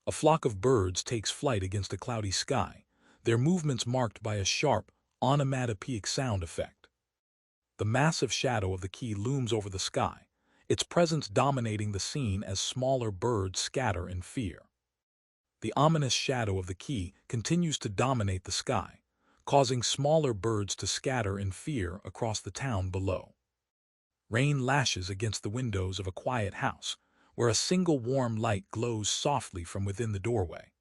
A flock of birds takes flight against a cloudy sky, their movements marked by a sharp, onomatopoeic sound effect. The massive shadow of the key looms over the sky, its presence dominating the scene as smaller birds scatter in fear. The ominous shadow of the key continues to dominate the sky, causing smaller birds to scatter in fear across the town below. Rain lashes against the windows of a quiet house, where a single warm light glows softly from within the doorway.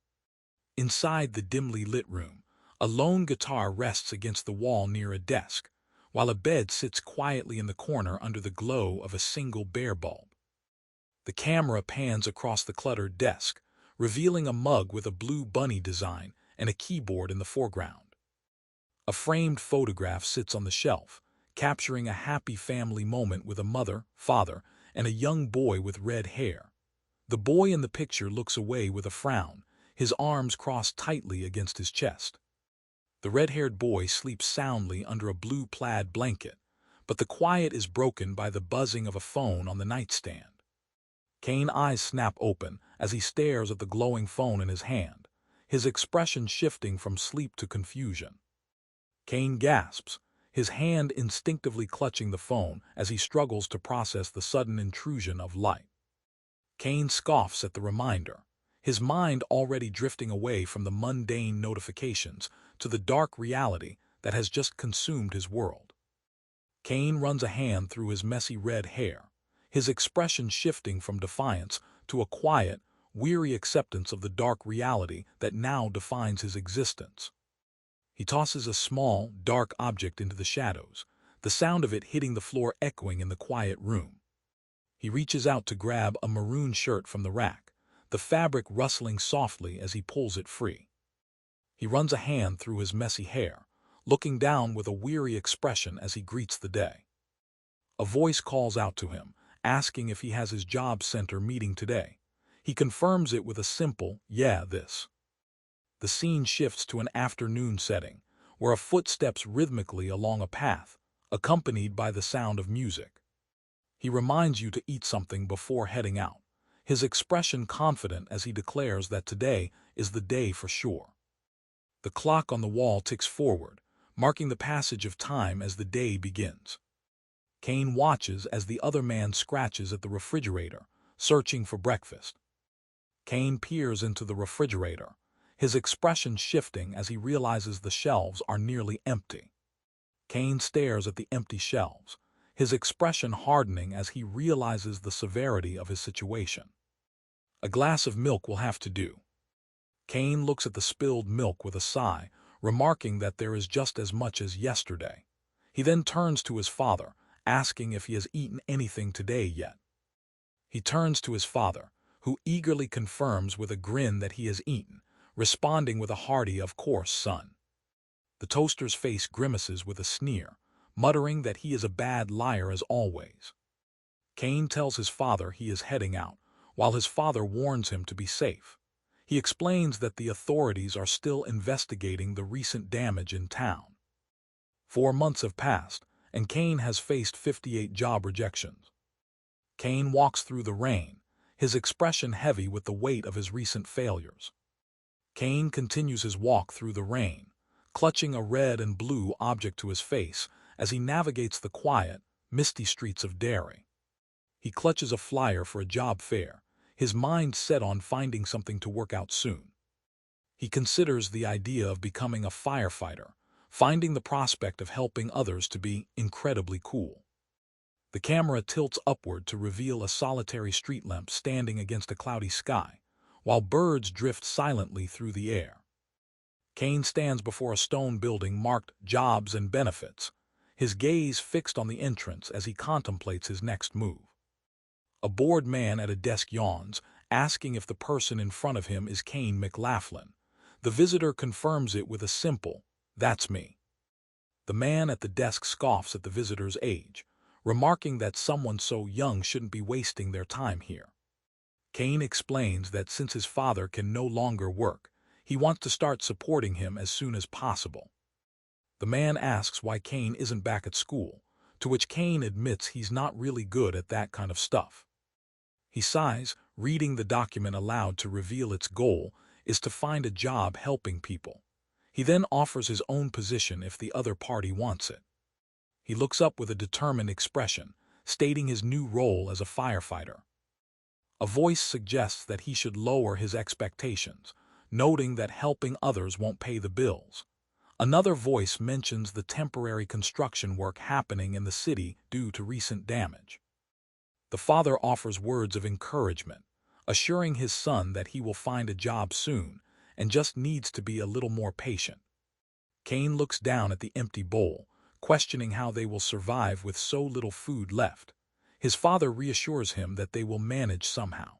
Inside the dimly lit room, a lone guitar rests against the wall near a desk, while a bed sits quietly in the corner under the glow of a single bare bulb. The camera pans across the cluttered desk, revealing a mug with a blue bunny design and a keyboard in the foreground. A framed photograph sits on the shelf, capturing a happy family moment with a mother, father, and a young boy with red hair. The boy in the picture looks away with a frown, his arms crossed tightly against his chest. The red-haired boy sleeps soundly under a blue plaid blanket, but the quiet is broken by the buzzing of a phone on the nightstand. Caine's eyes snap open as he stares at the glowing phone in his hand, his expression shifting from sleep to confusion. Caine gasps, his hand instinctively clutching the phone as he struggles to process the sudden intrusion of light. Caine scoffs at the reminder, his mind already drifting away from the mundane notifications to the dark reality that has just consumed his world. Caine runs a hand through his messy red hair, his expression shifting from defiance to a quiet, weary acceptance of the dark reality that now defines his existence. He tosses a small, dark object into the shadows, the sound of it hitting the floor echoing in the quiet room. He reaches out to grab a maroon shirt from the rack, the fabric rustling softly as he pulls it free. He runs a hand through his messy hair, looking down with a weary expression as he greets the day. A voice calls out to him, asking if he has his job center meeting today. He confirms it with a simple, "Yeah, this." The scene shifts to an afternoon setting, where a foot steps rhythmically along a path, accompanied by the sound of music. He reminds you to eat something before heading out, his expression confident as he declares that today is the day for sure. The clock on the wall ticks forward, marking the passage of time as the day begins. Caine watches as the other man scratches at the refrigerator, searching for breakfast. Caine peers into the refrigerator, his expression shifting as he realizes the shelves are nearly empty. Caine stares at the empty shelves, his expression hardening as he realizes the severity of his situation. A glass of milk will have to do. Caine looks at the spilled milk with a sigh, remarking that there is just as much as yesterday. He then turns to his father, asking if he has eaten anything today yet. He turns to his father, who eagerly confirms with a grin that he has eaten, responding with a hearty "Of course, son." The toaster's face grimaces with a sneer, muttering that he is a bad liar as always. Caine tells his father he is heading out, while his father warns him to be safe. He explains that the authorities are still investigating the recent damage in town. 4 months have passed, and Caine has faced 58 job rejections. Caine walks through the rain, his expression heavy with the weight of his recent failures. Caine continues his walk through the rain, clutching a red and blue object to his face as he navigates the quiet, misty streets of Derry. He clutches a flyer for a job fair, his mind set on finding something to work out soon. He considers the idea of becoming a firefighter, finding the prospect of helping others to be incredibly cool. The camera tilts upward to reveal a solitary street lamp standing against a cloudy sky, while birds drift silently through the air. Caine stands before a stone building marked Jobs and Benefits, his gaze fixed on the entrance as he contemplates his next move. A bored man at a desk yawns, asking if the person in front of him is Caine McLaughlin. The visitor confirms it with a simple, "That's me." The man at the desk scoffs at the visitor's age, remarking that someone so young shouldn't be wasting their time here. Caine explains that since his father can no longer work, he wants to start supporting him as soon as possible. The man asks why Caine isn't back at school, to which Caine admits he's not really good at that kind of stuff. He sighs, reading the document aloud to reveal its goal is to find a job helping people. He then offers his own position if the other party wants it. He looks up with a determined expression, stating his new role as a firefighter. A voice suggests that he should lower his expectations, noting that helping others won't pay the bills. Another voice mentions the temporary construction work happening in the city due to recent damage. The father offers words of encouragement, assuring his son that he will find a job soon and just needs to be a little more patient. Caine looks down at the empty bowl, questioning how they will survive with so little food left. His father reassures him that they will manage somehow.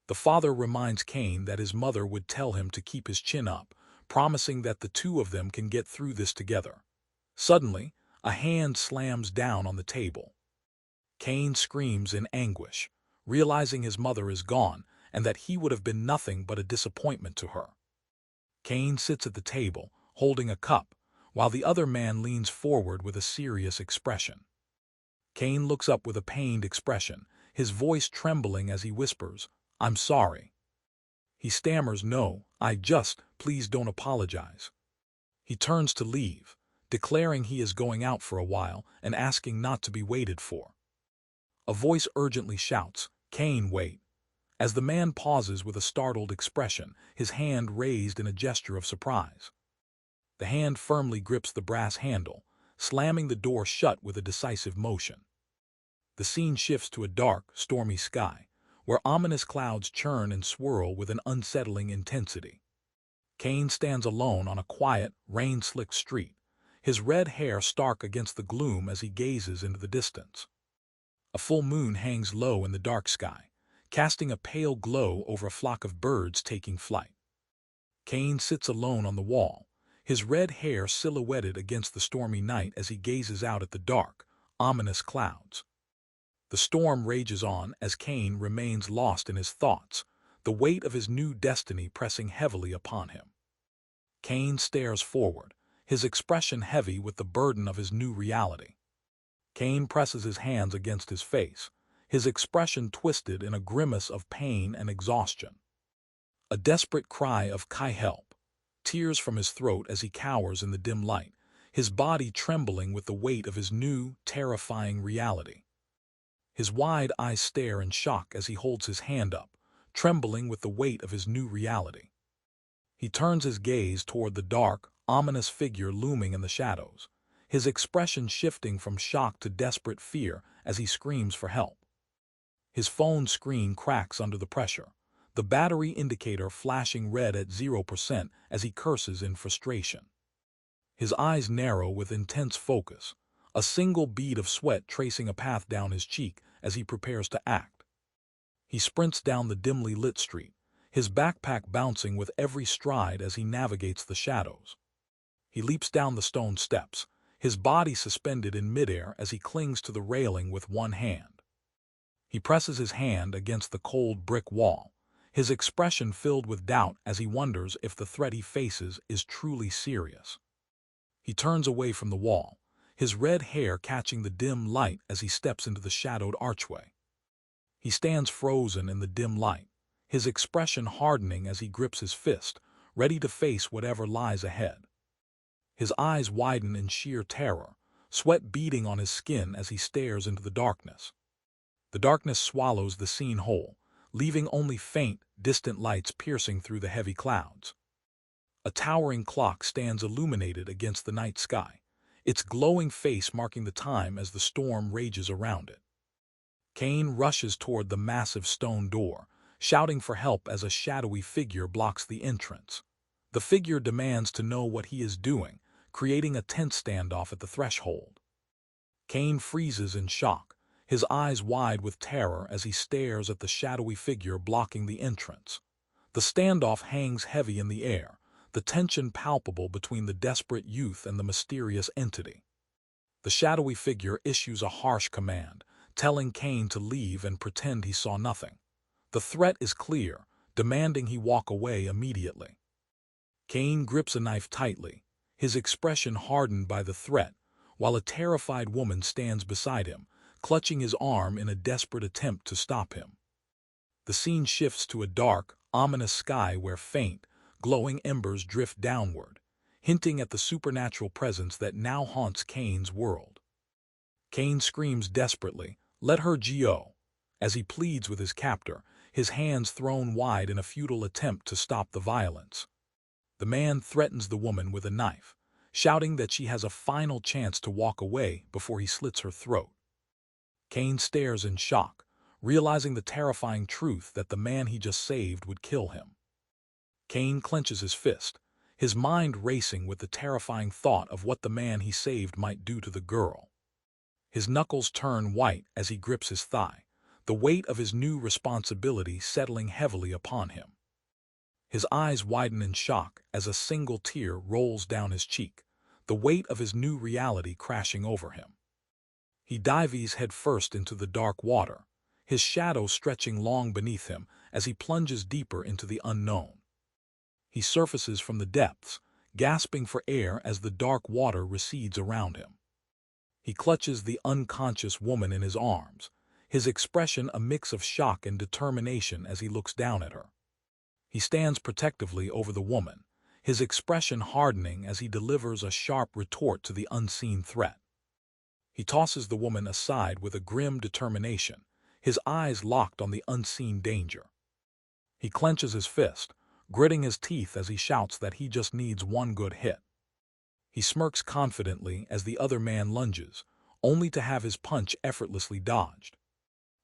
The father reminds Caine that his mother would tell him to keep his chin up, promising that the two of them can get through this together. Suddenly, a hand slams down on the table. Caine screams in anguish, realizing his mother is gone and that he would have been nothing but a disappointment to her. Caine sits at the table, holding a cup, while the other man leans forward with a serious expression. Caine looks up with a pained expression, his voice trembling as he whispers, "I'm sorry." He stammers, "No, please don't apologize." He turns to leave, declaring he is going out for a while and asking not to be waited for. A voice urgently shouts, "Caine, wait." As the man pauses with a startled expression, his hand raised in a gesture of surprise. The hand firmly grips the brass handle, slamming the door shut with a decisive motion. The scene shifts to a dark, stormy sky, where ominous clouds churn and swirl with an unsettling intensity. Caine stands alone on a quiet, rain-slicked street, his red hair stark against the gloom as he gazes into the distance. A full moon hangs low in the dark sky, casting a pale glow over a flock of birds taking flight. Caine sits alone on the wall, his red hair silhouetted against the stormy night as he gazes out at the dark, ominous clouds. The storm rages on as Caine remains lost in his thoughts, the weight of his new destiny pressing heavily upon him. Caine stares forward, his expression heavy with the burden of his new reality. Caine presses his hands against his face, his expression twisted in a grimace of pain and exhaustion. A desperate cry of "Kai, help!" tears from his throat as he cowers in the dim light, his body trembling with the weight of his new, terrifying reality. His wide eyes stare in shock as he holds his hand up, trembling with the weight of his new reality. He turns his gaze toward the dark, ominous figure looming in the shadows, his expression shifting from shock to desperate fear as he screams for help. His phone screen cracks under the pressure, the battery indicator flashing red at 0% as he curses in frustration. His eyes narrow with intense focus, a single bead of sweat tracing a path down his cheek as he prepares to act. He sprints down the dimly lit street, his backpack bouncing with every stride as he navigates the shadows. He leaps down the stone steps, his body suspended in midair as he clings to the railing with one hand. He presses his hand against the cold brick wall, his expression filled with doubt as he wonders if the threat he faces is truly serious. He turns away from the wall, his red hair catching the dim light as he steps into the shadowed archway. He stands frozen in the dim light, his expression hardening as he grips his fist, ready to face whatever lies ahead. His eyes widen in sheer terror, sweat beading on his skin as he stares into the darkness. The darkness swallows the scene whole, leaving only faint, distant lights piercing through the heavy clouds. A towering clock stands illuminated against the night sky, its glowing face marking the time as the storm rages around it. Caine rushes toward the massive stone door, shouting for help as a shadowy figure blocks the entrance. The figure demands to know what he is doing, creating a tense standoff at the threshold. Caine freezes in shock, his eyes wide with terror as he stares at the shadowy figure blocking the entrance. The standoff hangs heavy in the air, the tension palpable between the desperate youth and the mysterious entity. The shadowy figure issues a harsh command, telling Caine to leave and pretend he saw nothing. The threat is clear, demanding he walk away immediately. Caine grips a knife tightly, his expression hardened by the threat, while a terrified woman stands beside him, clutching his arm in a desperate attempt to stop him. The scene shifts to a dark, ominous sky where faint, glowing embers drift downward, hinting at the supernatural presence that now haunts Caine's world. Caine screams desperately, "Let her go!" as he pleads with his captor, his hands thrown wide in a futile attempt to stop the violence. The man threatens the woman with a knife, shouting that she has a final chance to walk away before he slits her throat. Caine stares in shock, realizing the terrifying truth that the man he just saved would kill him. Caine clenches his fist, his mind racing with the terrifying thought of what the man he saved might do to the girl. His knuckles turn white as he grips his thigh, the weight of his new responsibility settling heavily upon him. His eyes widen in shock as a single tear rolls down his cheek, the weight of his new reality crashing over him. He dives headfirst into the dark water, his shadow stretching long beneath him as he plunges deeper into the unknown. He surfaces from the depths, gasping for air as the dark water recedes around him. He clutches the unconscious woman in his arms, his expression a mix of shock and determination as he looks down at her. He stands protectively over the woman, his expression hardening as he delivers a sharp retort to the unseen threat. He tosses the woman aside with a grim determination, his eyes locked on the unseen danger. He clenches his fist, gritting his teeth as he shouts that he just needs one good hit. He smirks confidently as the other man lunges, only to have his punch effortlessly dodged.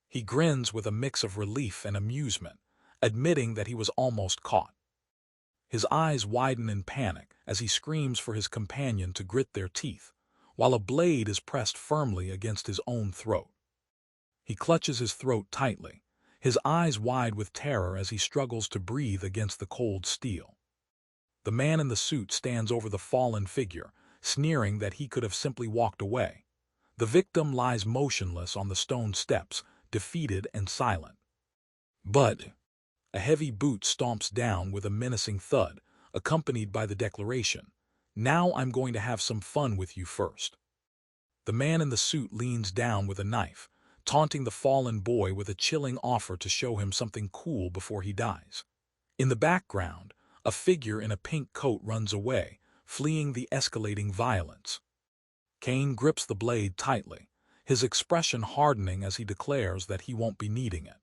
He grins with a mix of relief and amusement, admitting that he was almost caught. His eyes widen in panic as he screams for his companion to grit their teeth, while a blade is pressed firmly against his own throat. He clutches his throat tightly, his eyes wide with terror as he struggles to breathe against the cold steel. The man in the suit stands over the fallen figure, sneering that he could have simply walked away. The victim lies motionless on the stone steps, defeated and silent. But a heavy boot stomps down with a menacing thud, accompanied by the declaration, "Now I'm going to have some fun with you first." The man in the suit leans down with a knife, taunting the fallen boy with a chilling offer to show him something cool before he dies. In the background, a figure in a pink coat runs away, fleeing the escalating violence. Caine grips the blade tightly, his expression hardening as he declares that he won't be needing it.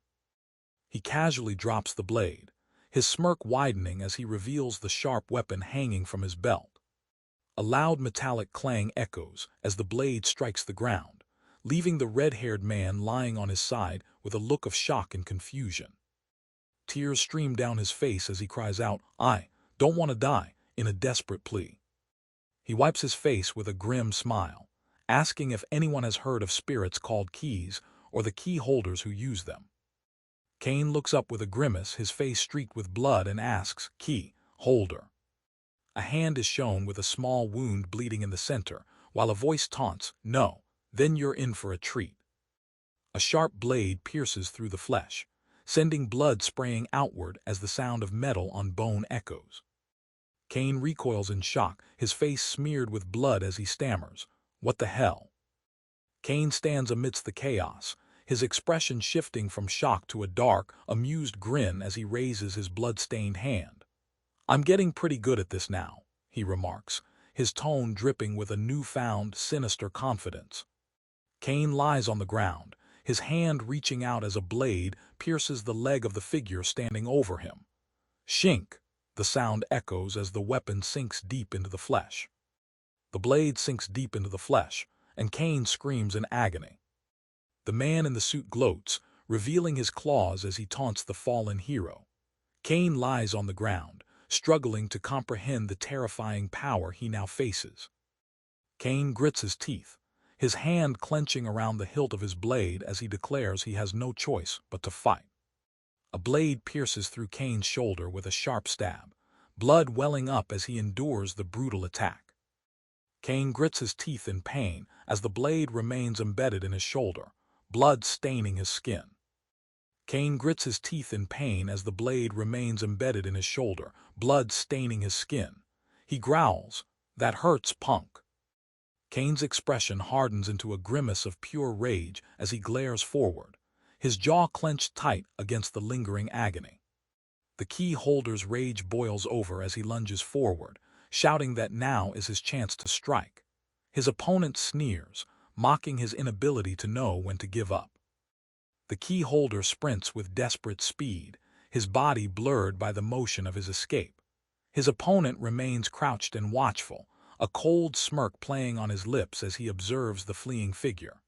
He casually drops the blade, his smirk widening as he reveals the sharp weapon hanging from his belt. A loud metallic clang echoes as the blade strikes the ground, leaving the red-haired man lying on his side with a look of shock and confusion. Tears stream down his face as he cries out, "I don't want to die," in a desperate plea. He wipes his face with a grim smile, asking if anyone has heard of spirits called keys or the key holders who use them. Caine looks up with a grimace, his face streaked with blood, and asks, "Key holder?" A hand is shown with a small wound bleeding in the center, while a voice taunts, "No, then you're in for a treat." A sharp blade pierces through the flesh, sending blood spraying outward as the sound of metal on bone echoes. Caine recoils in shock, his face smeared with blood as he stammers, "What the hell?" Caine stands amidst the chaos, his expression shifting from shock to a dark, amused grin as he raises his blood-stained hand. "I'm getting pretty good at this now," he remarks, his tone dripping with a newfound, sinister confidence. Caine lies on the ground, his hand reaching out as a blade pierces the leg of the figure standing over him. Shink! The sound echoes as the weapon sinks deep into the flesh. The blade sinks deep into the flesh, and Caine screams in agony. The man in the suit gloats, revealing his claws as he taunts the fallen hero. Caine lies on the ground, struggling to comprehend the terrifying power he now faces. Caine grits his teeth, his hand clenching around the hilt of his blade as he declares he has no choice but to fight. A blade pierces through Caine's shoulder with a sharp stab, blood welling up as he endures the brutal attack. Caine grits his teeth in pain as the blade remains embedded in his shoulder, blood staining his skin. Caine grits his teeth in pain as the blade remains embedded in his shoulder, blood staining his skin. He growls, "That hurts, punk." Caine's expression hardens into a grimace of pure rage as he glares forward, his jaw clenched tight against the lingering agony. The key holder's rage boils over as he lunges forward, shouting that now is his chance to strike. His opponent sneers, mocking his inability to know when to give up. The key holder sprints with desperate speed, his body blurred by the motion of his escape. His opponent remains crouched and watchful, a cold smirk playing on his lips as he observes the fleeing figure.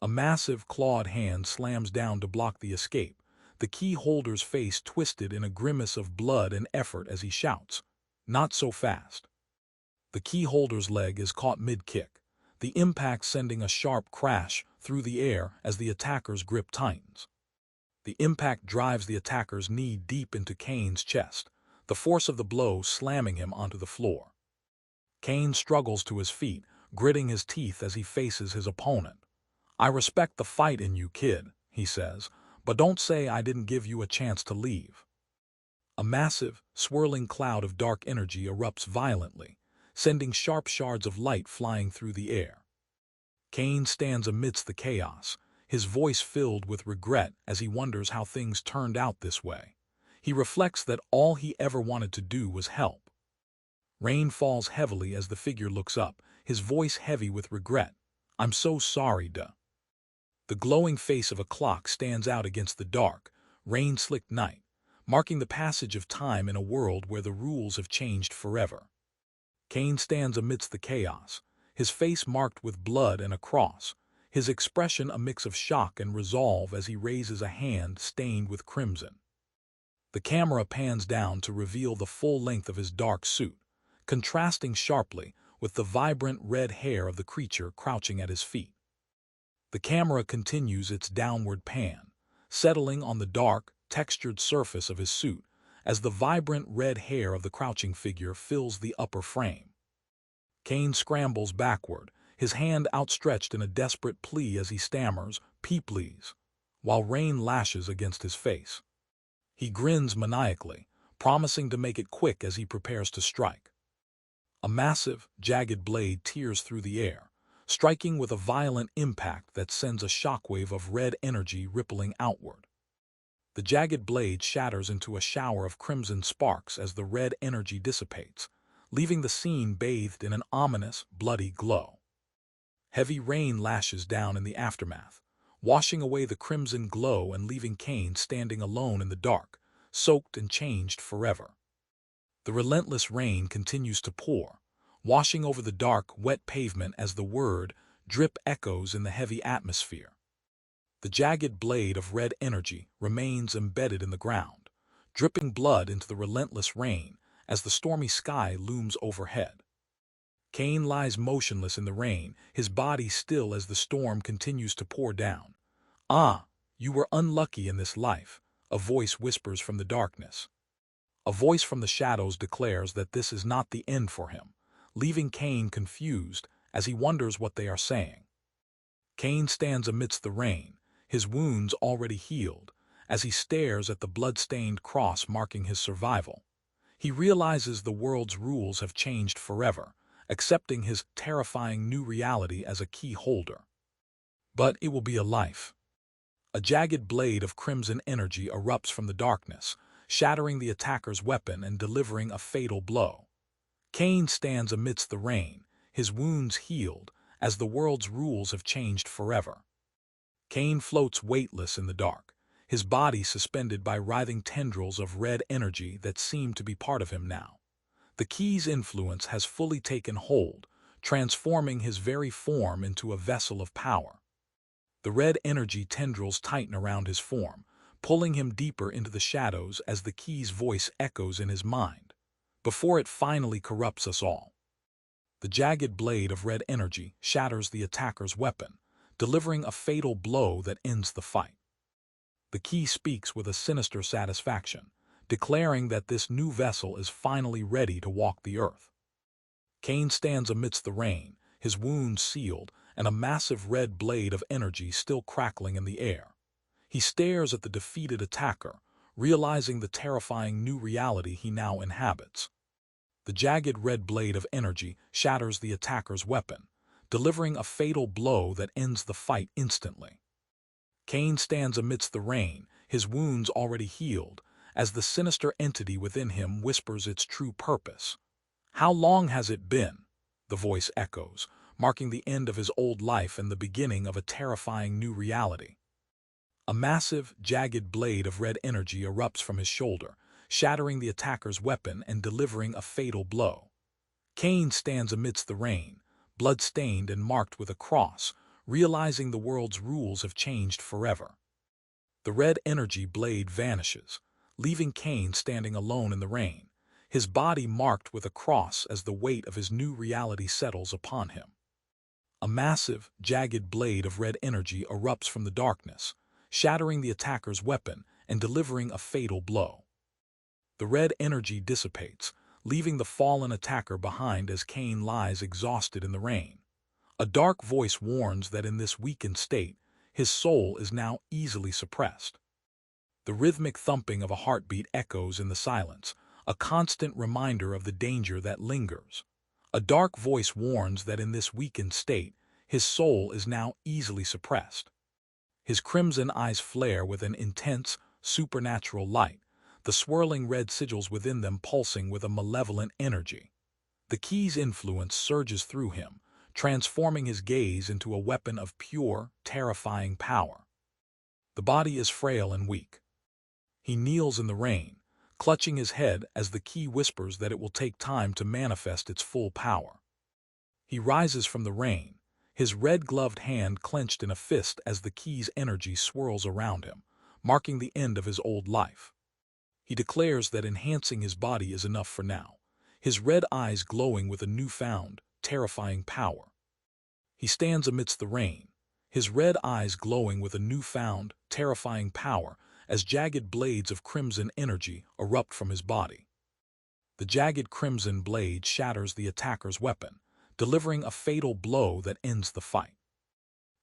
A massive clawed hand slams down to block the escape, the key holder's face twisted in a grimace of blood and effort as he shouts, "Not so fast." The key holder's leg is caught mid-kick, the impact sending a sharp crash through the air as the attacker's grip tightens. The impact drives the attacker's knee deep into Caine's chest, the force of the blow slamming him onto the floor. Caine struggles to his feet, gritting his teeth as he faces his opponent. "I respect the fight in you, kid," he says, "but don't say I didn't give you a chance to leave." A massive, swirling cloud of dark energy erupts violently, sending sharp shards of light flying through the air. Caine stands amidst the chaos, his voice filled with regret as he wonders how things turned out this way. He reflects that all he ever wanted to do was help. Rain falls heavily as the figure looks up, his voice heavy with regret. "I'm so sorry, duh." The glowing face of a clock stands out against the dark, rain-slicked night, marking the passage of time in a world where the rules have changed forever. Caine stands amidst the chaos, his face marked with blood and a cross, his expression a mix of shock and resolve as he raises a hand stained with crimson. The camera pans down to reveal the full length of his dark suit, contrasting sharply with the vibrant red hair of the creature crouching at his feet. The camera continues its downward pan, settling on the dark, textured surface of his suit as the vibrant red hair of the crouching figure fills the upper frame. Caine scrambles backward, his hand outstretched in a desperate plea as he stammers, "Please," while rain lashes against his face. He grins maniacally, promising to make it quick as he prepares to strike. A massive, jagged blade tears through the air, striking with a violent impact that sends a shockwave of red energy rippling outward. The jagged blade shatters into a shower of crimson sparks as the red energy dissipates, leaving the scene bathed in an ominous, bloody glow. Heavy rain lashes down in the aftermath, washing away the crimson glow and leaving Caine standing alone in the dark, soaked and changed forever. The relentless rain continues to pour, washing over the dark, wet pavement as the word drip echoes in the heavy atmosphere. The jagged blade of red energy remains embedded in the ground, dripping blood into the relentless rain as the stormy sky looms overhead. Caine lies motionless in the rain, his body still as the storm continues to pour down. "Ah, you were unlucky in this life," a voice whispers from the darkness. A voice from the shadows declares that this is not the end for him, leaving Caine confused as he wonders what they are saying. Caine stands amidst the rain, his wounds already healed, as he stares at the blood-stained cross marking his survival. He realizes the world's rules have changed forever, accepting his terrifying new reality as a key holder. But it will be a life. A jagged blade of crimson energy erupts from the darkness, shattering the attacker's weapon and delivering a fatal blow. Caine stands amidst the rain, his wounds healed, as the world's rules have changed forever. Caine floats weightless in the dark, his body suspended by writhing tendrils of red energy that seem to be part of him now. The key's influence has fully taken hold, transforming his very form into a vessel of power. The red energy tendrils tighten around his form, pulling him deeper into the shadows as the key's voice echoes in his mind, before it finally corrupts us all. The jagged blade of red energy shatters the attacker's weapon, delivering a fatal blow that ends the fight. The key speaks with a sinister satisfaction, declaring that this new vessel is finally ready to walk the earth. Caine stands amidst the rain, his wounds sealed, and a massive red blade of energy still crackling in the air. He stares at the defeated attacker, realizing the terrifying new reality he now inhabits. The jagged red blade of energy shatters the attacker's weapon, delivering a fatal blow that ends the fight instantly. Caine stands amidst the rain, his wounds already healed, as the sinister entity within him whispers its true purpose. "How long has it been?" the voice echoes, marking the end of his old life and the beginning of a terrifying new reality. A massive, jagged blade of red energy erupts from his shoulder, shattering the attacker's weapon and delivering a fatal blow. Caine stands amidst the rain, blood-stained and marked with a cross, realizing the world's rules have changed forever. The red energy blade vanishes, leaving Caine standing alone in the rain, his body marked with a cross as the weight of his new reality settles upon him. A massive, jagged blade of red energy erupts from the darkness, shattering the attacker's weapon and delivering a fatal blow. The red energy dissipates, leaving the fallen attacker behind as Caine lies exhausted in the rain. A dark voice warns that in this weakened state, his soul is now easily suppressed. The rhythmic thumping of a heartbeat echoes in the silence, a constant reminder of the danger that lingers. A dark voice warns that in this weakened state, his soul is now easily suppressed. His crimson eyes flare with an intense, supernatural light, the swirling red sigils within them pulsing with a malevolent energy. The key's influence surges through him, transforming his gaze into a weapon of pure, terrifying power. The body is frail and weak. He kneels in the rain, clutching his head as the key whispers that it will take time to manifest its full power. He rises from the rain, his red-gloved hand clenched in a fist as the key's energy swirls around him, marking the end of his old life. He declares that enhancing his body is enough for now, his red eyes glowing with a newfound, terrifying power. He stands amidst the rain, his red eyes glowing with a newfound, terrifying power as jagged blades of crimson energy erupt from his body. The jagged crimson blade shatters the attacker's weapon, delivering a fatal blow that ends the fight.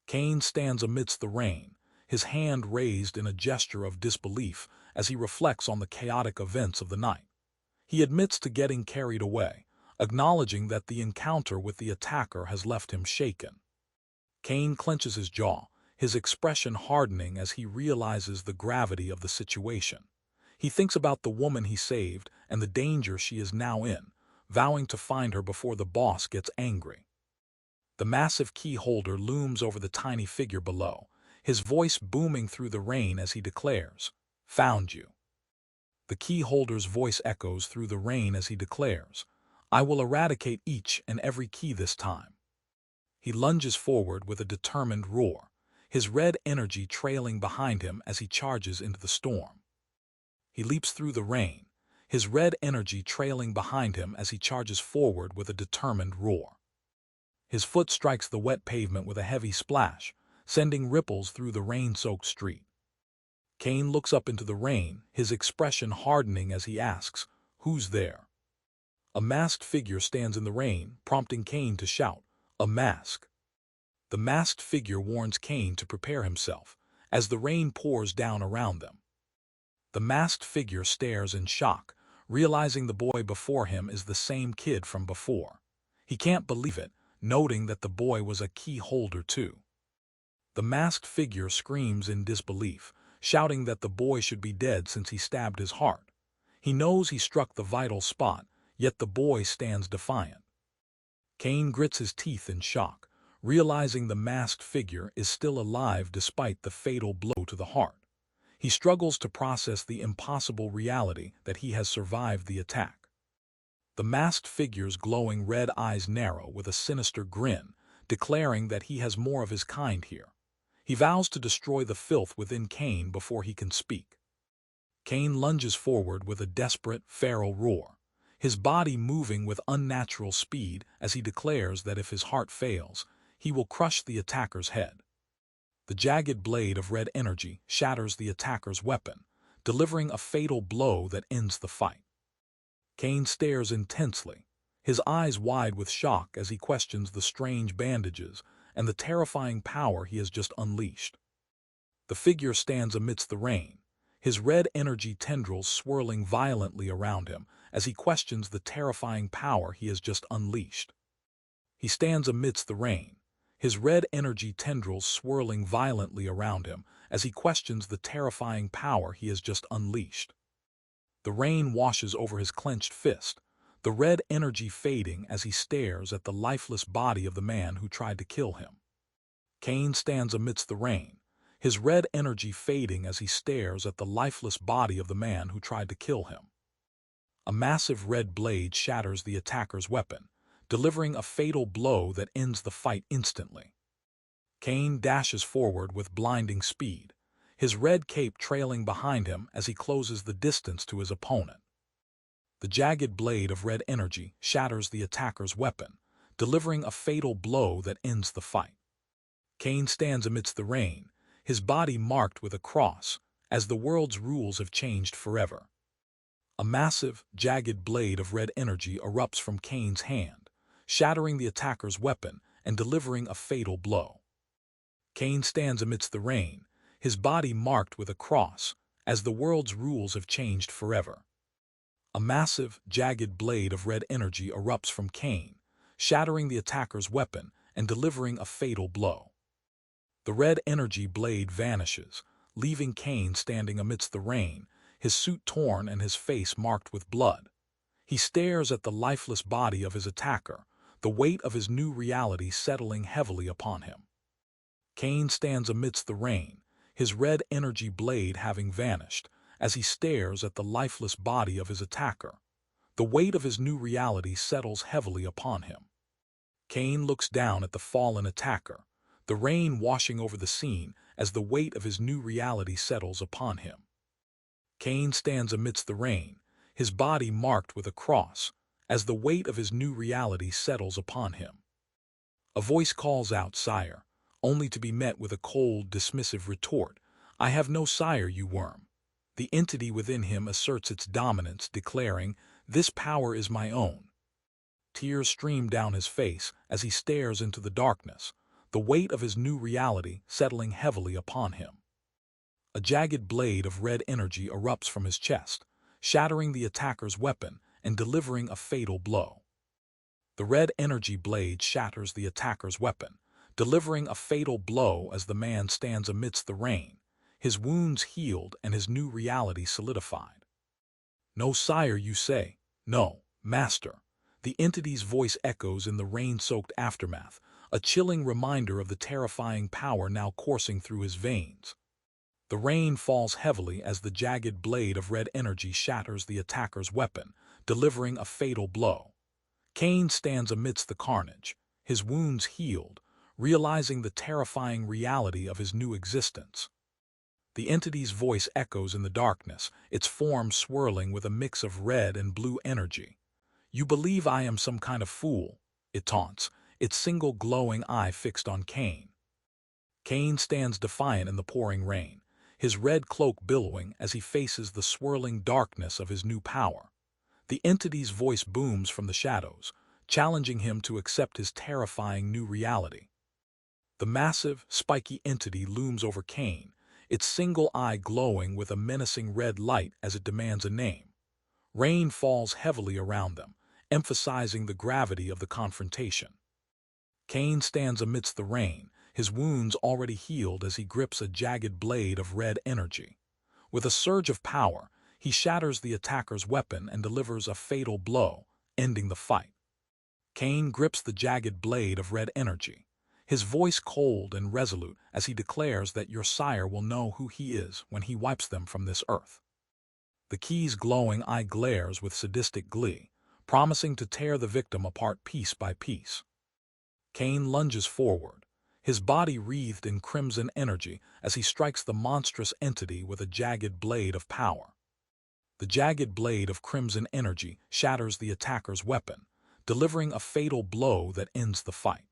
Caine stands amidst the rain, his hand raised in a gesture of disbelief as he reflects on the chaotic events of the night. He admits to getting carried away, acknowledging that the encounter with the attacker has left him shaken. Caine clenches his jaw, his expression hardening as he realizes the gravity of the situation. He thinks about the woman he saved and the danger she is now in, vowing to find her before the boss gets angry. The massive key holder looms over the tiny figure below, his voice booming through the rain as he declares, "Found you." The key holder's voice echoes through the rain as he declares, "I will eradicate each and every key this time." He lunges forward with a determined roar, his red energy trailing behind him as he charges into the storm. He leaps through the rain, his red energy trailing behind him as he charges forward with a determined roar. His foot strikes the wet pavement with a heavy splash, sending ripples through the rain-soaked street. Caine looks up into the rain, his expression hardening as he asks, "Who's there?" A masked figure stands in the rain, prompting Caine to shout, "A mask!" The masked figure warns Caine to prepare himself, as the rain pours down around them. The masked figure stares in shock, realizing the boy before him is the same kid from before. He can't believe it, noting that the boy was a key holder too. The masked figure screams in disbelief, shouting that the boy should be dead since he stabbed his heart. He knows he struck the vital spot, yet the boy stands defiant. Caine grits his teeth in shock, realizing the masked figure is still alive despite the fatal blow to the heart. He struggles to process the impossible reality that he has survived the attack. The masked figure's glowing red eyes narrow with a sinister grin, declaring that he has more of his kind here. He vows to destroy the filth within Caine before he can speak. Caine lunges forward with a desperate, feral roar, his body moving with unnatural speed as he declares that if his heart fails, he will crush the attacker's head. The jagged blade of red energy shatters the attacker's weapon, delivering a fatal blow that ends the fight. Caine stares intensely, his eyes wide with shock as he questions the strange bandages and the terrifying power he has just unleashed. The figure stands amidst the rain, his red energy tendrils swirling violently around him as he questions the terrifying power he has just unleashed. He stands amidst the rain, his red energy tendrils swirling violently around him as he questions the terrifying power he has just unleashed. The rain washes over his clenched fist, the red energy fading as he stares at the lifeless body of the man who tried to kill him. Caine stands amidst the rain, his red energy fading as he stares at the lifeless body of the man who tried to kill him. A massive red blade shatters the attacker's weapon, delivering a fatal blow that ends the fight instantly. Caine dashes forward with blinding speed, his red cape trailing behind him as he closes the distance to his opponent. The jagged blade of red energy shatters the attacker's weapon, delivering a fatal blow that ends the fight. Caine stands amidst the rain, his body marked with a cross, as the world's rules have changed forever. A massive, jagged blade of red energy erupts from Caine's hand, shattering the attacker's weapon and delivering a fatal blow. Caine stands amidst the rain, his body marked with a cross, as the world's rules have changed forever. A massive, jagged blade of red energy erupts from Caine, shattering the attacker's weapon and delivering a fatal blow. The red energy blade vanishes, leaving Caine standing amidst the rain, his suit torn and his face marked with blood. He stares at the lifeless body of his attacker, the weight of his new reality settling heavily upon him. Caine stands amidst the rain, his red energy blade having vanished, as he stares at the lifeless body of his attacker. The weight of his new reality settles heavily upon him. Caine looks down at the fallen attacker, the rain washing over the scene as the weight of his new reality settles upon him. Caine stands amidst the rain, his body marked with a cross, as the weight of his new reality settles upon him. A voice calls out, "Sire," only to be met with a cold, dismissive retort, "I have no sire, you worm." The entity within him asserts its dominance, declaring, "This power is my own." Tears stream down his face as he stares into the darkness, the weight of his new reality settling heavily upon him. A jagged blade of red energy erupts from his chest, shattering the attacker's weapon and delivering a fatal blow. The red energy blade shatters the attacker's weapon, delivering a fatal blow as the man stands amidst the rain, his wounds healed and his new reality solidified. "No sire, you say?" "No, master." The entity's voice echoes in the rain-soaked aftermath, a chilling reminder of the terrifying power now coursing through his veins. The rain falls heavily as the jagged blade of red energy shatters the attacker's weapon, delivering a fatal blow. Caine stands amidst the carnage, his wounds healed, realizing the terrifying reality of his new existence. The entity's voice echoes in the darkness, its form swirling with a mix of red and blue energy. "You believe I am some kind of fool," it taunts, its single glowing eye fixed on Caine. Caine stands defiant in the pouring rain, his red cloak billowing as he faces the swirling darkness of his new power. The entity's voice booms from the shadows, challenging him to accept his terrifying new reality. The massive, spiky entity looms over Caine, its single eye glowing with a menacing red light as it demands a name. Rain falls heavily around them, emphasizing the gravity of the confrontation. Caine stands amidst the rain, his wounds already healed as he grips a jagged blade of red energy. With a surge of power, he shatters the attacker's weapon and delivers a fatal blow, ending the fight. Caine grips the jagged blade of red energy, his voice cold and resolute as he declares that your sire will know who he is when he wipes them from this earth. The key's glowing eye glares with sadistic glee, promising to tear the victim apart piece by piece. Caine lunges forward, his body wreathed in crimson energy as he strikes the monstrous entity with a jagged blade of power. The jagged blade of crimson energy shatters the attacker's weapon, delivering a fatal blow that ends the fight.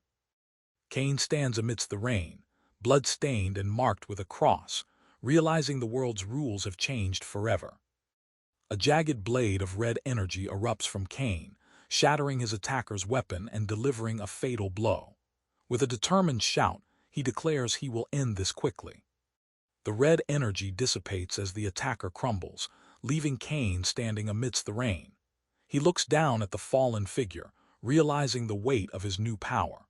Caine stands amidst the rain, blood-stained and marked with a cross, realizing the world's rules have changed forever. A jagged blade of red energy erupts from Caine, shattering his attacker's weapon and delivering a fatal blow. With a determined shout, he declares he will end this quickly. The red energy dissipates as the attacker crumbles, leaving Caine standing amidst the rain. He looks down at the fallen figure, realizing the weight of his new power.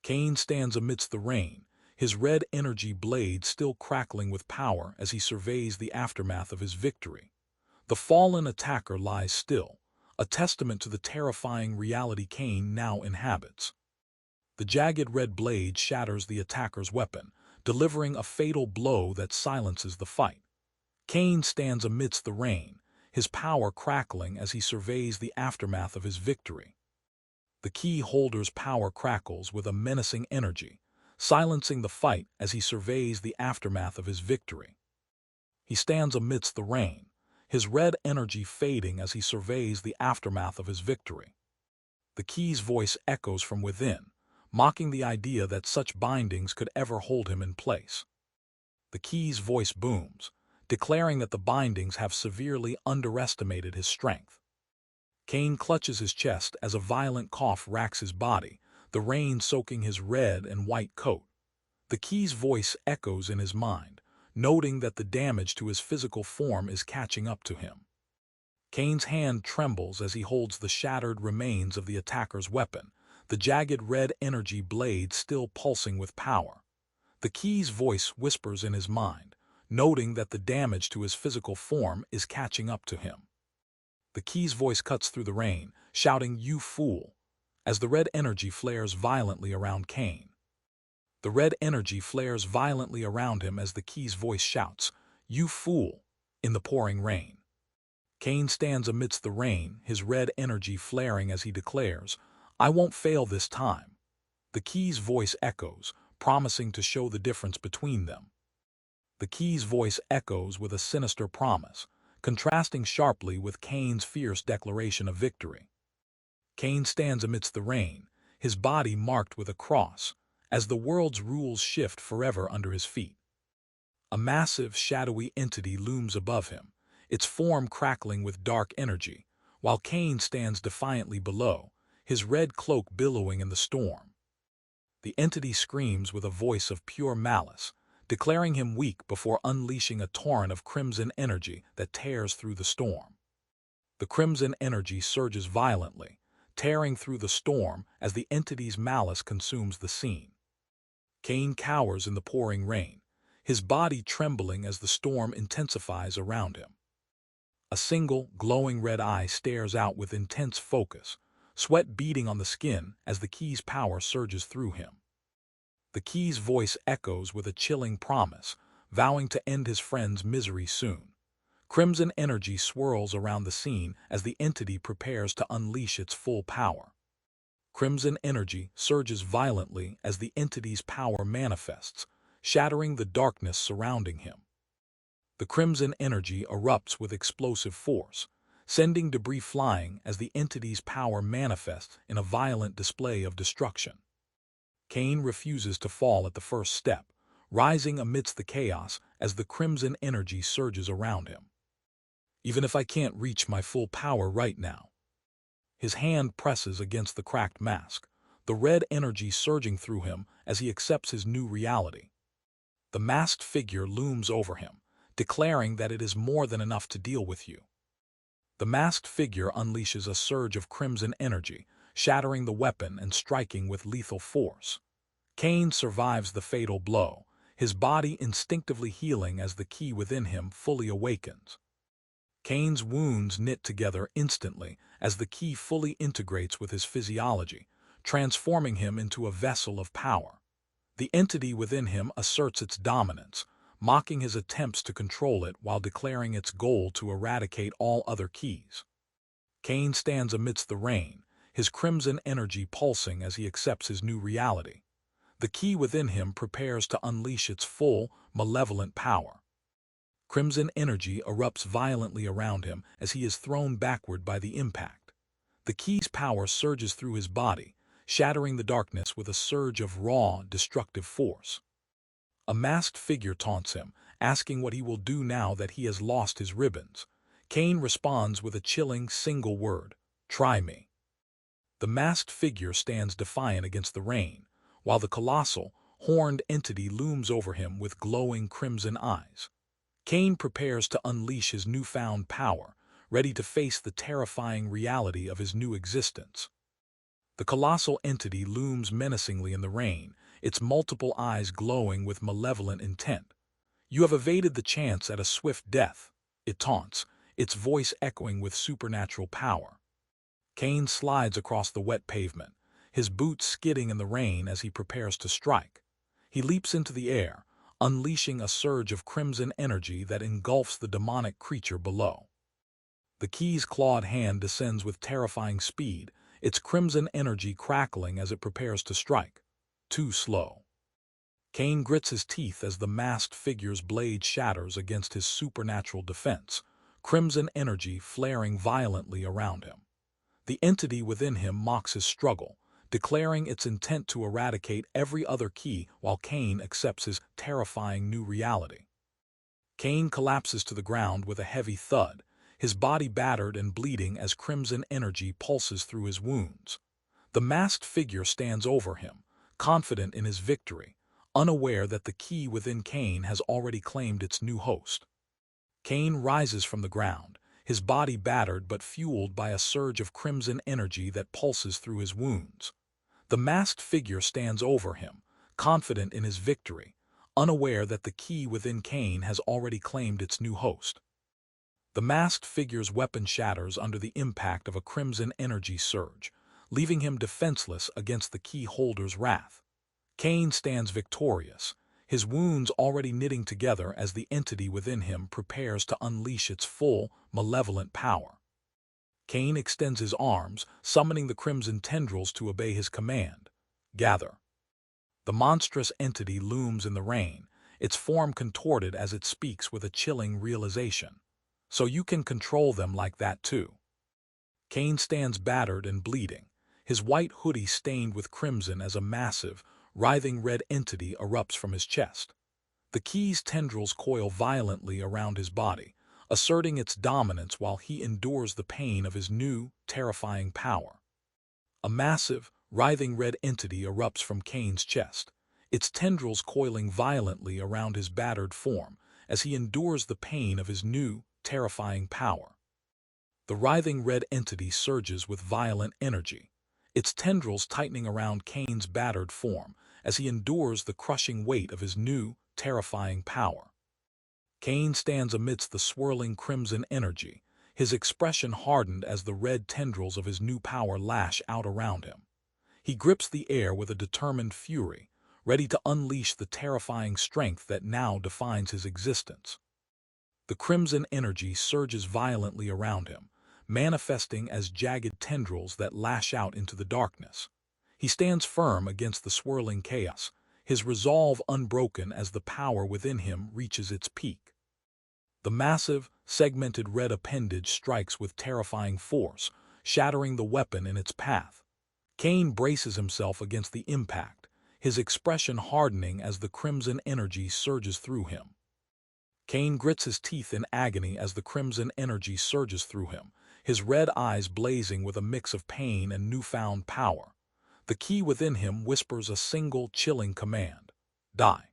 Caine stands amidst the rain, his red energy blade still crackling with power as he surveys the aftermath of his victory. The fallen attacker lies still, a testament to the terrifying reality Caine now inhabits. The jagged red blade shatters the attacker's weapon, delivering a fatal blow that silences the fight. Caine stands amidst the rain, his power crackling as he surveys the aftermath of his victory. The key holder's power crackles with a menacing energy, silencing the fight as he surveys the aftermath of his victory. He stands amidst the rain, his red energy fading as he surveys the aftermath of his victory. The key's voice echoes from within, mocking the idea that such bindings could ever hold him in place. The key's voice booms, declaring that the bindings have severely underestimated his strength. Caine clutches his chest as a violent cough racks his body, the rain soaking his red and white coat. The key's voice echoes in his mind, noting that the damage to his physical form is catching up to him. Caine's hand trembles as he holds the shattered remains of the attacker's weapon, the jagged red energy blade still pulsing with power. The key's voice whispers in his mind, noting that the damage to his physical form is catching up to him. The key's voice cuts through the rain, shouting, "You fool!" as the red energy flares violently around Caine. The red energy flares violently around him as the key's voice shouts, "You fool!" in the pouring rain. Caine stands amidst the rain, his red energy flaring as he declares, "I won't fail this time." The key's voice echoes, promising to show the difference between them. The key's voice echoes with a sinister promise, contrasting sharply with Caine's fierce declaration of victory. Caine stands amidst the rain, his body marked with a cross, as the world's rules shift forever under his feet. A massive, shadowy entity looms above him, its form crackling with dark energy, while Caine stands defiantly below, his red cloak billowing in the storm. The entity screams with a voice of pure malice, declaring him weak before unleashing a torrent of crimson energy that tears through the storm. The crimson energy surges violently, tearing through the storm as the entity's malice consumes the scene. Caine cowers in the pouring rain, his body trembling as the storm intensifies around him. A single, glowing red eye stares out with intense focus, sweat beading on the skin as the key's power surges through him. The key's voice echoes with a chilling promise, vowing to end his friend's misery soon. Crimson energy swirls around the scene as the entity prepares to unleash its full power. Crimson energy surges violently as the entity's power manifests, shattering the darkness surrounding him. The crimson energy erupts with explosive force, sending debris flying as the entity's power manifests in a violent display of destruction. Caine refuses to fall at the first step, rising amidst the chaos as the crimson energy surges around him. "Even if I can't reach my full power right now." His hand presses against the cracked mask, the red energy surging through him as he accepts his new reality. The masked figure looms over him, declaring that it is more than enough to deal with you. The masked figure unleashes a surge of crimson energy, shattering the weapon and striking with lethal force. Caine survives the fatal blow, his body instinctively healing as the key within him fully awakens. Caine's wounds knit together instantly as the key fully integrates with his physiology, transforming him into a vessel of power. The entity within him asserts its dominance, mocking his attempts to control it while declaring its goal to eradicate all other keys. Caine stands amidst the rain, his crimson energy pulsing as he accepts his new reality. The key within him prepares to unleash its full, malevolent power. Crimson energy erupts violently around him as he is thrown backward by the impact. The key's power surges through his body, shattering the darkness with a surge of raw, destructive force. A masked figure taunts him, asking what he will do now that he has lost his ribbons. Caine responds with a chilling single word, "Try me." The masked figure stands defiant against the rain, while the colossal, horned entity looms over him with glowing crimson eyes. Caine prepares to unleash his newfound power, ready to face the terrifying reality of his new existence. The colossal entity looms menacingly in the rain, its multiple eyes glowing with malevolent intent. "You have evaded the chance at a swift death," it taunts, its voice echoing with supernatural power. Caine slides across the wet pavement, his boots skidding in the rain as he prepares to strike. He leaps into the air, unleashing a surge of crimson energy that engulfs the demonic creature below. The key's clawed hand descends with terrifying speed, its crimson energy crackling as it prepares to strike. Too slow. Caine grits his teeth as the masked figure's blade shatters against his supernatural defense, crimson energy flaring violently around him. The entity within him mocks his struggle, declaring its intent to eradicate every other key while Caine accepts his terrifying new reality. Caine collapses to the ground with a heavy thud, his body battered and bleeding as crimson energy pulses through his wounds. The masked figure stands over him, confident in his victory, unaware that the key within Caine has already claimed its new host. Caine rises from the ground, his body battered but fueled by a surge of crimson energy that pulses through his wounds. The masked figure stands over him, confident in his victory, unaware that the key within Caine has already claimed its new host. The masked figure's weapon shatters under the impact of a crimson energy surge, leaving him defenseless against the key holder's wrath. Caine stands victorious, his wounds already knitting together as the entity within him prepares to unleash its full, malevolent power. Caine extends his arms, summoning the crimson tendrils to obey his command. "Gather." The monstrous entity looms in the rain, its form contorted as it speaks with a chilling realization. "So you can control them like that too." Caine stands battered and bleeding, his white hoodie stained with crimson as a massive, writhing red entity erupts from his chest. The key's tendrils coil violently around his body, asserting its dominance while he endures the pain of his new, terrifying power. A massive, writhing red entity erupts from Caine's chest, its tendrils coiling violently around his battered form as he endures the pain of his new, terrifying power. The writhing red entity surges with violent energy, its tendrils tightening around Caine's battered form as he endures the crushing weight of his new, terrifying power. Caine stands amidst the swirling crimson energy, his expression hardened as the red tendrils of his new power lash out around him. He grips the air with a determined fury, ready to unleash the terrifying strength that now defines his existence. The crimson energy surges violently around him, manifesting as jagged tendrils that lash out into the darkness. He stands firm against the swirling chaos, his resolve unbroken as the power within him reaches its peak. The massive, segmented red appendage strikes with terrifying force, shattering the weapon in its path. Caine braces himself against the impact, his expression hardening as the crimson energy surges through him. Caine grits his teeth in agony as the crimson energy surges through him, his red eyes blazing with a mix of pain and newfound power. The key within him whispers a single chilling command: "Die."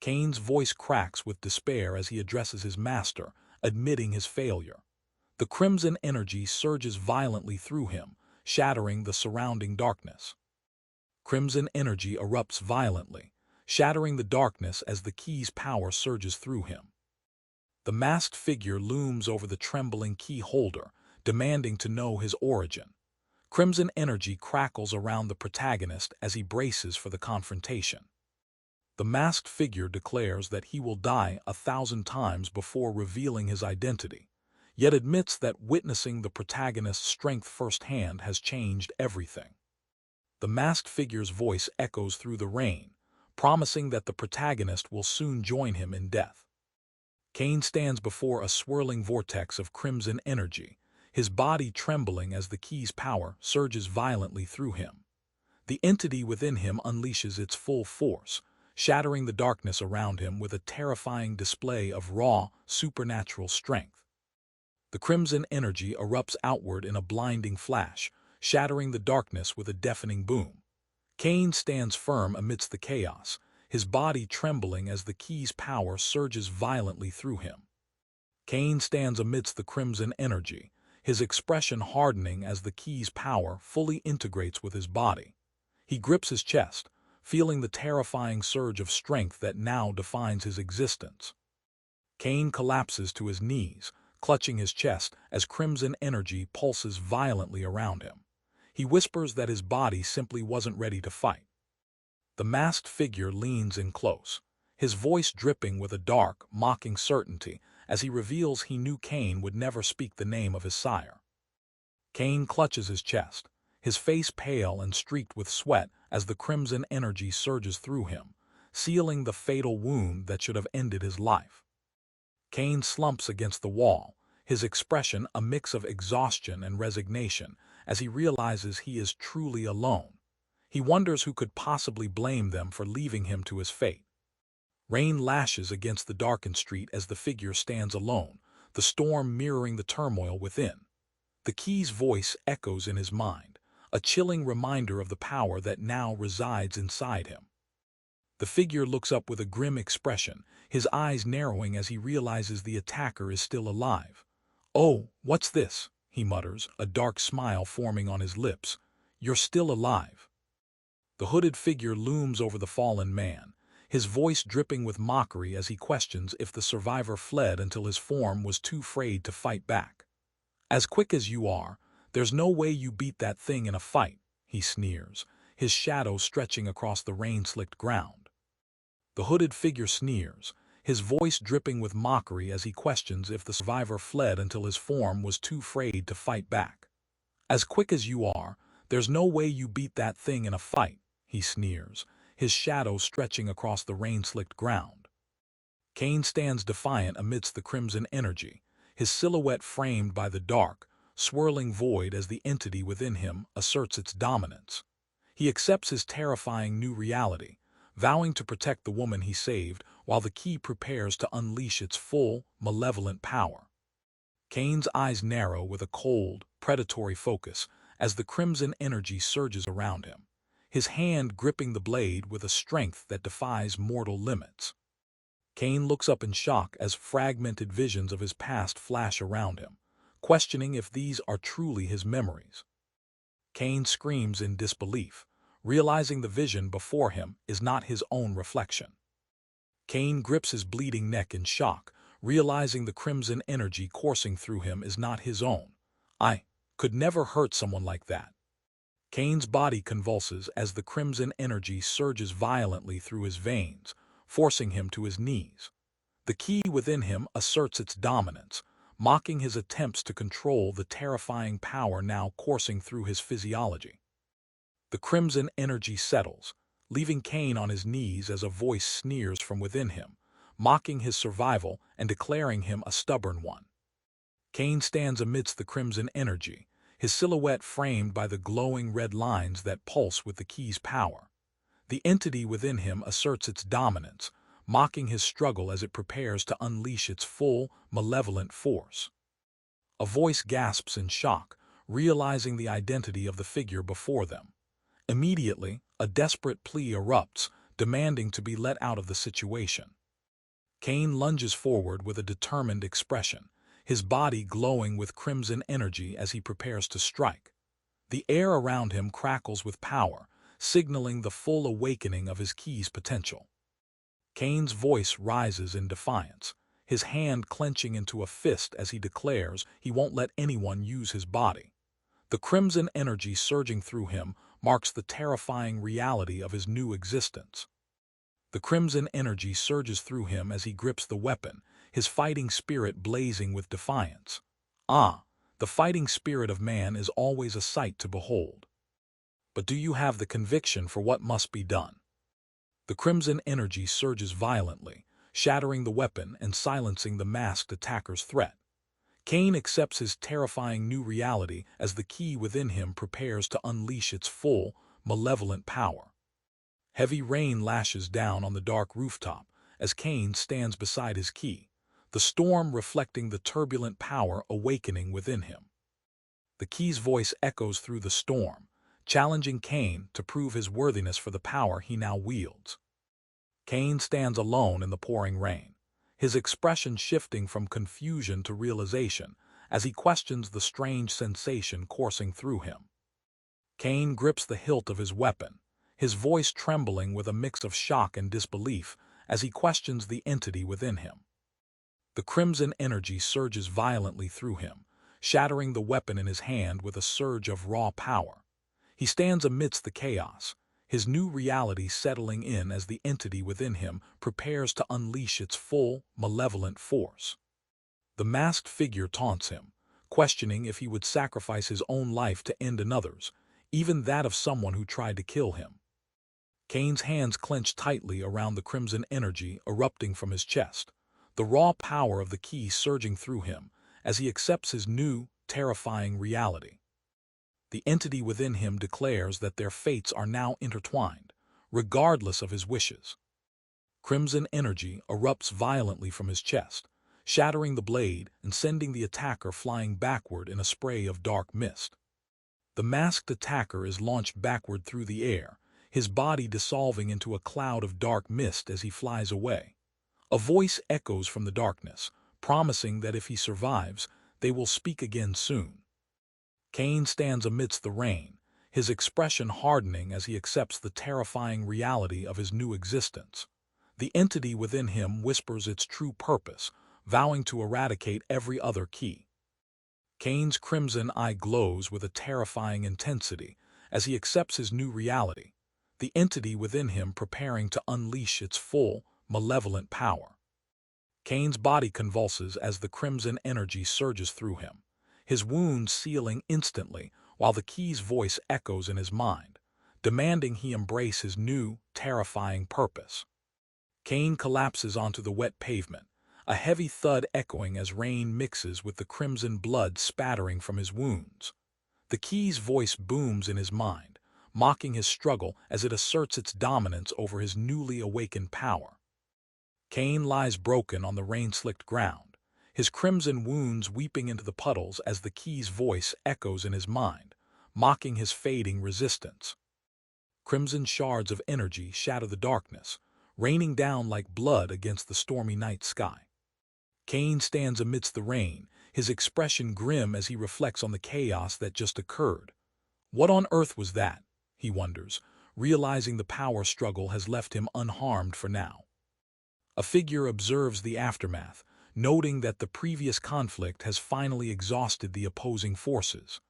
Caine's voice cracks with despair as he addresses his master, admitting his failure. The crimson energy surges violently through him, shattering the surrounding darkness. Crimson energy erupts violently, shattering the darkness as the key's power surges through him. The masked figure looms over the trembling key holder, demanding to know his origin. Crimson energy crackles around the protagonist as he braces for the confrontation. The masked figure declares that he will die 1,000 times before revealing his identity, yet admits that witnessing the protagonist's strength firsthand has changed everything. The masked figure's voice echoes through the rain, promising that the protagonist will soon join him in death. Caine stands before a swirling vortex of crimson energy, his body trembling as the key's power surges violently through him. The entity within him unleashes its full force, shattering the darkness around him with a terrifying display of raw, supernatural strength. The crimson energy erupts outward in a blinding flash, shattering the darkness with a deafening boom. Caine stands firm amidst the chaos, his body trembling as the key's power surges violently through him. Caine stands amidst the crimson energy, his expression hardening as the key's power fully integrates with his body. He grips his chest, feeling the terrifying surge of strength that now defines his existence. Caine collapses to his knees, clutching his chest as crimson energy pulses violently around him. He whispers that his body simply wasn't ready to fight. The masked figure leans in close, his voice dripping with a dark, mocking certainty as he reveals he knew Caine would never speak the name of his sire. Caine clutches his chest, his face pale and streaked with sweat as the crimson energy surges through him, sealing the fatal wound that should have ended his life. Caine slumps against the wall, his expression a mix of exhaustion and resignation as he realizes he is truly alone. He wonders who could possibly blame them for leaving him to his fate. Rain lashes against the darkened street as the figure stands alone, the storm mirroring the turmoil within. The key's voice echoes in his mind, a chilling reminder of the power that now resides inside him. The figure looks up with a grim expression, his eyes narrowing as he realizes the attacker is still alive. "Oh, what's this?" he mutters, a dark smile forming on his lips. "You're still alive." The hooded figure looms over the fallen man, his voice dripping with mockery as he questions if the survivor fled until his form was too frayed to fight back. "As quick as you are, there's no way you beat that thing in a fight," he sneers, his shadow stretching across the rain-slicked ground. The hooded figure sneers, his voice dripping with mockery as he questions if the survivor fled until his form was too frayed to fight back. "As quick as you are, there's no way you beat that thing in a fight," he sneers, his shadow stretching across the rain-slicked ground. Caine stands defiant amidst the crimson energy, his silhouette framed by the dark, swirling void as the entity within him asserts its dominance. He accepts his terrifying new reality, vowing to protect the woman he saved while the key prepares to unleash its full, malevolent power. Caine's eyes narrow with a cold, predatory focus as the crimson energy surges around him, his hand gripping the blade with a strength that defies mortal limits. Caine looks up in shock as fragmented visions of his past flash around him, questioning if these are truly his memories. Caine screams in disbelief, realizing the vision before him is not his own reflection. Caine grips his bleeding neck in shock, realizing the crimson energy coursing through him is not his own. "I could never hurt someone like that." Caine's body convulses as the crimson energy surges violently through his veins, forcing him to his knees. The key within him asserts its dominance, mocking his attempts to control the terrifying power now coursing through his physiology. The crimson energy settles, leaving Caine on his knees as a voice sneers from within him, mocking his survival and declaring him a stubborn one. Caine stands amidst the crimson energy, his silhouette framed by the glowing red lines that pulse with the key's power. The entity within him asserts its dominance, mocking his struggle as it prepares to unleash its full, malevolent force. A voice gasps in shock, realizing the identity of the figure before them. Immediately, a desperate plea erupts, demanding to be let out of the situation. Caine lunges forward with a determined expression, his body glowing with crimson energy as he prepares to strike. The air around him crackles with power, signaling the full awakening of his key's potential. Caine's voice rises in defiance, his hand clenching into a fist as he declares he won't let anyone use his body. The crimson energy surging through him marks the terrifying reality of his new existence. The crimson energy surges through him as he grips the weapon, his fighting spirit blazing with defiance. Ah, the fighting spirit of man is always a sight to behold. But do you have the conviction for what must be done? The crimson energy surges violently, shattering the weapon and silencing the masked attacker's threat. Caine accepts his terrifying new reality as the key within him prepares to unleash its full, malevolent power. Heavy rain lashes down on the dark rooftop as Caine stands beside his key, the storm reflecting the turbulent power awakening within him. The key's voice echoes through the storm, challenging Caine to prove his worthiness for the power he now wields. Caine stands alone in the pouring rain, his expression shifting from confusion to realization as he questions the strange sensation coursing through him. Caine grips the hilt of his weapon, his voice trembling with a mix of shock and disbelief as he questions the entity within him. The crimson energy surges violently through him, shattering the weapon in his hand with a surge of raw power. He stands amidst the chaos, his new reality settling in as the entity within him prepares to unleash its full, malevolent force. The masked figure taunts him, questioning if he would sacrifice his own life to end another's, even that of someone who tried to kill him. Caine's hands clench tightly around the crimson energy erupting from his chest, the raw power of the key surging through him as he accepts his new, terrifying reality. The entity within him declares that their fates are now intertwined, regardless of his wishes. Crimson energy erupts violently from his chest, shattering the blade and sending the attacker flying backward in a spray of dark mist. The masked attacker is launched backward through the air, his body dissolving into a cloud of dark mist as he flies away. A voice echoes from the darkness, promising that if he survives, they will speak again soon. Caine stands amidst the rain, his expression hardening as he accepts the terrifying reality of his new existence. The entity within him whispers its true purpose, vowing to eradicate every other key. Caine's crimson eye glows with a terrifying intensity as he accepts his new reality, the entity within him preparing to unleash its full, malevolent power. Caine's body convulses as the crimson energy surges through him, his wounds sealing instantly while the key's voice echoes in his mind, demanding he embrace his new, terrifying purpose. Caine collapses onto the wet pavement, a heavy thud echoing as rain mixes with the crimson blood spattering from his wounds. The key's voice booms in his mind, mocking his struggle as it asserts its dominance over his newly awakened power. Caine lies broken on the rain-slicked ground, his crimson wounds weeping into the puddles as the key's voice echoes in his mind, mocking his fading resistance. Crimson shards of energy shatter the darkness, raining down like blood against the stormy night sky. Caine stands amidst the rain, his expression grim as he reflects on the chaos that just occurred. What on earth was that? He wonders, realizing the power struggle has left him unharmed for now. A figure observes the aftermath, noting that the previous conflict has finally exhausted the opposing forces.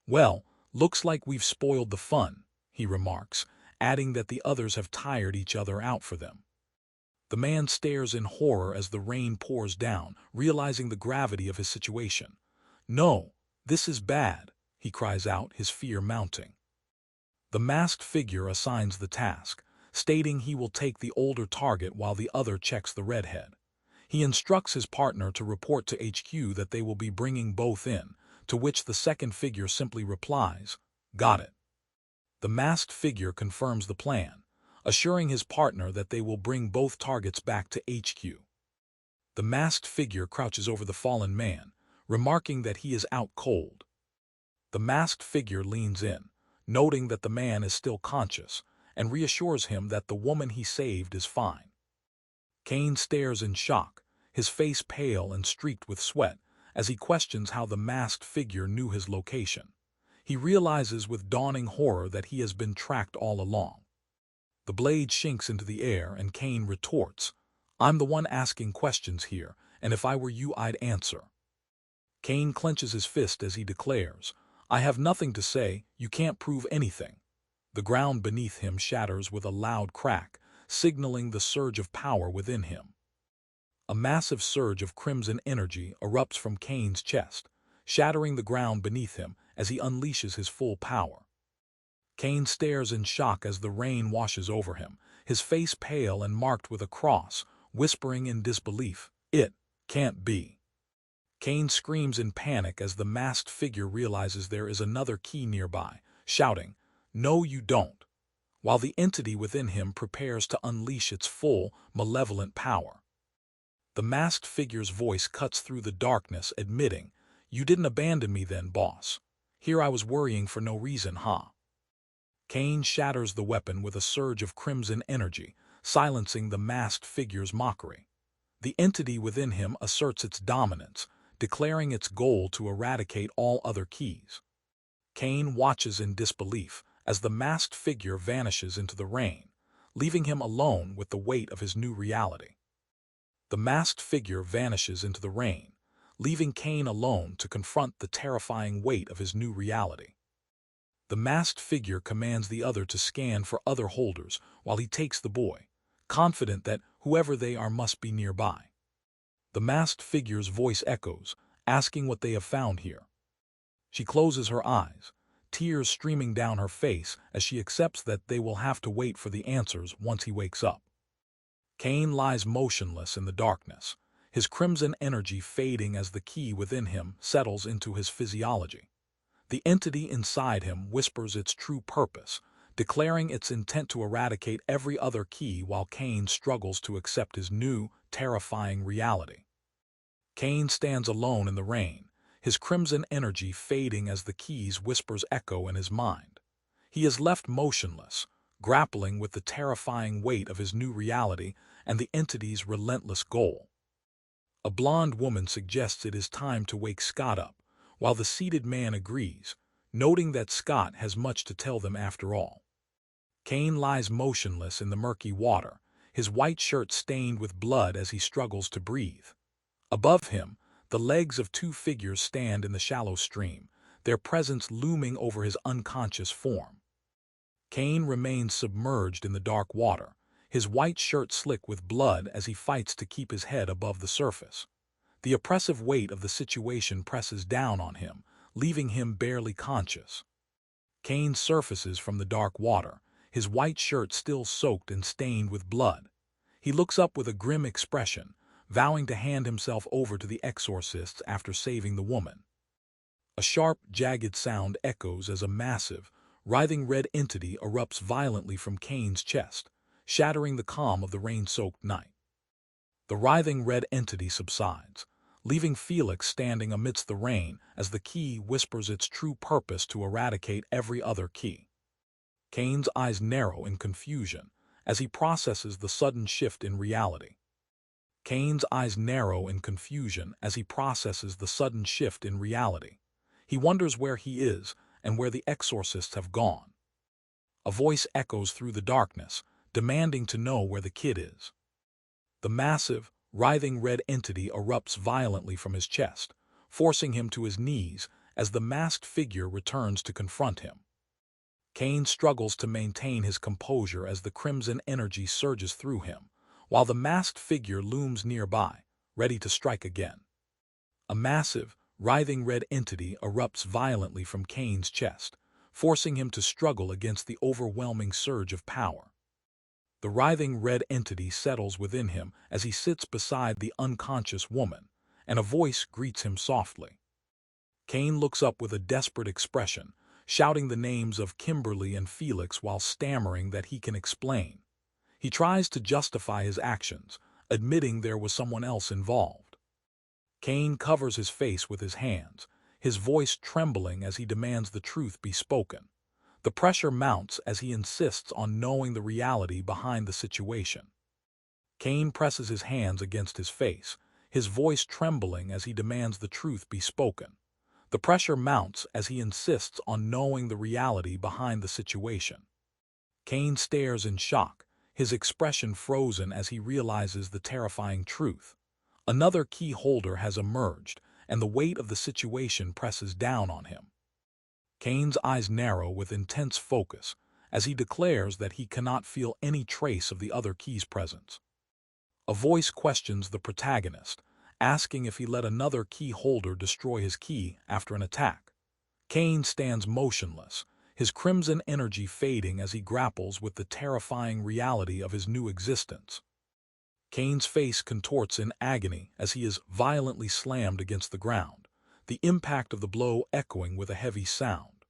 "Well, looks like we've spoiled the fun," he remarks, adding that the others have tired each other out for them. The man stares in horror as the rain pours down, realizing the gravity of his situation. "No, this is bad," he cries out, his fear mounting. The masked figure assigns the task, stating he will take the older target while the other checks the redhead. He instructs his partner to report to HQ that they will be bringing both in, to which the second figure simply replies, "Got it." The masked figure confirms the plan, assuring his partner that they will bring both targets back to HQ. The masked figure crouches over the fallen man, remarking that he is out cold. The masked figure leans in, noting that the man is still conscious, and reassures him that the woman he saved is fine. Caine stares in shock, his face pale and streaked with sweat, as he questions how the masked figure knew his location. He realizes with dawning horror that he has been tracked all along. The blade shinks into the air and Caine retorts, "I'm the one asking questions here, and if I were you I'd answer." Caine clenches his fist as he declares, "I have nothing to say, you can't prove anything." The ground beneath him shatters with a loud crack, signaling the surge of power within him. A massive surge of crimson energy erupts from Caine's chest, shattering the ground beneath him as he unleashes his full power. Caine stares in shock as the rain washes over him, his face pale and marked with a cross, whispering in disbelief, "It can't be." Caine screams in panic as the masked figure realizes there is another key nearby, shouting, "No, you don't," while the entity within him prepares to unleash its full, malevolent power. The masked figure's voice cuts through the darkness, admitting, "You didn't abandon me then, boss. Here I was worrying for no reason, huh?" Caine shatters the weapon with a surge of crimson energy, silencing the masked figure's mockery. The entity within him asserts its dominance, declaring its goal to eradicate all other keys. Caine watches in disbelief as the masked figure vanishes into the rain, leaving him alone with the weight of his new reality. The masked figure vanishes into the rain, leaving Caine alone to confront the terrifying weight of his new reality. The masked figure commands the other to scan for other holders while he takes the boy, confident that whoever they are must be nearby. The masked figure's voice echoes, asking what they have found here. She closes her eyes, tears streaming down her face as she accepts that they will have to wait for the answers once he wakes up. Caine lies motionless in the darkness, his crimson energy fading as the key within him settles into his physiology. The entity inside him whispers its true purpose, declaring its intent to eradicate every other key while Caine struggles to accept his new, terrifying reality. Caine stands alone in the rain, his crimson energy fading as the key's whispers echo in his mind. He is left motionless, grappling with the terrifying weight of his new reality and the entity's relentless goal. A blonde woman suggests it is time to wake Scott up, while the seated man agrees, noting that Scott has much to tell them after all. Caine lies motionless in the murky water, his white shirt stained with blood as he struggles to breathe. Above him, the legs of two figures stand in the shallow stream, their presence looming over his unconscious form. Caine remains submerged in the dark water, his white shirt slick with blood as he fights to keep his head above the surface. The oppressive weight of the situation presses down on him, leaving him barely conscious. Caine surfaces from the dark water, his white shirt still soaked and stained with blood. He looks up with a grim expression, vowing to hand himself over to the Exorcists after saving the woman. A sharp, jagged sound echoes as a massive, writhing red entity erupts violently from Caine's chest, shattering the calm of the rain-soaked night. The writhing red entity subsides, leaving Felix standing amidst the rain as the key whispers its true purpose to eradicate every other key. Caine's eyes narrow in confusion as he processes the sudden shift in reality. Caine's eyes narrow in confusion as he processes the sudden shift in reality. He wonders where he is and where the exorcists have gone. A voice echoes through the darkness, demanding to know where the kid is. The massive, writhing red entity erupts violently from his chest, forcing him to his knees as the masked figure returns to confront him. Caine struggles to maintain his composure as the crimson energy surges through him, while the masked figure looms nearby, ready to strike again. A massive, writhing red entity erupts violently from Caine's chest, forcing him to struggle against the overwhelming surge of power. The writhing red entity settles within him as he sits beside the unconscious woman, and a voice greets him softly. Caine looks up with a desperate expression, shouting the names of Kimberly and Felix while stammering that he can explain. He tries to justify his actions, admitting there was someone else involved. Caine covers his face with his hands, his voice trembling as he demands the truth be spoken. The pressure mounts as he insists on knowing the reality behind the situation. Caine presses his hands against his face, his voice trembling as he demands the truth be spoken. The pressure mounts as he insists on knowing the reality behind the situation. Caine stares in shock, his expression frozen as he realizes the terrifying truth. Another key holder has emerged, and the weight of the situation presses down on him. Caine's eyes narrow with intense focus as he declares that he cannot feel any trace of the other key's presence. A voice questions the protagonist, asking if he let another key holder destroy his key after an attack. Caine stands motionless, his crimson energy fading as he grapples with the terrifying reality of his new existence. Caine's face contorts in agony as he is violently slammed against the ground, the impact of the blow echoing with a heavy sound.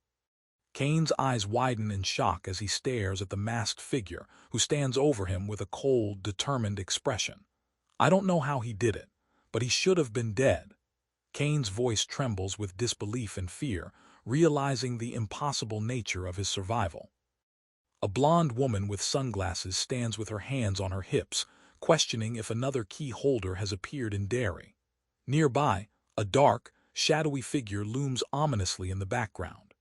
Caine's eyes widen in shock as he stares at the masked figure who stands over him with a cold, determined expression. I don't know how he did it, but he should have been dead. Caine's voice trembles with disbelief and fear, realizing the impossible nature of his survival. A blonde woman with sunglasses stands with her hands on her hips, questioning if another key holder has appeared in Derry. Nearby, A dark, shadowy figure looms ominously in the background.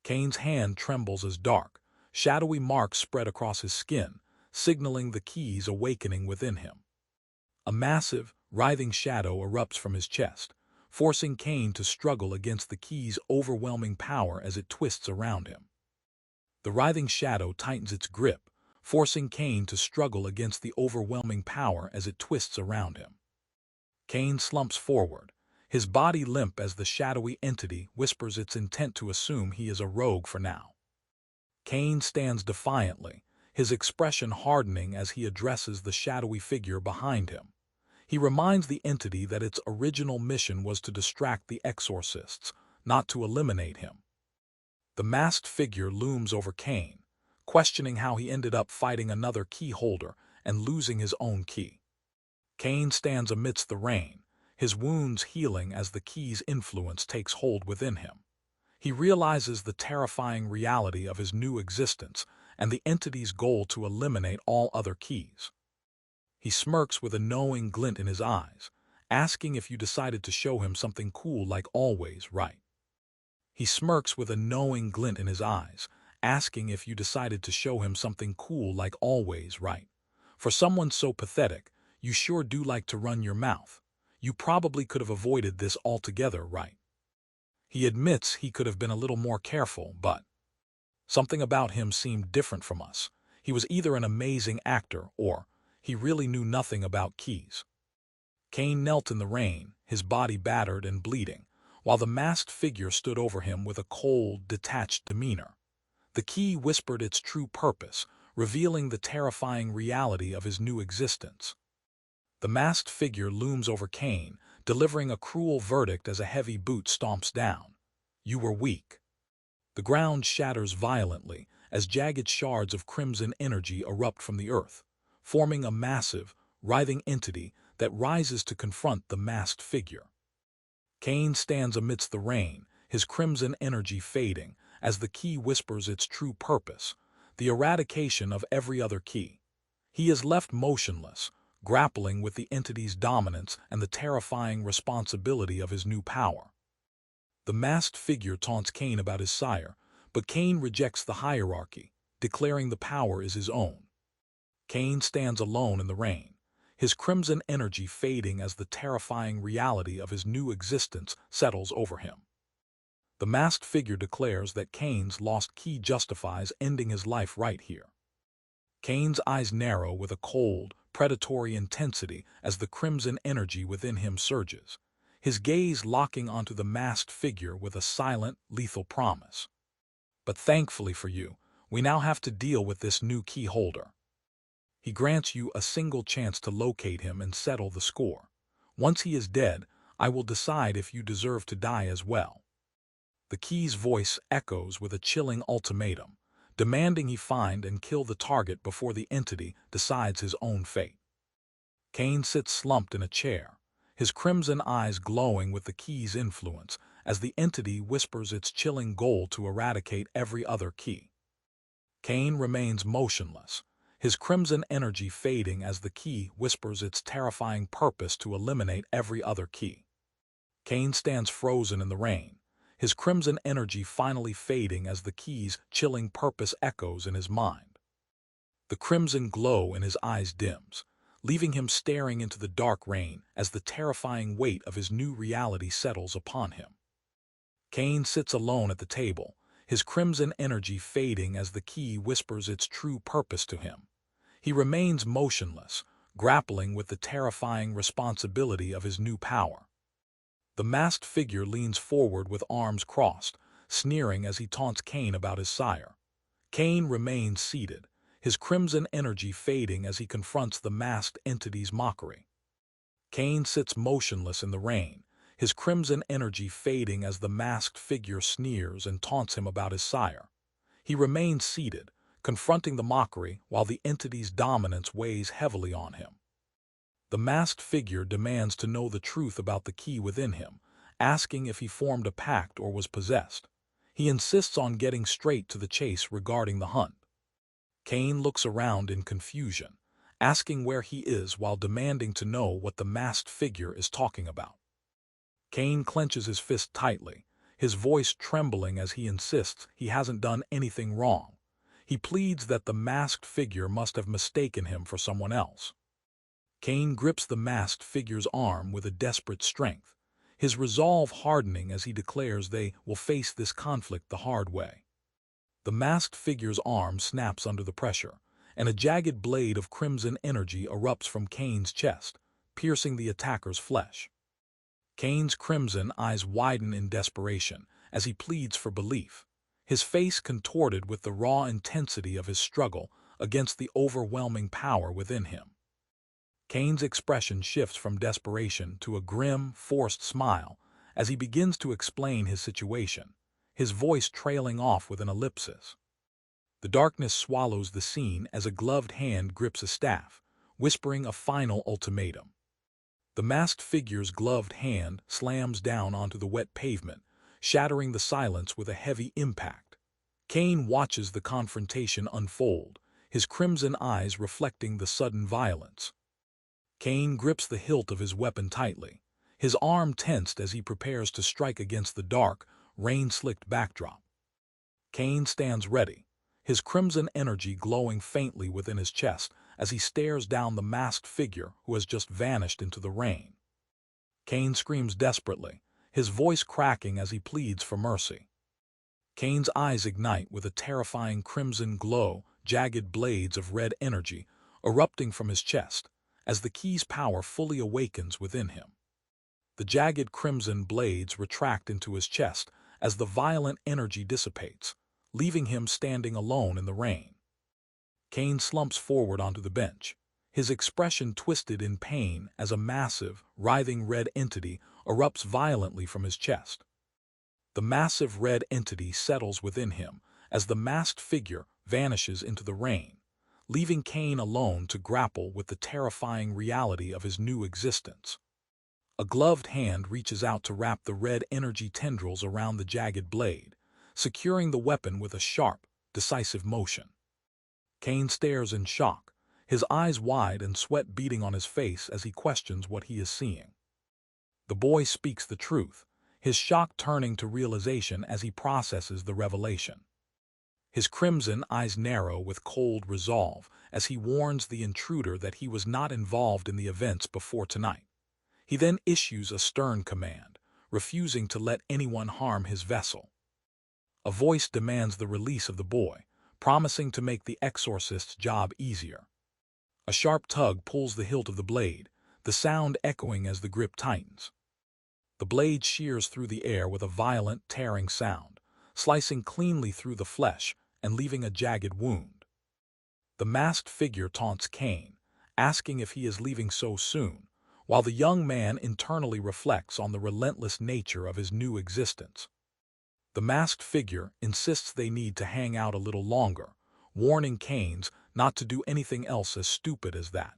Caine's hand trembles as dark, shadowy marks spread across his skin, signaling the key's awakening within him. A massive, writhing shadow erupts from his chest, forcing Caine to struggle against the key's overwhelming power as it twists around him. The writhing shadow tightens its grip, forcing Caine to struggle against the overwhelming power as it twists around him. Caine slumps forward, his body limp as the shadowy entity whispers its intent to assume he is a rogue for now. Caine stands defiantly, his expression hardening as he addresses the shadowy figure behind him. He reminds the entity that its original mission was to distract the Exorcists, not to eliminate him. The masked figure looms over Caine, questioning how he ended up fighting another key holder and losing his own key. Caine stands amidst the rain, his wounds healing as the key's influence takes hold within him. He realizes the terrifying reality of his new existence and the entity's goal to eliminate all other keys. He smirks with a knowing glint in his eyes, asking if you decided to show him something cool like always, right? He smirks with a knowing glint in his eyes, asking if you decided to show him something cool like always, right? For someone so pathetic, you sure do like to run your mouth. You probably could have avoided this altogether, right? He admits he could have been a little more careful, but something about him seemed different from us. He was either an amazing actor or he really knew nothing about keys. Caine knelt in the rain, his body battered and bleeding, while the masked figure stood over him with a cold, detached demeanor. The key whispered its true purpose, revealing the terrifying reality of his new existence. The masked figure looms over Caine, delivering a cruel verdict as a heavy boot stomps down. You were weak. The ground shatters violently as jagged shards of crimson energy erupt from the earth, forming a massive, writhing entity that rises to confront the masked figure. Caine stands amidst the rain, his crimson energy fading as the key whispers its true purpose, the eradication of every other key. He is left motionless, grappling with the entity's dominance and the terrifying responsibility of his new power. The masked figure taunts Caine about his sire, but Caine rejects the hierarchy, declaring the power is his own. Caine stands alone in the rain, his crimson energy fading as the terrifying reality of his new existence settles over him. The masked figure declares that Caine's lost key justifies ending his life right here. Caine's eyes narrow with a cold, predatory intensity as the crimson energy within him surges, his gaze locking onto the masked figure with a silent, lethal promise. But thankfully for you, we now have to deal with this new key holder. He grants you a single chance to locate him and settle the score. Once he is dead, I will decide if you deserve to die as well. The key's voice echoes with a chilling ultimatum, demanding he find and kill the target before the entity decides his own fate. Caine sits slumped in a chair, his crimson eyes glowing with the key's influence as the entity whispers its chilling goal to eradicate every other key. Caine remains motionless, his crimson energy fading as the key whispers its terrifying purpose to eliminate every other key. Caine stands frozen in the rain, his crimson energy finally fading as the key's chilling purpose echoes in his mind. The crimson glow in his eyes dims, leaving him staring into the dark rain as the terrifying weight of his new reality settles upon him. Caine sits alone at the table, his crimson energy fading as the key whispers its true purpose to him. He remains motionless, grappling with the terrifying responsibility of his new power. The masked figure leans forward with arms crossed, sneering as he taunts Caine about his sire. Caine remains seated, his crimson energy fading as he confronts the masked entity's mockery. Caine sits motionless in the rain, his crimson energy fading as the masked figure sneers and taunts him about his sire. He remains seated, confronting the mockery while the entity's dominance weighs heavily on him. The masked figure demands to know the truth about the key within him, asking if he formed a pact or was possessed. He insists on getting straight to the chase regarding the hunt. Caine looks around in confusion, asking where he is while demanding to know what the masked figure is talking about. Caine clenches his fist tightly, his voice trembling as he insists he hasn't done anything wrong. He pleads that the masked figure must have mistaken him for someone else. Caine grips the masked figure's arm with a desperate strength, his resolve hardening as he declares they will face this conflict the hard way. The masked figure's arm snaps under the pressure, and a jagged blade of crimson energy erupts from Caine's chest, piercing the attacker's flesh. Caine's crimson eyes widen in desperation as he pleads for belief, his face contorted with the raw intensity of his struggle against the overwhelming power within him. Caine's expression shifts from desperation to a grim, forced smile as he begins to explain his situation, his voice trailing off with an ellipsis. The darkness swallows the scene as a gloved hand grips a staff, whispering a final ultimatum. The masked figure's gloved hand slams down onto the wet pavement, shattering the silence with a heavy impact. Caine watches the confrontation unfold, his crimson eyes reflecting the sudden violence. Caine grips the hilt of his weapon tightly, his arm tensed as he prepares to strike against the dark, rain-slicked backdrop. Caine stands ready, his crimson energy glowing faintly within his chest as he stares down the masked figure who has just vanished into the rain. Caine screams desperately, his voice cracking as he pleads for mercy. Caine's eyes ignite with a terrifying crimson glow, jagged blades of red energy erupting from his chest as the key's power fully awakens within him. The jagged crimson blades retract into his chest as the violent energy dissipates, leaving him standing alone in the rain. Caine slumps forward onto the bench, his expression twisted in pain as a massive, writhing red entity erupts violently from his chest. The massive red entity settles within him as the masked figure vanishes into the rain, leaving Caine alone to grapple with the terrifying reality of his new existence. A gloved hand reaches out to wrap the red energy tendrils around the jagged blade, securing the weapon with a sharp, decisive motion. Caine stares in shock, his eyes wide and sweat beading on his face as he questions what he is seeing. The boy speaks the truth, his shock turning to realization as he processes the revelation. His crimson eyes narrow with cold resolve as he warns the intruder that he was not involved in the events before tonight. He then issues a stern command, refusing to let anyone harm his vessel. A voice demands the release of the boy, promising to make the exorcist's job easier. A sharp tug pulls the hilt of the blade, the sound echoing as the grip tightens. The blade shears through the air with a violent, tearing sound, slicing cleanly through the flesh and leaving a jagged wound. The masked figure taunts Caine, asking if he is leaving so soon, while the young man internally reflects on the relentless nature of his new existence. The masked figure insists they need to hang out a little longer, warning Caine not to do anything else as stupid as that.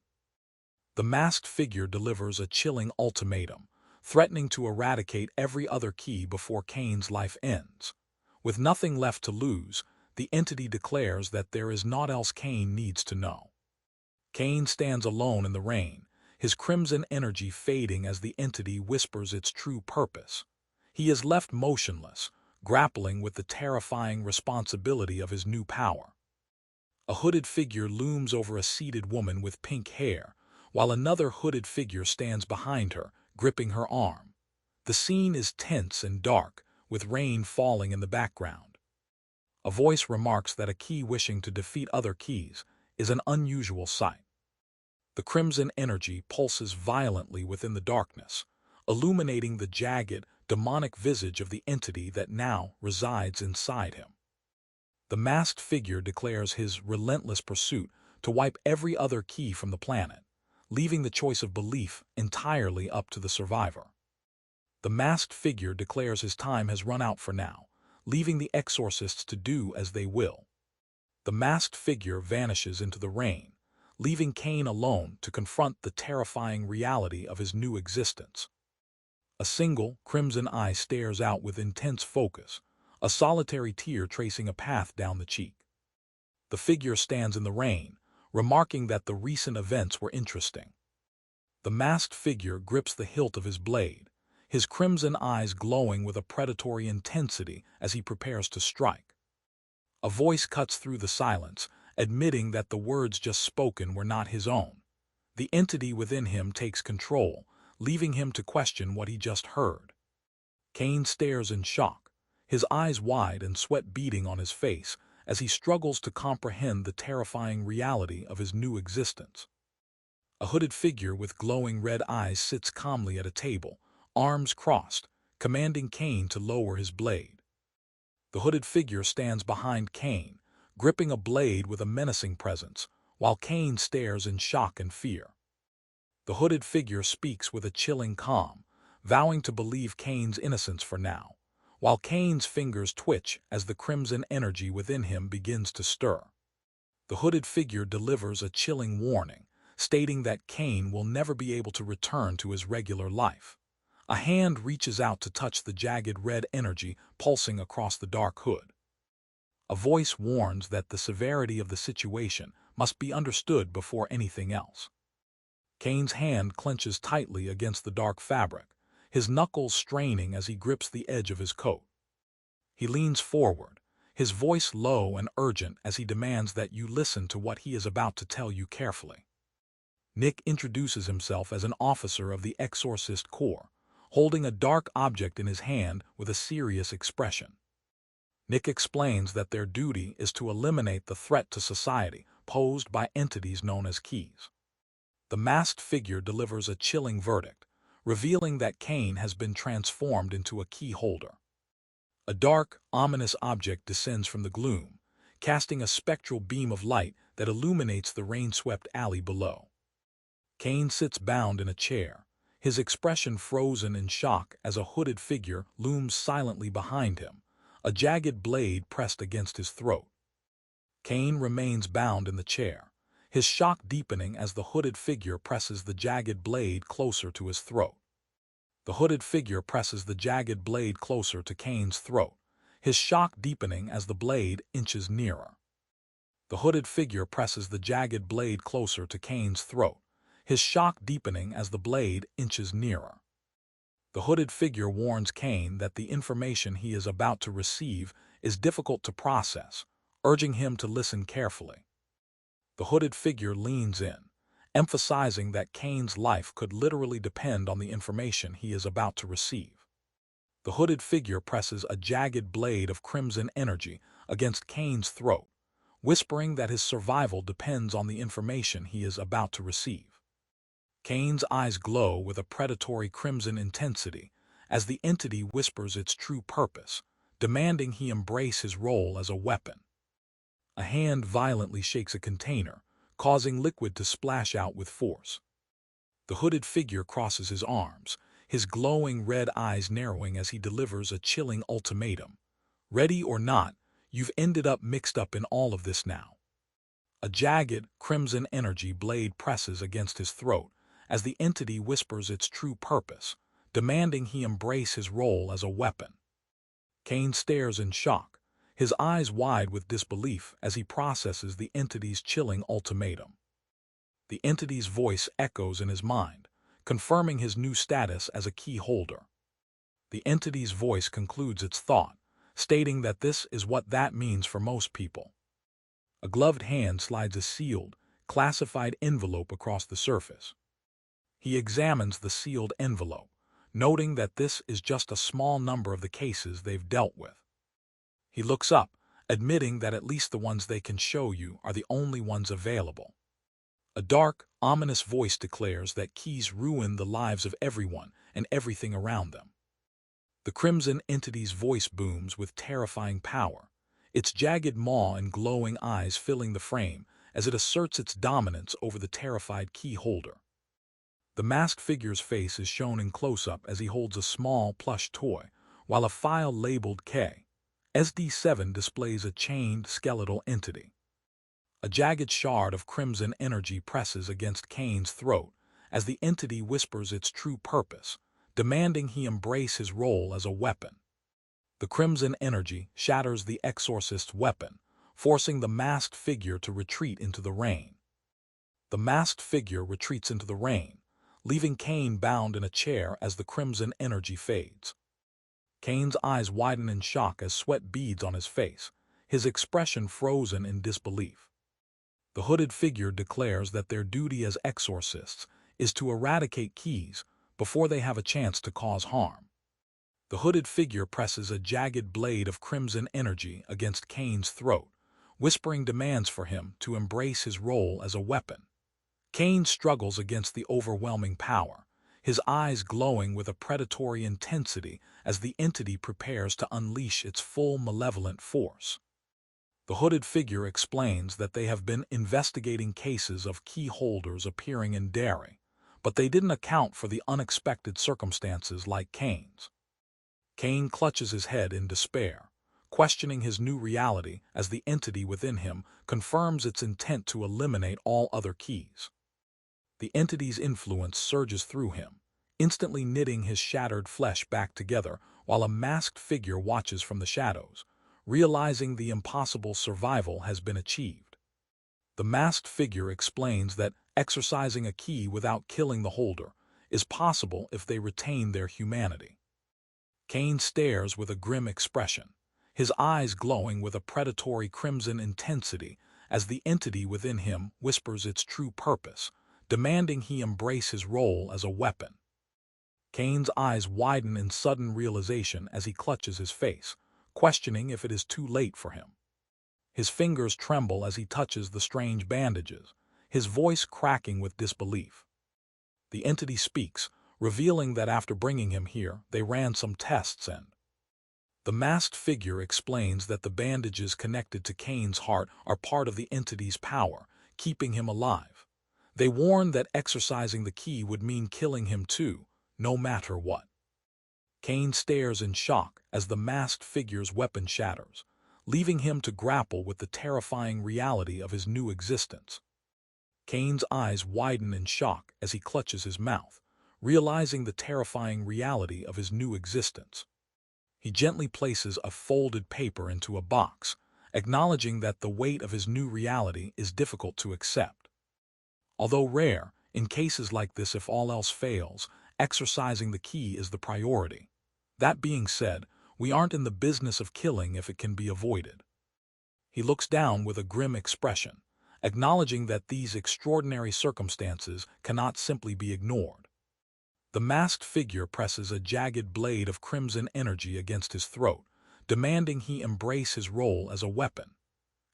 The masked figure delivers a chilling ultimatum, threatening to eradicate every other key before Caine's life ends. With nothing left to lose, the entity declares that there is naught else Caine needs to know. Caine stands alone in the rain, his crimson energy fading as the entity whispers its true purpose. He is left motionless, grappling with the terrifying responsibility of his new power. A hooded figure looms over a seated woman with pink hair, while another hooded figure stands behind her, gripping her arm. The scene is tense and dark, with rain falling in the background. A voice remarks that a key wishing to defeat other keys is an unusual sight. The crimson energy pulses violently within the darkness, illuminating the jagged, demonic visage of the entity that now resides inside him. The masked figure declares his relentless pursuit to wipe every other key from the planet, leaving the choice of belief entirely up to the survivor. The masked figure declares his time has run out for now, leaving the exorcists to do as they will. The masked figure vanishes into the rain, leaving Caine alone to confront the terrifying reality of his new existence. A single, crimson eye stares out with intense focus, a solitary tear tracing a path down the cheek. The figure stands in the rain, remarking that the recent events were interesting. The masked figure grips the hilt of his blade, his crimson eyes glowing with a predatory intensity as he prepares to strike. A voice cuts through the silence, admitting that the words just spoken were not his own. The entity within him takes control, leaving him to question what he just heard. Caine stares in shock, his eyes wide and sweat beading on his face as he struggles to comprehend the terrifying reality of his new existence. A hooded figure with glowing red eyes sits calmly at a table, arms crossed, commanding Caine to lower his blade. The hooded figure stands behind Caine, gripping a blade with a menacing presence, while Caine stares in shock and fear. The hooded figure speaks with a chilling calm, vowing to believe Caine's innocence for now, while Caine's fingers twitch as the crimson energy within him begins to stir. The hooded figure delivers a chilling warning, stating that Caine will never be able to return to his regular life. A hand reaches out to touch the jagged red energy pulsing across the dark hood. A voice warns that the severity of the situation must be understood before anything else. Caine's hand clenches tightly against the dark fabric, his knuckles straining as he grips the edge of his coat. He leans forward, his voice low and urgent as he demands that you listen to what he is about to tell you carefully. Nick introduces himself as an officer of the Exorcist Corps, holding a dark object in his hand with a serious expression. Nick explains that their duty is to eliminate the threat to society posed by entities known as keys. The masked figure delivers a chilling verdict, revealing that Caine has been transformed into a key holder. A dark, ominous object descends from the gloom, casting a spectral beam of light that illuminates the rain-swept alley below. Caine sits bound in a chair, his expression frozen in shock as a hooded figure looms silently behind him, a jagged blade pressed against his throat. Caine remains bound in the chair, his shock deepening as the hooded figure presses the jagged blade closer to his throat. The hooded figure presses the jagged blade closer to Caine's throat, his shock deepening as the blade inches nearer. The hooded figure presses the jagged blade closer to Caine's throat, his shock deepening as the blade inches nearer. The hooded figure warns Caine that the information he is about to receive is difficult to process, urging him to listen carefully. The hooded figure leans in, emphasizing that Caine's life could literally depend on the information he is about to receive. The hooded figure presses a jagged blade of crimson energy against Caine's throat, whispering that his survival depends on the information he is about to receive. Caine's eyes glow with a predatory crimson intensity as the entity whispers its true purpose, demanding he embrace his role as a weapon. A hand violently shakes a container, causing liquid to splash out with force. The hooded figure crosses his arms, his glowing red eyes narrowing as he delivers a chilling ultimatum. Ready or not, you've ended up mixed up in all of this now. A jagged, crimson energy blade presses against his throat as the entity whispers its true purpose, demanding he embrace his role as a weapon. Caine stares in shock, his eyes wide with disbelief as he processes the entity's chilling ultimatum. The entity's voice echoes in his mind, confirming his new status as a key holder. The entity's voice concludes its thought, stating that this is what that means for most people. A gloved hand slides a sealed, classified envelope across the surface. He examines the sealed envelope, noting that this is just a small number of the cases they've dealt with. He looks up, admitting that at least the ones they can show you are the only ones available. A dark, ominous voice declares that keys ruin the lives of everyone and everything around them. The crimson entity's voice booms with terrifying power, its jagged maw and glowing eyes filling the frame as it asserts its dominance over the terrified key holder. The masked figure's face is shown in close-up as he holds a small plush toy, while a file labeled SD7 displays a chained skeletal entity. A jagged shard of crimson energy presses against Caine's throat as the entity whispers its true purpose, demanding he embrace his role as a weapon. The crimson energy shatters the exorcist's weapon, forcing the masked figure to retreat into the rain. The masked figure retreats into the rain, leaving Caine bound in a chair as the crimson energy fades. Caine's eyes widen in shock as sweat beads on his face, his expression frozen in disbelief. The hooded figure declares that their duty as exorcists is to eradicate keys before they have a chance to cause harm. The hooded figure presses a jagged blade of crimson energy against Caine's throat, whispering demands for him to embrace his role as a weapon. Caine struggles against the overwhelming power, his eyes glowing with a predatory intensity as the entity prepares to unleash its full malevolent force. The hooded figure explains that they have been investigating cases of key holders appearing in Derry, but they didn't account for the unexpected circumstances like Caine's. Caine clutches his head in despair, questioning his new reality as the entity within him confirms its intent to eliminate all other keys. The entity's influence surges through him, instantly knitting his shattered flesh back together while a masked figure watches from the shadows, realizing the impossible survival has been achieved. The masked figure explains that exercising a key without killing the holder is possible if they retain their humanity. Caine stares with a grim expression, his eyes glowing with a predatory crimson intensity as the entity within him whispers its true purpose, demanding he embrace his role as a weapon. Caine's eyes widen in sudden realization as he clutches his face, questioning if it is too late for him. His fingers tremble as he touches the strange bandages, his voice cracking with disbelief. The entity speaks, revealing that after bringing him here, they ran some tests and the masked figure explains that the bandages connected to Caine's heart are part of the entity's power, keeping him alive. They warn that exercising the key would mean killing him too, no matter what. Caine stares in shock as the masked figure's weapon shatters, leaving him to grapple with the terrifying reality of his new existence. Caine's eyes widen in shock as he clutches his mouth, realizing the terrifying reality of his new existence. He gently places a folded paper into a box, acknowledging that the weight of his new reality is difficult to accept. Although rare, in cases like this if all else fails, exercising the key is the priority. That being said, we aren't in the business of killing if it can be avoided. He looks down with a grim expression, acknowledging that these extraordinary circumstances cannot simply be ignored. The masked figure presses a jagged blade of crimson energy against his throat, demanding he embrace his role as a weapon.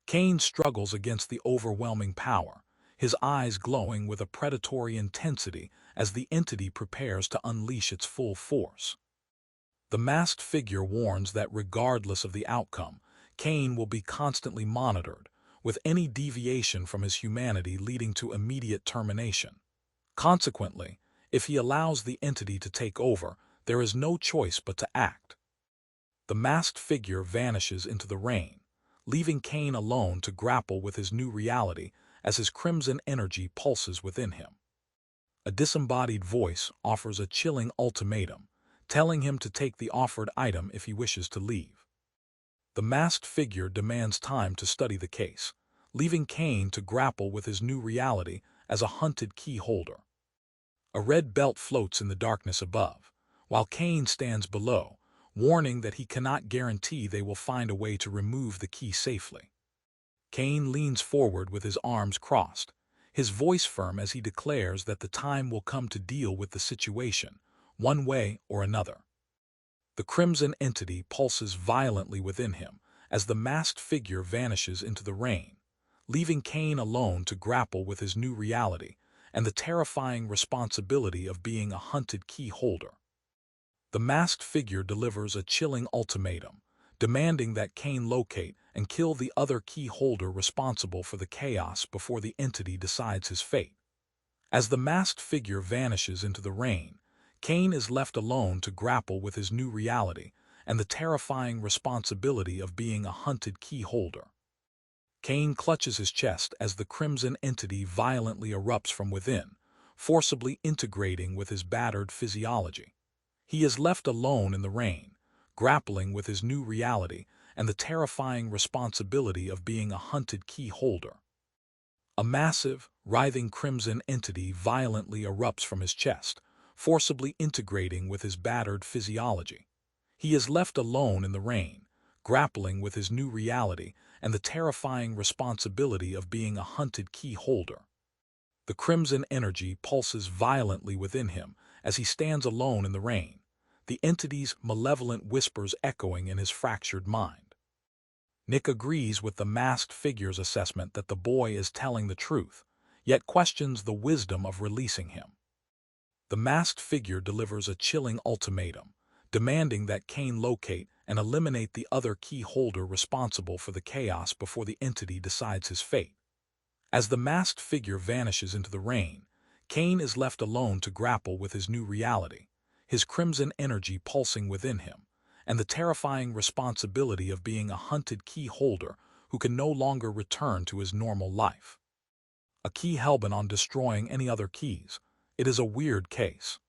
Caine struggles against the overwhelming power, his eyes glowing with a predatory intensity as the entity prepares to unleash its full force. The masked figure warns that regardless of the outcome, Caine will be constantly monitored, with any deviation from his humanity leading to immediate termination. Consequently, if he allows the entity to take over, there is no choice but to act. The masked figure vanishes into the rain, leaving Caine alone to grapple with his new reality as his crimson energy pulses within him. A disembodied voice offers a chilling ultimatum, telling him to take the offered item if he wishes to leave. The masked figure demands time to study the case, leaving Caine to grapple with his new reality as a hunted key holder. A red belt floats in the darkness above, while Caine stands below, warning that he cannot guarantee they will find a way to remove the key safely. Caine leans forward with his arms crossed, his voice firm as he declares that the time will come to deal with the situation, one way or another. The crimson entity pulses violently within him as the masked figure vanishes into the rain, leaving Caine alone to grapple with his new reality and the terrifying responsibility of being a hunted key holder. The masked figure delivers a chilling ultimatum, demanding that Caine locate and kill the other key holder responsible for the chaos before the entity decides his fate. As the masked figure vanishes into the rain, Caine is left alone to grapple with his new reality and the terrifying responsibility of being a hunted key holder. Caine clutches his chest as the crimson entity violently erupts from within, forcibly integrating with his battered physiology. He is left alone in the rain, grappling with his new reality and the terrifying responsibility of being a hunted key holder. A massive, writhing crimson entity violently erupts from his chest, forcibly integrating with his battered physiology. He is left alone in the rain, grappling with his new reality and the terrifying responsibility of being a hunted key holder. The crimson energy pulses violently within him as he stands alone in the rain, the entity's malevolent whispers echoing in his fractured mind. Nick agrees with the masked figure's assessment that the boy is telling the truth, yet questions the wisdom of releasing him. The masked figure delivers a chilling ultimatum, demanding that Caine locate and eliminate the other key holder responsible for the chaos before the entity decides his fate. As the masked figure vanishes into the rain, Caine is left alone to grapple with his new reality, his crimson energy pulsing within him, and the terrifying responsibility of being a hunted key holder who can no longer return to his normal life. A key hellbent on destroying any other keys, it is a weird case.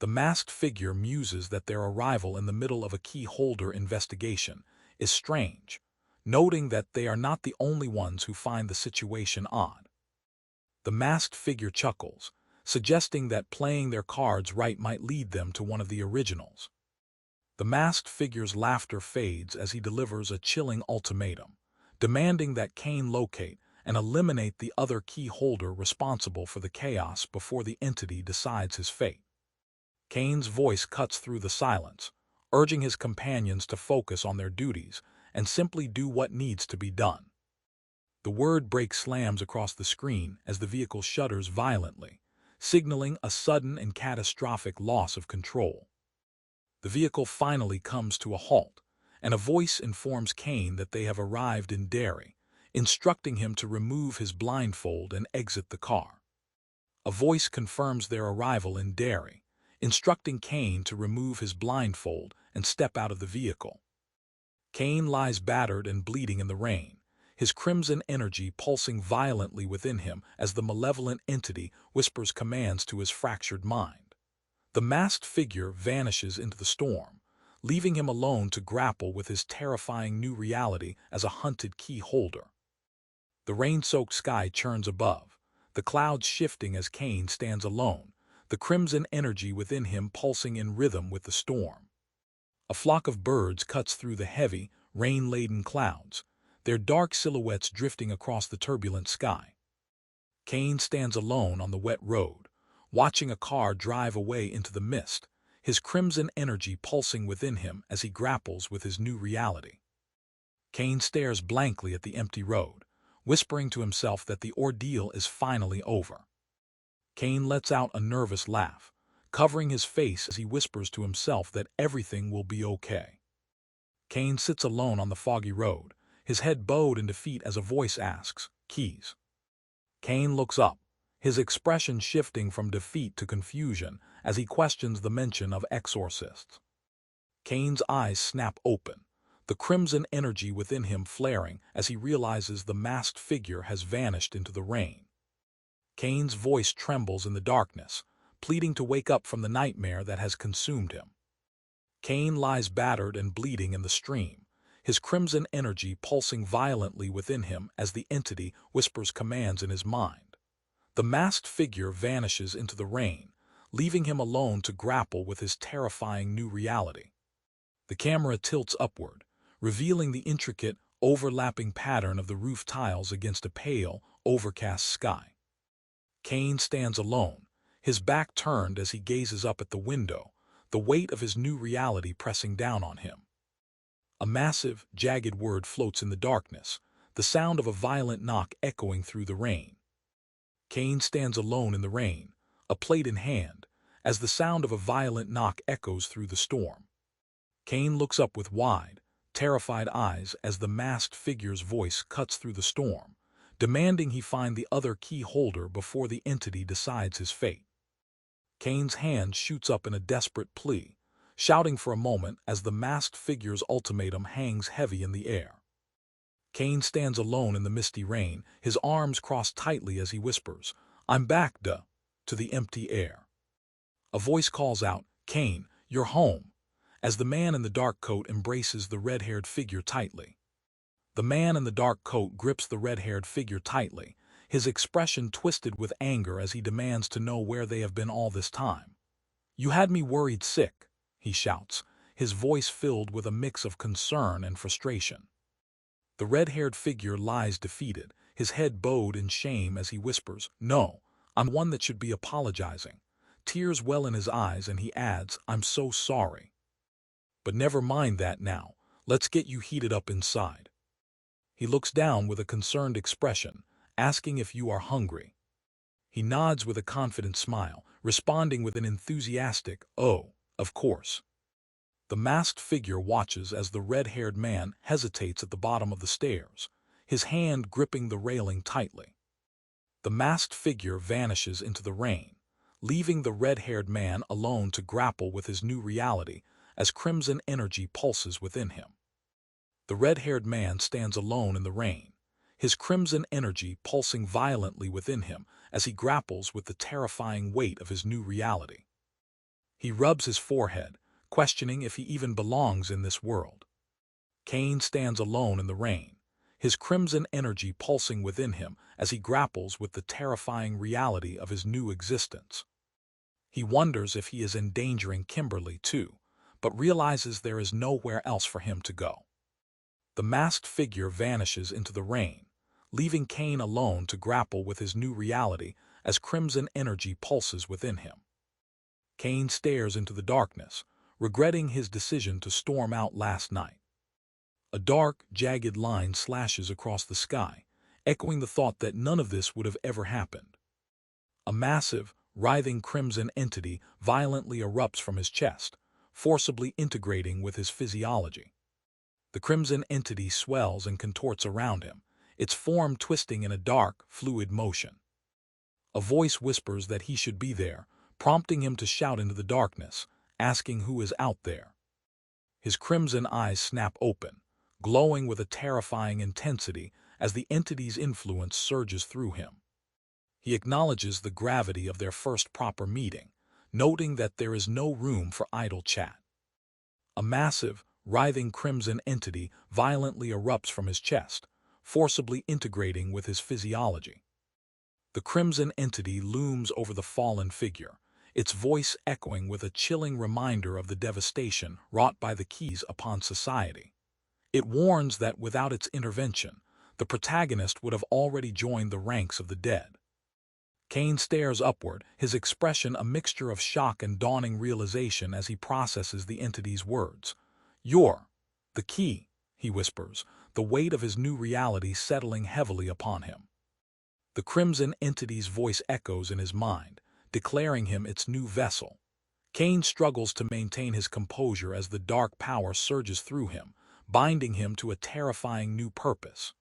The masked figure muses that their arrival in the middle of a key holder investigation is strange, noting that they are not the only ones who find the situation odd. The masked figure chuckles, suggesting that playing their cards right might lead them to one of the originals. The masked figure's laughter fades as he delivers a chilling ultimatum, demanding that Caine locate and eliminate the other key holder responsible for the chaos before the entity decides his fate. Caine's voice cuts through the silence, urging his companions to focus on their duties and simply do what needs to be done. The word break slams across the screen as the vehicle shudders violently, signaling a sudden and catastrophic loss of control. The vehicle finally comes to a halt, and a voice informs Caine that they have arrived in Derry, instructing him to remove his blindfold and exit the car. A voice confirms their arrival in Derry, instructing Caine to remove his blindfold and step out of the vehicle. Caine lies battered and bleeding in the rain, his crimson energy pulsing violently within him as the malevolent entity whispers commands to his fractured mind. The masked figure vanishes into the storm, leaving him alone to grapple with his terrifying new reality as a hunted key holder. The rain-soaked sky churns above, the clouds shifting as Caine stands alone, the crimson energy within him pulsing in rhythm with the storm. A flock of birds cuts through the heavy, rain-laden clouds, their dark silhouettes drifting across the turbulent sky. Caine stands alone on the wet road, watching a car drive away into the mist, his crimson energy pulsing within him as he grapples with his new reality. Caine stares blankly at the empty road, whispering to himself that the ordeal is finally over. Caine lets out a nervous laugh, covering his face as he whispers to himself that everything will be okay. Caine sits alone on the foggy road, his head bowed in defeat as a voice asks, "Keys?" Caine looks up, his expression shifting from defeat to confusion as he questions the mention of exorcists. Caine's eyes snap open, the crimson energy within him flaring as he realizes the masked figure has vanished into the rain. Caine's voice trembles in the darkness, pleading to wake up from the nightmare that has consumed him. Caine lies battered and bleeding in the stream, his crimson energy pulsing violently within him as the entity whispers commands in his mind. The masked figure vanishes into the rain, leaving him alone to grapple with his terrifying new reality. The camera tilts upward, revealing the intricate, overlapping pattern of the roof tiles against a pale, overcast sky. Caine stands alone, his back turned as he gazes up at the window, the weight of his new reality pressing down on him. A massive, jagged word floats in the darkness, the sound of a violent knock echoing through the rain. Caine stands alone in the rain, a plate in hand, as the sound of a violent knock echoes through the storm. Caine looks up with wide, terrified eyes as the masked figure's voice cuts through the storm, demanding he find the other key holder before the entity decides his fate. Caine's hand shoots up in a desperate plea, shouting for a moment as the masked figure's ultimatum hangs heavy in the air. Caine stands alone in the misty rain, his arms crossed tightly as he whispers, "I'm back, duh," to the empty air. A voice calls out, "Caine, you're home," as the man in the dark coat embraces the red-haired figure tightly. The man in the dark coat grips the red-haired figure tightly, his expression twisted with anger as he demands to know where they have been all this time. "You had me worried sick," he shouts, his voice filled with a mix of concern and frustration. The red-haired figure lies defeated, his head bowed in shame as he whispers, "No, I'm one that should be apologizing." Tears well in his eyes and he adds, "I'm so sorry. But never mind that now, let's get you heated up inside." He looks down with a concerned expression, asking if you are hungry. He nods with a confident smile, responding with an enthusiastic, "Oh, of course." The masked figure watches as the red-haired man hesitates at the bottom of the stairs, his hand gripping the railing tightly. The masked figure vanishes into the rain, leaving the red-haired man alone to grapple with his new reality as crimson energy pulses within him. The red-haired man stands alone in the rain, his crimson energy pulsing violently within him as he grapples with the terrifying weight of his new reality. He rubs his forehead, questioning if he even belongs in this world. Caine stands alone in the rain, his crimson energy pulsing within him as he grapples with the terrifying reality of his new existence. He wonders if he is endangering Kimberly too, but realizes there is nowhere else for him to go. The masked figure vanishes into the rain, leaving Caine alone to grapple with his new reality as crimson energy pulses within him. Caine stares into the darkness, regretting his decision to storm out last night. A dark, jagged line slashes across the sky, echoing the thought that none of this would have ever happened. A massive, writhing crimson entity violently erupts from his chest, forcibly integrating with his physiology. The crimson entity swells and contorts around him, its form twisting in a dark, fluid motion. A voice whispers that he should be there, prompting him to shout into the darkness, asking who is out there. His crimson eyes snap open, glowing with a terrifying intensity as the entity's influence surges through him. He acknowledges the gravity of their first proper meeting, noting that there is no room for idle chat. A massive, writhing crimson entity violently erupts from his chest, forcibly integrating with his physiology. The crimson entity looms over the fallen figure, its voice echoing with a chilling reminder of the devastation wrought by the keys upon society. It warns that without its intervention, the protagonist would have already joined the ranks of the dead. Caine stares upward, his expression a mixture of shock and dawning realization as he processes the entity's words. "You're the key," he whispers, the weight of his new reality settling heavily upon him. The crimson entity's voice echoes in his mind, declaring him its new vessel. Caine struggles to maintain his composure as the dark power surges through him, binding him to a terrifying new purpose.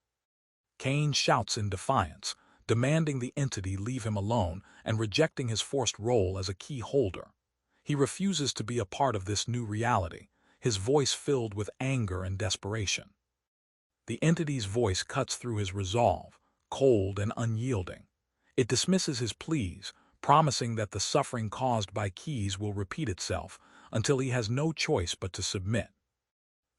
Caine shouts in defiance, demanding the entity leave him alone and rejecting his forced role as a key holder. He refuses to be a part of this new reality, his voice filled with anger and desperation. The entity's voice cuts through his resolve, cold and unyielding. It dismisses his pleas, promising that the suffering caused by keys will repeat itself until he has no choice but to submit.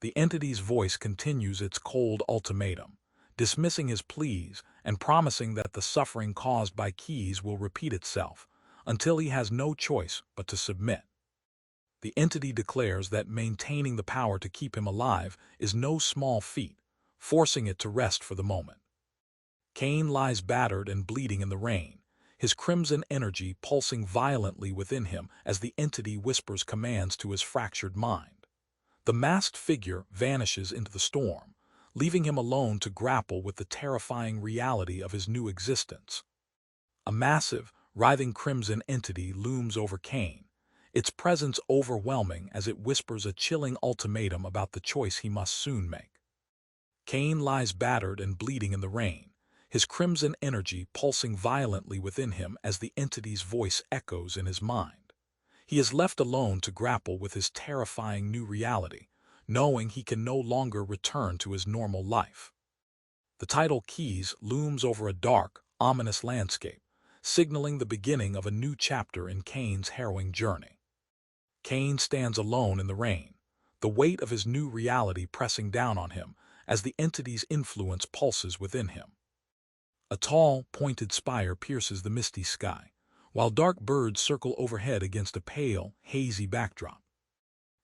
The entity's voice continues its cold ultimatum, dismissing his pleas and promising that the suffering caused by keys will repeat itself until he has no choice but to submit. The entity declares that maintaining the power to keep him alive is no small feat, forcing it to rest for the moment. Caine lies battered and bleeding in the rain, his crimson energy pulsing violently within him as the entity whispers commands to his fractured mind. The masked figure vanishes into the storm, leaving him alone to grapple with the terrifying reality of his new existence. A massive, writhing crimson entity looms over Caine, its presence overwhelming as it whispers a chilling ultimatum about the choice he must soon make. Caine lies battered and bleeding in the rain, his crimson energy pulsing violently within him as the entity's voice echoes in his mind. He is left alone to grapple with his terrifying new reality, knowing he can no longer return to his normal life. The title Keys looms over a dark, ominous landscape, signaling the beginning of a new chapter in Caine's harrowing journey. Caine stands alone in the rain, the weight of his new reality pressing down on him as the entity's influence pulses within him. A tall, pointed spire pierces the misty sky, while dark birds circle overhead against a pale, hazy backdrop.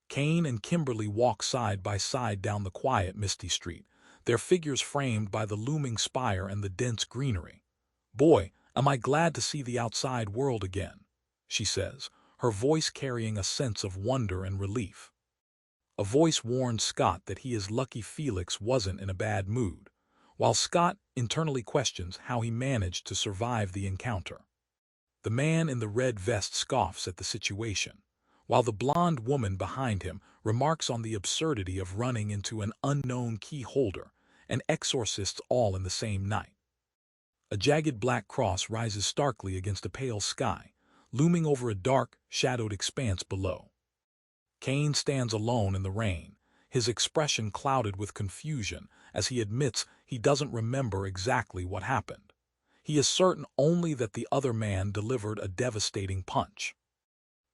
Caine and Kimberly walk side by side down the quiet, misty street, their figures framed by the looming spire and the dense greenery. "Boy, am I glad to see the outside world again," she says, her voice carrying a sense of wonder and relief. A voice warns Scott that he is lucky Felix wasn't in a bad mood, while Scott internally questions how he managed to survive the encounter. The man in the red vest scoffs at the situation, while the blonde woman behind him remarks on the absurdity of running into an unknown key holder and exorcists all in the same night. A jagged black cross rises starkly against a pale sky, looming over a dark, shadowed expanse below. Caine stands alone in the rain, his expression clouded with confusion as he admits he doesn't remember exactly what happened. He is certain only that the other man delivered a devastating punch.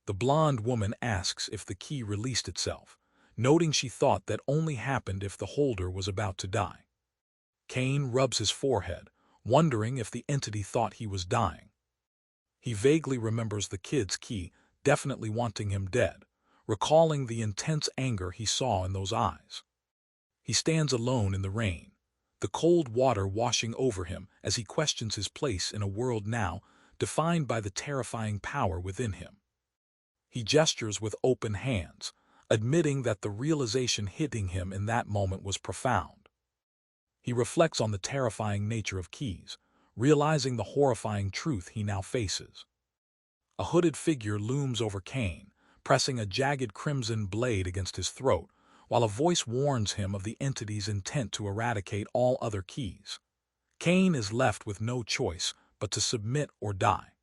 The blonde woman asks if the key released itself, noting she thought that only happened if the holder was about to die. Caine rubs his forehead, wondering if the entity thought he was dying. He vaguely remembers the kid's key definitely wanting him dead, recalling the intense anger he saw in those eyes. He stands alone in the rain, the cold water washing over him as he questions his place in a world now defined by the terrifying power within him. He gestures with open hands, admitting that the realization hitting him in that moment was profound. He reflects on the terrifying nature of keys, realizing the horrifying truth he now faces. A hooded figure looms over Caine, pressing a jagged crimson blade against his throat, while a voice warns him of the entity's intent to eradicate all other keys. Caine is left with no choice but to submit or die.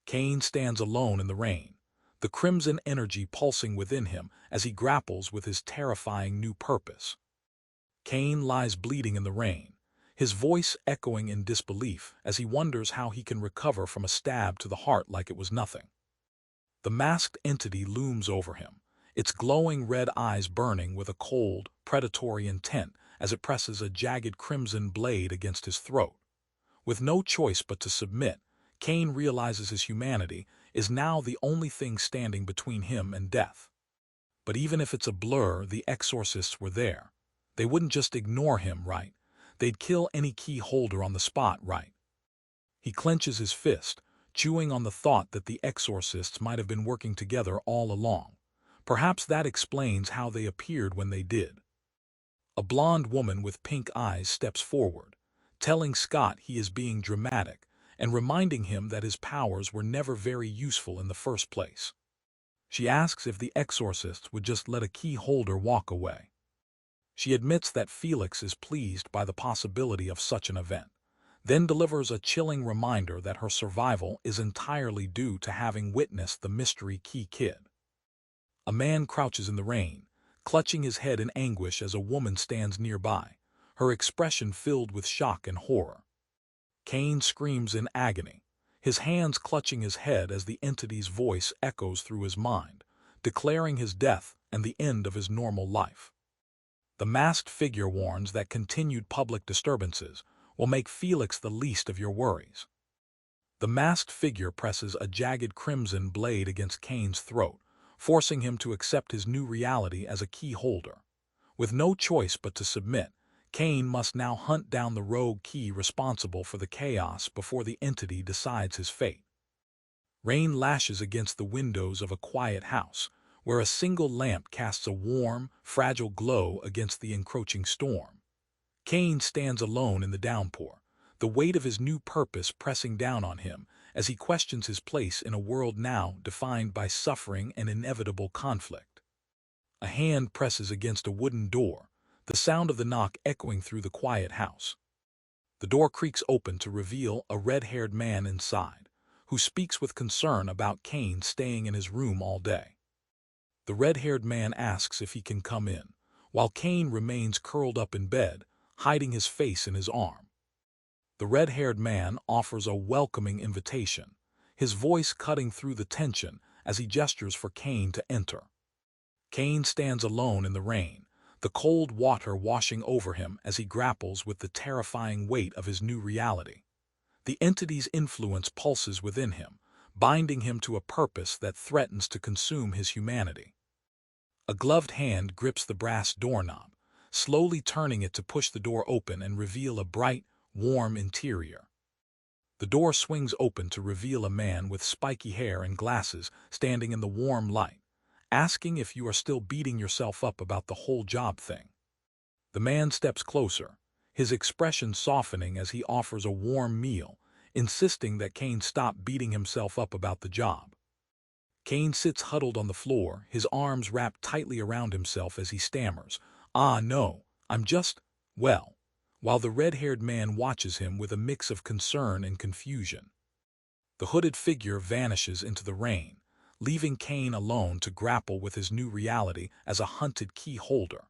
Caine stands alone in the rain, the crimson energy pulsing within him as he grapples with his terrifying new purpose. Caine lies bleeding in the rain, his voice echoing in disbelief as he wonders how he can recover from a stab to the heart like it was nothing. The masked entity looms over him, its glowing red eyes burning with a cold, predatory intent as it presses a jagged crimson blade against his throat. With no choice but to submit, Caine realizes his humanity is now the only thing standing between him and death. But even if it's a blur, the exorcists were there. They wouldn't just ignore him, right? They'd kill any key holder on the spot, right? He clenches his fist, chewing on the thought that the exorcists might have been working together all along. Perhaps that explains how they appeared when they did. A blonde woman with pink eyes steps forward, telling Scott he is being dramatic and reminding him that his powers were never very useful in the first place. She asks if the exorcists would just let a key holder walk away. She admits that Felix is pleased by the possibility of such an event, then delivers a chilling reminder that her survival is entirely due to having witnessed the mystery key kid. A man crouches in the rain, clutching his head in anguish as a woman stands nearby, her expression filled with shock and horror. Caine screams in agony, his hands clutching his head as the entity's voice echoes through his mind, declaring his death and the end of his normal life. The masked figure warns that continued public disturbances will make Felix the least of your worries. The masked figure presses a jagged crimson blade against Caine's throat, forcing him to accept his new reality as a key holder. With no choice but to submit, Caine must now hunt down the rogue key responsible for the chaos before the entity decides his fate. Rain lashes against the windows of a quiet house, where a single lamp casts a warm, fragile glow against the encroaching storm. Caine stands alone in the downpour, the weight of his new purpose pressing down on him as he questions his place in a world now defined by suffering and inevitable conflict. A hand presses against a wooden door, the sound of the knock echoing through the quiet house. The door creaks open to reveal a red-haired man inside, who speaks with concern about Caine staying in his room all day. The red-haired man asks if he can come in, while Caine remains curled up in bed, hiding his face in his arm. The red-haired man offers a welcoming invitation, his voice cutting through the tension as he gestures for Caine to enter. Caine stands alone in the rain, the cold water washing over him as he grapples with the terrifying weight of his new reality. The entity's influence pulses within him, binding him to a purpose that threatens to consume his humanity. A gloved hand grips the brass doorknob, slowly turning it to push the door open and reveal a bright, warm interior. The door swings open to reveal a man with spiky hair and glasses standing in the warm light, asking if you are still beating yourself up about the whole job thing. The man steps closer, his expression softening as he offers a warm meal, insisting that Caine stop beating himself up about the job. Caine sits huddled on the floor, his arms wrapped tightly around himself as he stammers, "Ah, no, I'm just, well," while the red-haired man watches him with a mix of concern and confusion. The hooded figure vanishes into the rain, leaving Caine alone to grapple with his new reality as a hunted key holder.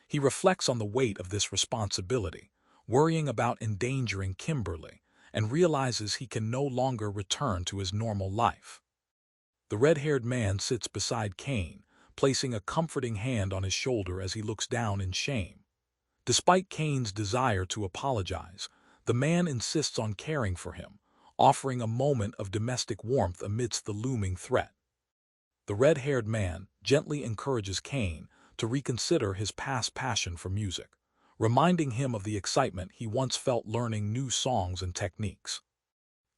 He reflects on the weight of this responsibility, worrying about endangering Kimberly, and realizes he can no longer return to his normal life. The red-haired man sits beside Caine, placing a comforting hand on his shoulder as he looks down in shame. Despite Caine's desire to apologize, the man insists on caring for him, offering a moment of domestic warmth amidst the looming threat. The red-haired man gently encourages Caine to reconsider his past passion for music, reminding him of the excitement he once felt learning new songs and techniques.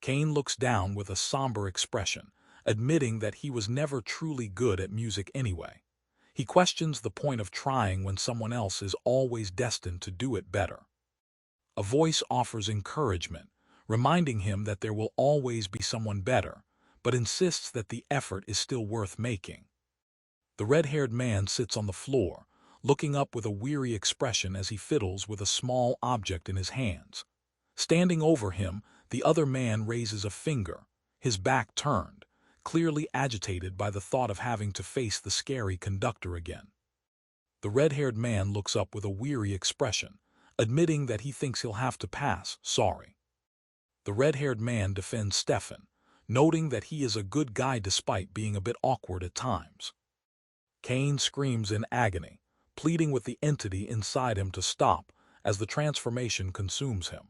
Caine looks down with a somber expression, admitting that he was never truly good at music anyway. He questions the point of trying when someone else is always destined to do it better. A voice offers encouragement, reminding him that there will always be someone better, but insists that the effort is still worth making. The red-haired man sits on the floor, looking up with a weary expression as he fiddles with a small object in his hands. Standing over him, the other man raises a finger, his back turned, clearly agitated by the thought of having to face the scary conductor again. The red-haired man looks up with a weary expression, admitting that he thinks he'll have to pass, sorry. The red-haired man defends Stefan, noting that he is a good guy despite being a bit awkward at times. Caine screams in agony, pleading with the entity inside him to stop as the transformation consumes him.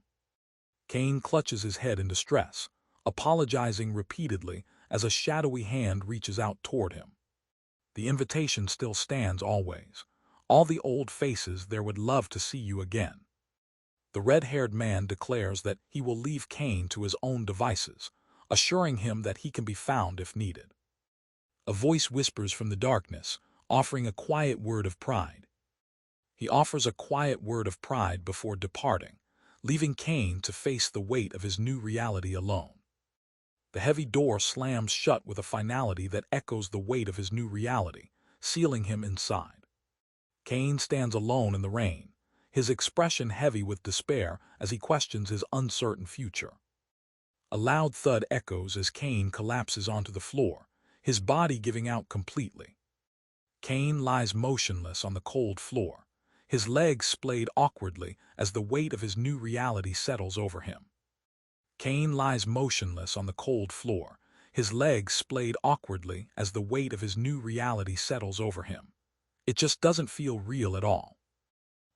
Caine clutches his head in distress, apologizing repeatedly as a shadowy hand reaches out toward him. The invitation still stands always. All the old faces there would love to see you again. The red-haired man declares that he will leave Caine to his own devices, assuring him that he can be found if needed. A voice whispers from the darkness, offering a quiet word of pride. He offers a quiet word of pride before departing, leaving Caine to face the weight of his new reality alone. The heavy door slams shut with a finality that echoes the weight of his new reality, sealing him inside. Caine stands alone in the rain, his expression heavy with despair as he questions his uncertain future. A loud thud echoes as Caine collapses onto the floor, his body giving out completely. Caine lies motionless on the cold floor, his legs splayed awkwardly as the weight of his new reality settles over him. Caine lies motionless on the cold floor, his legs splayed awkwardly as the weight of his new reality settles over him. It just doesn't feel real at all.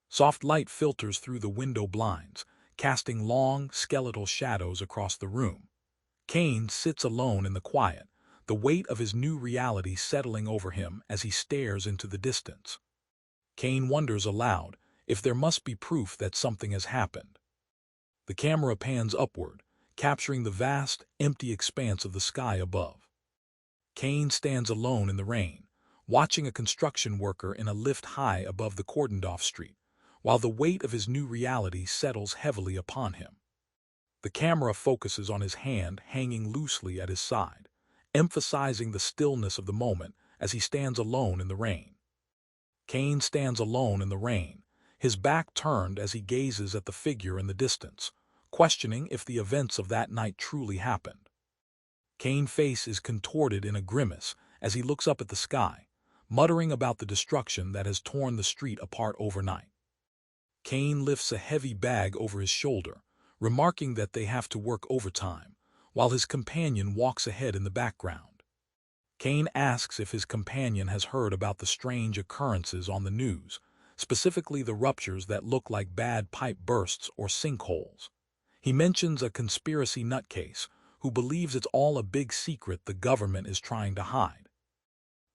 Soft light filters through the window blinds, casting long, skeletal shadows across the room. Caine sits alone in the quiet, the weight of his new reality settling over him as he stares into the distance. Caine wonders aloud if there must be proof that something has happened. The camera pans upward, capturing the vast, empty expanse of the sky above. Caine stands alone in the rain, watching a construction worker in a lift high above the cordoned-off street, while the weight of his new reality settles heavily upon him. The camera focuses on his hand hanging loosely at his side, emphasizing the stillness of the moment as he stands alone in the rain. Caine stands alone in the rain, his back turned as he gazes at the figure in the distance, questioning if the events of that night truly happened. Caine's face is contorted in a grimace as he looks up at the sky, muttering about the destruction that has torn the street apart overnight. Caine lifts a heavy bag over his shoulder, remarking that they have to work overtime, while his companion walks ahead in the background. Caine asks if his companion has heard about the strange occurrences on the news, specifically the ruptures that look like bad pipe bursts or sinkholes. He mentions a conspiracy nutcase who believes it's all a big secret the government is trying to hide.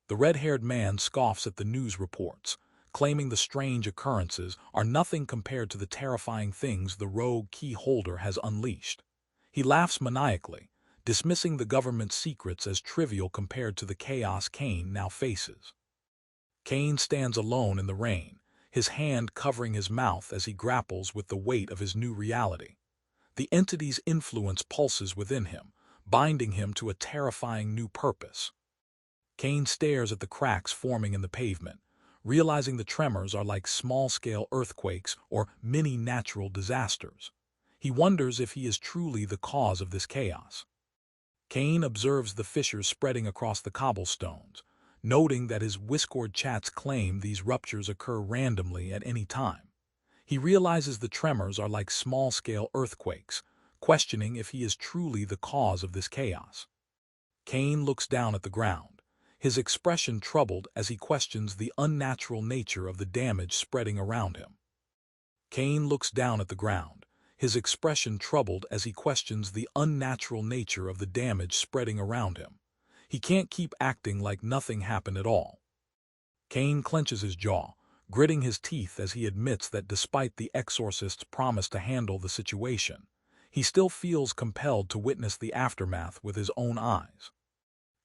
The red-haired man scoffs at the news reports, claiming the strange occurrences are nothing compared to the terrifying things the rogue key holder has unleashed. He laughs maniacally, dismissing the government's secrets as trivial compared to the chaos Caine now faces. Caine stands alone in the rain, his hand covering his mouth as he grapples with the weight of his new reality. The entity's influence pulses within him, binding him to a terrifying new purpose. Caine stares at the cracks forming in the pavement, realizing the tremors are like small-scale earthquakes or mini-natural disasters. He wonders if he is truly the cause of this chaos. Caine observes the fissures spreading across the cobblestones, noting that his Discord chats claim these ruptures occur randomly at any time. He realizes the tremors are like small-scale earthquakes, questioning if he is truly the cause of this chaos. Caine looks down at the ground, his expression troubled as he questions the unnatural nature of the damage spreading around him. Caine looks down at the ground, his expression troubled as he questions the unnatural nature of the damage spreading around him. He can't keep acting like nothing happened at all. Caine clenches his jaw, gritting his teeth as he admits that despite the Exorcist's promise to handle the situation, he still feels compelled to witness the aftermath with his own eyes.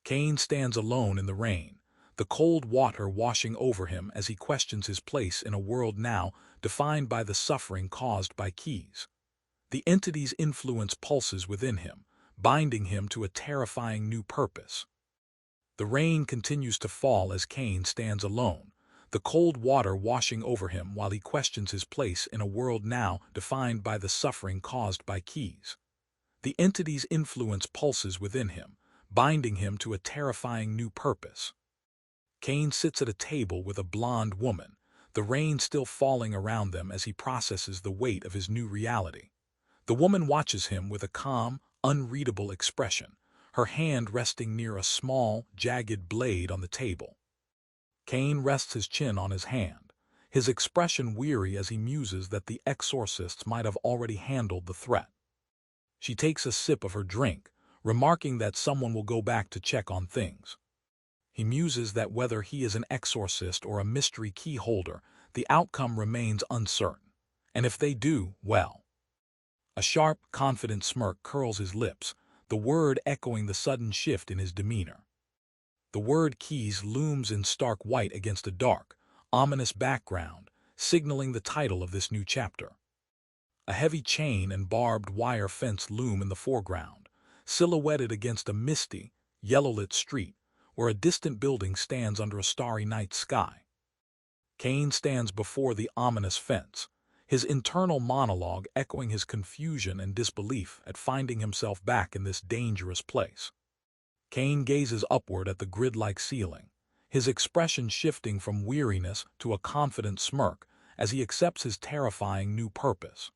Caine stands alone in the rain, the cold water washing over him as he questions his place in a world now defined by the suffering caused by keys. The entity's influence pulses within him, binding him to a terrifying new purpose. The rain continues to fall as Caine stands alone, the cold water washing over him while he questions his place in a world now defined by the suffering caused by keys. The entity's influence pulses within him, binding him to a terrifying new purpose. Caine sits at a table with a blonde woman, the rain still falling around them as he processes the weight of his new reality. The woman watches him with a calm, unreadable expression, her hand resting near a small, jagged blade on the table. Caine rests his chin on his hand, his expression weary as he muses that the Exorcists might have already handled the threat. She takes a sip of her drink, remarking that someone will go back to check on things. He muses that whether he is an exorcist or a mystery key holder, the outcome remains uncertain, and if they do, well. A sharp, confident smirk curls his lips, the word echoing the sudden shift in his demeanor. The word keys looms in stark white against a dark, ominous background, signaling the title of this new chapter. A heavy chain and barbed wire fence loom in the foreground, silhouetted against a misty, yellow-lit street, where a distant building stands under a starry night sky. Caine stands before the ominous fence, his internal monologue echoing his confusion and disbelief at finding himself back in this dangerous place. Caine gazes upward at the grid-like ceiling, his expression shifting from weariness to a confident smirk as he accepts his terrifying new purpose.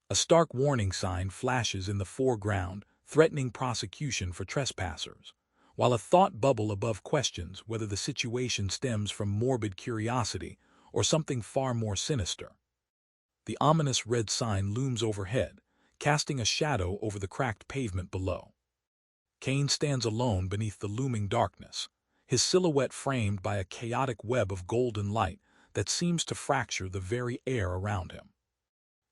A stark warning sign flashes in the foreground, threatening prosecution for trespassers, while a thought bubble above questions whether the situation stems from morbid curiosity or something far more sinister. The ominous red sign looms overhead, casting a shadow over the cracked pavement below. Caine stands alone beneath the looming darkness, his silhouette framed by a chaotic web of golden light that seems to fracture the very air around him.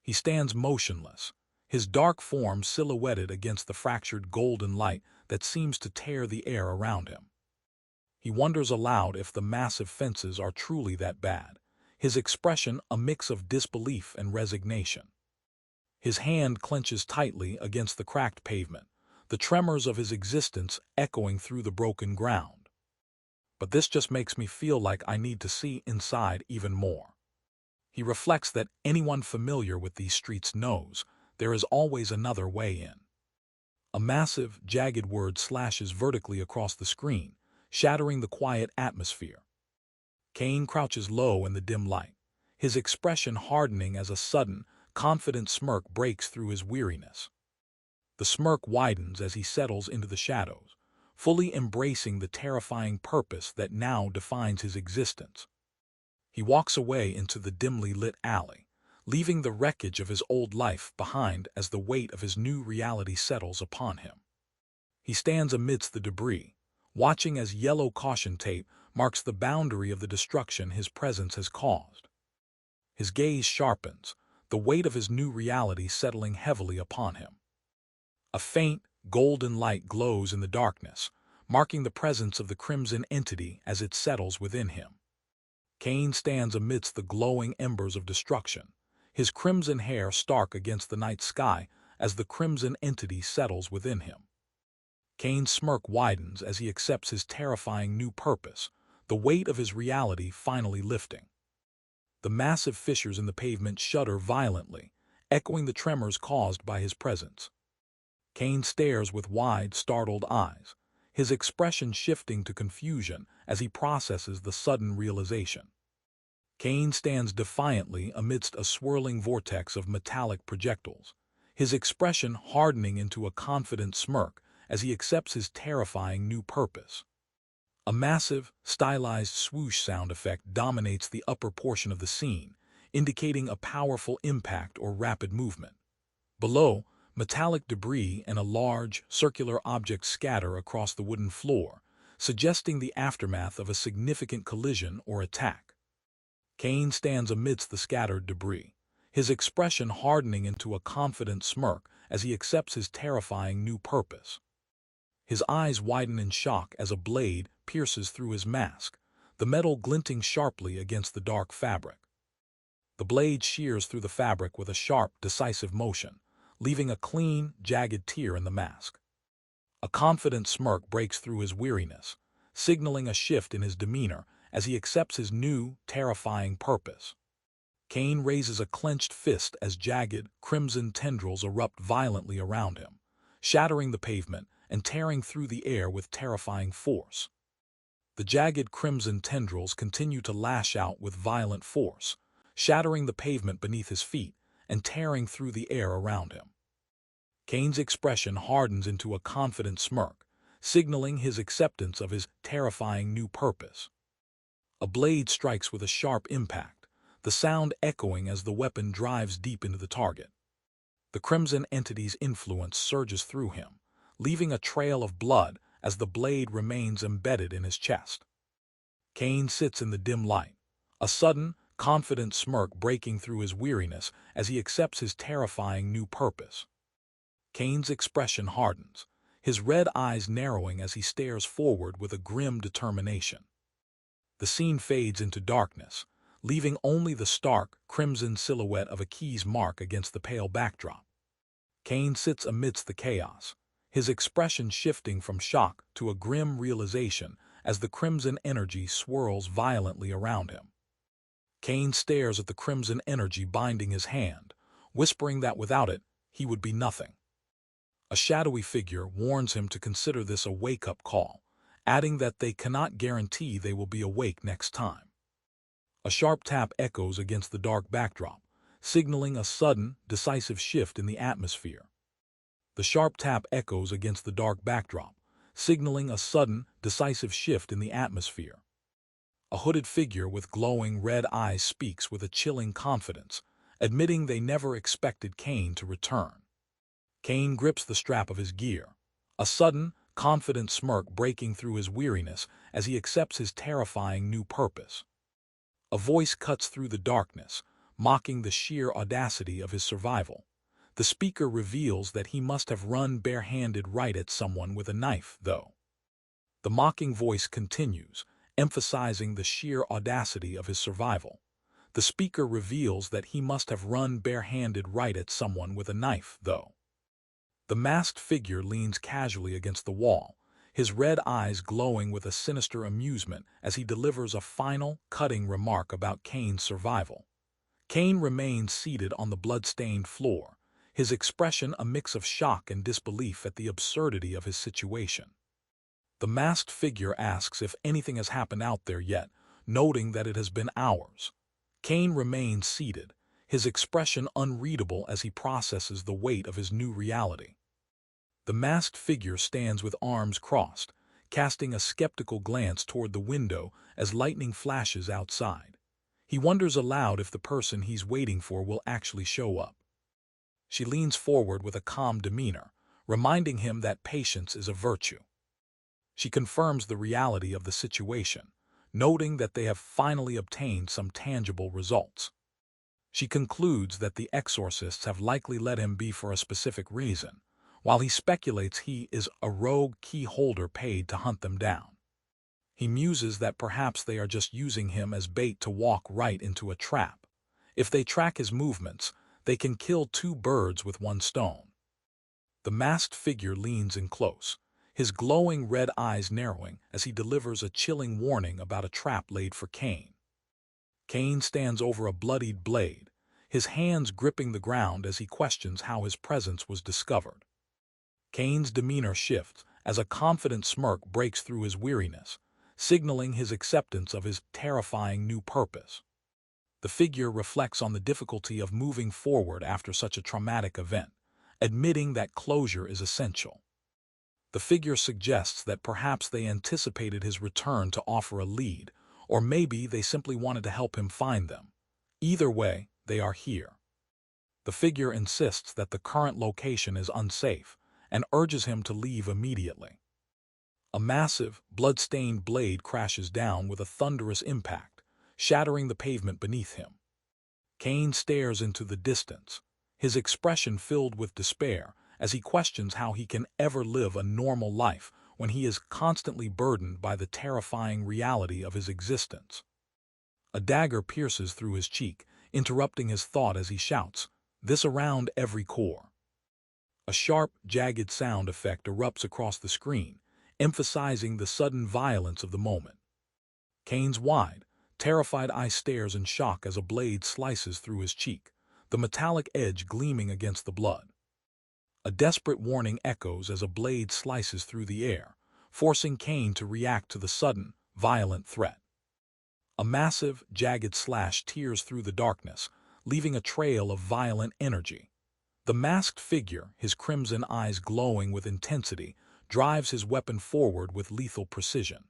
He stands motionless, his dark form silhouetted against the fractured golden light that seems to tear the air around him. He wonders aloud if the massive fences are truly that bad, his expression a mix of disbelief and resignation. His hand clenches tightly against the cracked pavement, the tremors of his existence echoing through the broken ground. But this just makes me feel like I need to see inside even more. He reflects that anyone familiar with these streets knows there is always another way in. A massive, jagged word slashes vertically across the screen, shattering the quiet atmosphere. Caine crouches low in the dim light, his expression hardening as a sudden, confident smirk breaks through his weariness. The smirk widens as he settles into the shadows, fully embracing the terrifying purpose that now defines his existence. He walks away into the dimly lit alley, leaving the wreckage of his old life behind as the weight of his new reality settles upon him. He stands amidst the debris, watching as yellow caution tape marks the boundary of the destruction his presence has caused. His gaze sharpens, the weight of his new reality settling heavily upon him. A faint, golden light glows in the darkness, marking the presence of the crimson entity as it settles within him. Caine stands amidst the glowing embers of destruction, his crimson hair stark against the night sky as the crimson entity settles within him. Caine's smirk widens as he accepts his terrifying new purpose, the weight of his reality finally lifting. The massive fissures in the pavement shudder violently, echoing the tremors caused by his presence. Caine stares with wide, startled eyes, his expression shifting to confusion as he processes the sudden realization. Caine stands defiantly amidst a swirling vortex of metallic projectiles, his expression hardening into a confident smirk as he accepts his terrifying new purpose. A massive, stylized swoosh sound effect dominates the upper portion of the scene, indicating a powerful impact or rapid movement. Below, metallic debris and a large, circular object scatter across the wooden floor, suggesting the aftermath of a significant collision or attack. Caine stands amidst the scattered debris, his expression hardening into a confident smirk as he accepts his terrifying new purpose. His eyes widen in shock as a blade pierces through his mask, the metal glinting sharply against the dark fabric. The blade shears through the fabric with a sharp, decisive motion, leaving a clean, jagged tear in the mask. A confident smirk breaks through his weariness, signaling a shift in his demeanor as he accepts his new, terrifying purpose. Caine raises a clenched fist as jagged, crimson tendrils erupt violently around him, shattering the pavement and tearing through the air with terrifying force. The jagged crimson tendrils continue to lash out with violent force, shattering the pavement beneath his feet and tearing through the air around him. Caine's expression hardens into a confident smirk, signaling his acceptance of his terrifying new purpose. A blade strikes with a sharp impact, the sound echoing as the weapon drives deep into the target. The crimson entity's influence surges through him, leaving a trail of blood as the blade remains embedded in his chest. Caine sits in the dim light, a sudden, confident smirk breaking through his weariness as he accepts his terrifying new purpose. Caine's expression hardens, his red eyes narrowing as he stares forward with a grim determination. The scene fades into darkness, leaving only the stark, crimson silhouette of a key's mark against the pale backdrop. Caine sits amidst the chaos, his expression shifting from shock to a grim realization as the crimson energy swirls violently around him. Caine stares at the crimson energy binding his hand, whispering that without it, he would be nothing. A shadowy figure warns him to consider this a wake-up call, adding that they cannot guarantee they will be awake next time. A sharp tap echoes against the dark backdrop, signaling a sudden, decisive shift in the atmosphere. The sharp tap echoes against the dark backdrop, signaling a sudden, decisive shift in the atmosphere. A hooded figure with glowing red eyes speaks with a chilling confidence, admitting they never expected Caine to return. Caine grips the strap of his gear, a sudden, confident smirk breaking through his weariness as he accepts his terrifying new purpose. A voice cuts through the darkness, mocking the sheer audacity of his survival. The speaker reveals that he must have run barehanded right at someone with a knife, though. The mocking voice continues, emphasizing the sheer audacity of his survival. The speaker reveals that he must have run barehanded right at someone with a knife, though. The masked figure leans casually against the wall, his red eyes glowing with a sinister amusement as he delivers a final, cutting remark about Caine's survival. Caine remains seated on the blood-stained floor, his expression a mix of shock and disbelief at the absurdity of his situation. The masked figure asks if anything has happened out there yet, noting that it has been hours. Caine remains seated, his expression unreadable as he processes the weight of his new reality. The masked figure stands with arms crossed, casting a skeptical glance toward the window as lightning flashes outside. He wonders aloud if the person he's waiting for will actually show up. She leans forward with a calm demeanor, reminding him that patience is a virtue. She confirms the reality of the situation, noting that they have finally obtained some tangible results. She concludes that the exorcists have likely let him be for a specific reason, while he speculates he is a rogue key holder paid to hunt them down. He muses that perhaps they are just using him as bait to walk right into a trap. If they track his movements, they can kill two birds with one stone. The masked figure leans in close, his glowing red eyes narrowing as he delivers a chilling warning about a trap laid for Caine. Caine stands over a bloodied blade, his hands gripping the ground as he questions how his presence was discovered. Caine's demeanor shifts as a confident smirk breaks through his weariness, signaling his acceptance of his terrifying new purpose. The figure reflects on the difficulty of moving forward after such a traumatic event, admitting that closure is essential. The figure suggests that perhaps they anticipated his return to offer a lead, or maybe they simply wanted to help him find them. Either way, they are here. The figure insists that the current location is unsafe and urges him to leave immediately. A massive, blood-stained blade crashes down with a thunderous impact, shattering the pavement beneath him. Caine stares into the distance, his expression filled with despair as he questions how he can ever live a normal life when he is constantly burdened by the terrifying reality of his existence. A dagger pierces through his cheek, interrupting his thought as he shouts, this around every core. A sharp, jagged sound effect erupts across the screen, emphasizing the sudden violence of the moment. Caine's wide, terrified eye stares in shock as a blade slices through his cheek, the metallic edge gleaming against the blood. A desperate warning echoes as a blade slices through the air, forcing Caine to react to the sudden, violent threat. A massive, jagged slash tears through the darkness, leaving a trail of violent energy. The masked figure, his crimson eyes glowing with intensity, drives his weapon forward with lethal precision.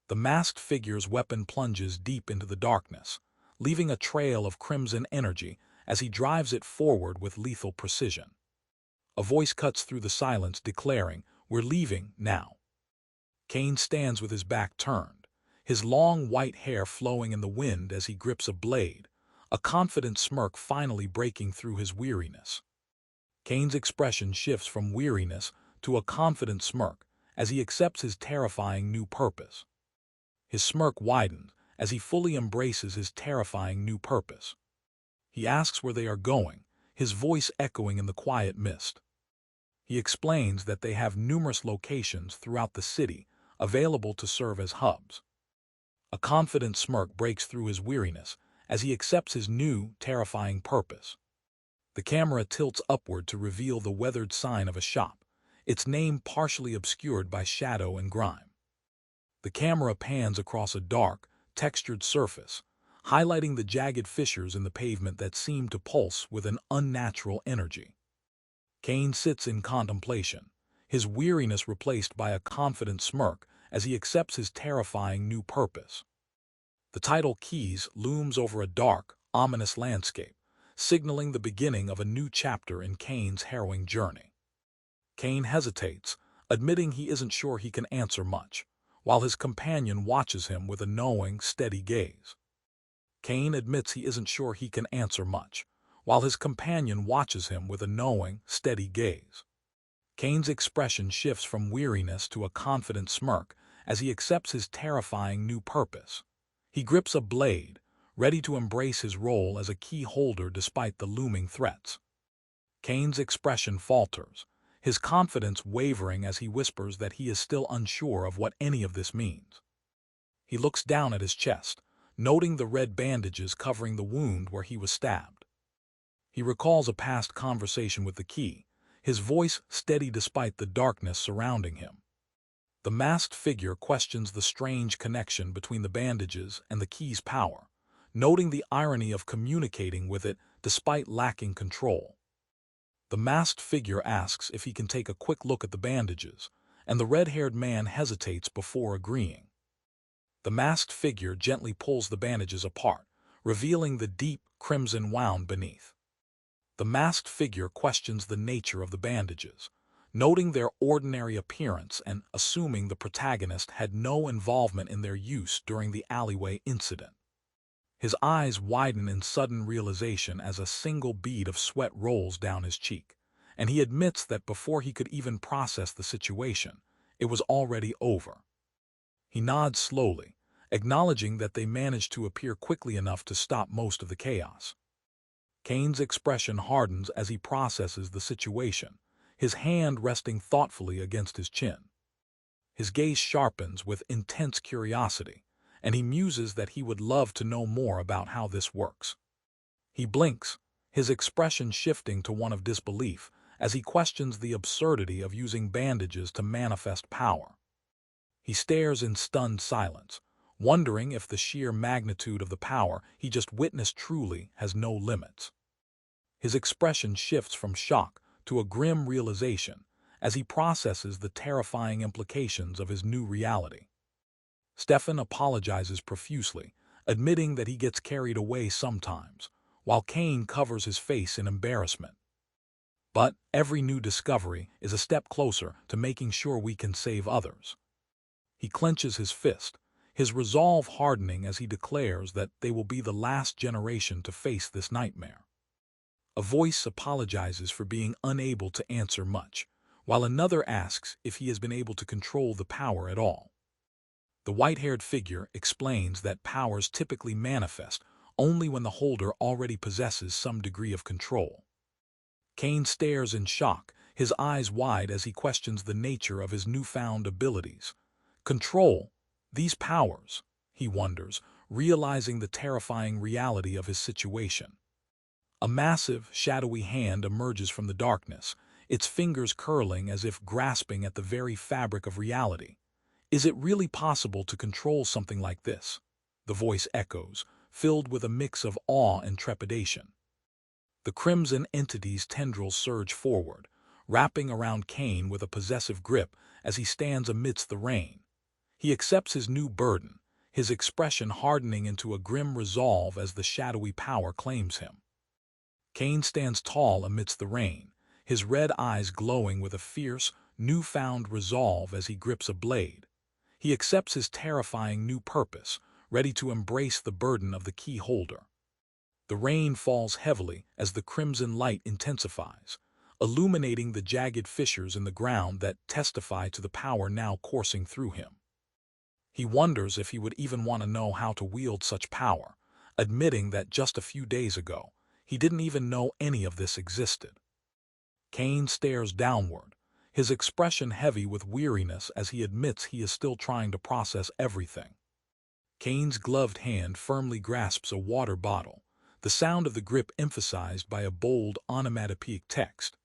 The masked figure's weapon plunges deep into the darkness, leaving a trail of crimson energy as he drives it forward with lethal precision. A voice cuts through the silence declaring, "We're leaving now." Caine stands with his back turned, his long white hair flowing in the wind as he grips a blade, a confident smirk finally breaking through his weariness. Caine's expression shifts from weariness to a confident smirk as he accepts his terrifying new purpose. His smirk widens as he fully embraces his terrifying new purpose. He asks where they are going, his voice echoing in the quiet mist. He explains that they have numerous locations throughout the city available to serve as hubs. A confident smirk breaks through his weariness as he accepts his new, terrifying purpose. The camera tilts upward to reveal the weathered sign of a shop, its name partially obscured by shadow and grime. The camera pans across a dark, textured surface, highlighting the jagged fissures in the pavement that seem to pulse with an unnatural energy. Caine sits in contemplation, his weariness replaced by a confident smirk as he accepts his terrifying new purpose. The title Keys looms over a dark, ominous landscape, signaling the beginning of a new chapter in Caine's harrowing journey. Caine hesitates, admitting he isn't sure he can answer much, while his companion watches him with a knowing, steady gaze. Caine admits he isn't sure he can answer much, while his companion watches him with a knowing, steady gaze. Caine's expression shifts from weariness to a confident smirk as he accepts his terrifying new purpose. He grips a blade, ready to embrace his role as a key holder despite the looming threats. Caine's expression falters, his confidence wavering as he whispers that he is still unsure of what any of this means. He looks down at his chest, noting the red bandages covering the wound where he was stabbed. He recalls a past conversation with the key, his voice steady despite the darkness surrounding him. The masked figure questions the strange connection between the bandages and the key's power, noting the irony of communicating with it despite lacking control. The masked figure asks if he can take a quick look at the bandages, and the red-haired man hesitates before agreeing. The masked figure gently pulls the bandages apart, revealing the deep crimson wound beneath. The masked figure questions the nature of the bandages, noting their ordinary appearance and assuming the protagonist had no involvement in their use during the alleyway incident. His eyes widen in sudden realization as a single bead of sweat rolls down his cheek, and he admits that before he could even process the situation, it was already over. He nods slowly, acknowledging that they managed to appear quickly enough to stop most of the chaos. Caine's expression hardens as he processes the situation, his hand resting thoughtfully against his chin. His gaze sharpens with intense curiosity, and he muses that he would love to know more about how this works. He blinks, his expression shifting to one of disbelief as he questions the absurdity of using bandages to manifest power. He stares in stunned silence, wondering if the sheer magnitude of the power he just witnessed truly has no limits. His expression shifts from shock to a grim realization as he processes the terrifying implications of his new reality. Stefan apologizes profusely, admitting that he gets carried away sometimes, while Caine covers his face in embarrassment. But every new discovery is a step closer to making sure we can save others. He clenches his fist, his resolve hardening as he declares that they will be the last generation to face this nightmare. A voice apologizes for being unable to answer much, while another asks if he has been able to control the power at all. The white-haired figure explains that powers typically manifest only when the holder already possesses some degree of control. Caine stares in shock, his eyes wide as he questions the nature of his newfound abilities. Control? These powers? He wonders, realizing the terrifying reality of his situation. A massive, shadowy hand emerges from the darkness, its fingers curling as if grasping at the very fabric of reality. Is it really possible to control something like this? The voice echoes, filled with a mix of awe and trepidation. The crimson entity's tendrils surge forward, wrapping around Caine with a possessive grip as he stands amidst the rain. He accepts his new burden, his expression hardening into a grim resolve as the shadowy power claims him. Caine stands tall amidst the rain, his red eyes glowing with a fierce, newfound resolve as he grips a blade. He accepts his terrifying new purpose, ready to embrace the burden of the key holder. The rain falls heavily as the crimson light intensifies, illuminating the jagged fissures in the ground that testify to the power now coursing through him. He wonders if he would even want to know how to wield such power, admitting that just a few days ago, he didn't even know any of this existed. Caine stares downward, his expression heavy with weariness as he admits he is still trying to process everything. Caine's gloved hand firmly grasps a water bottle, the sound of the grip emphasized by a bold onomatopoeic text.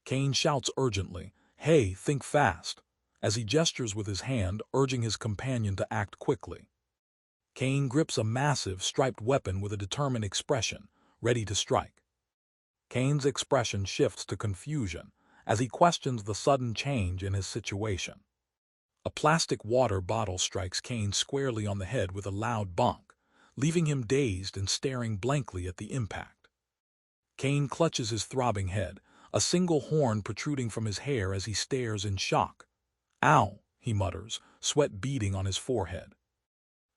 Caine shouts urgently, "Hey, think fast," as he gestures with his hand, urging his companion to act quickly. Caine grips a massive, striped weapon with a determined expression, ready to strike. Caine's expression shifts to confusion as he questions the sudden change in his situation. A plastic water bottle strikes Caine squarely on the head with a loud bonk, leaving him dazed and staring blankly at the impact. Caine clutches his throbbing head, a single horn protruding from his hair as he stares in shock. "Ow," he mutters, sweat beading on his forehead.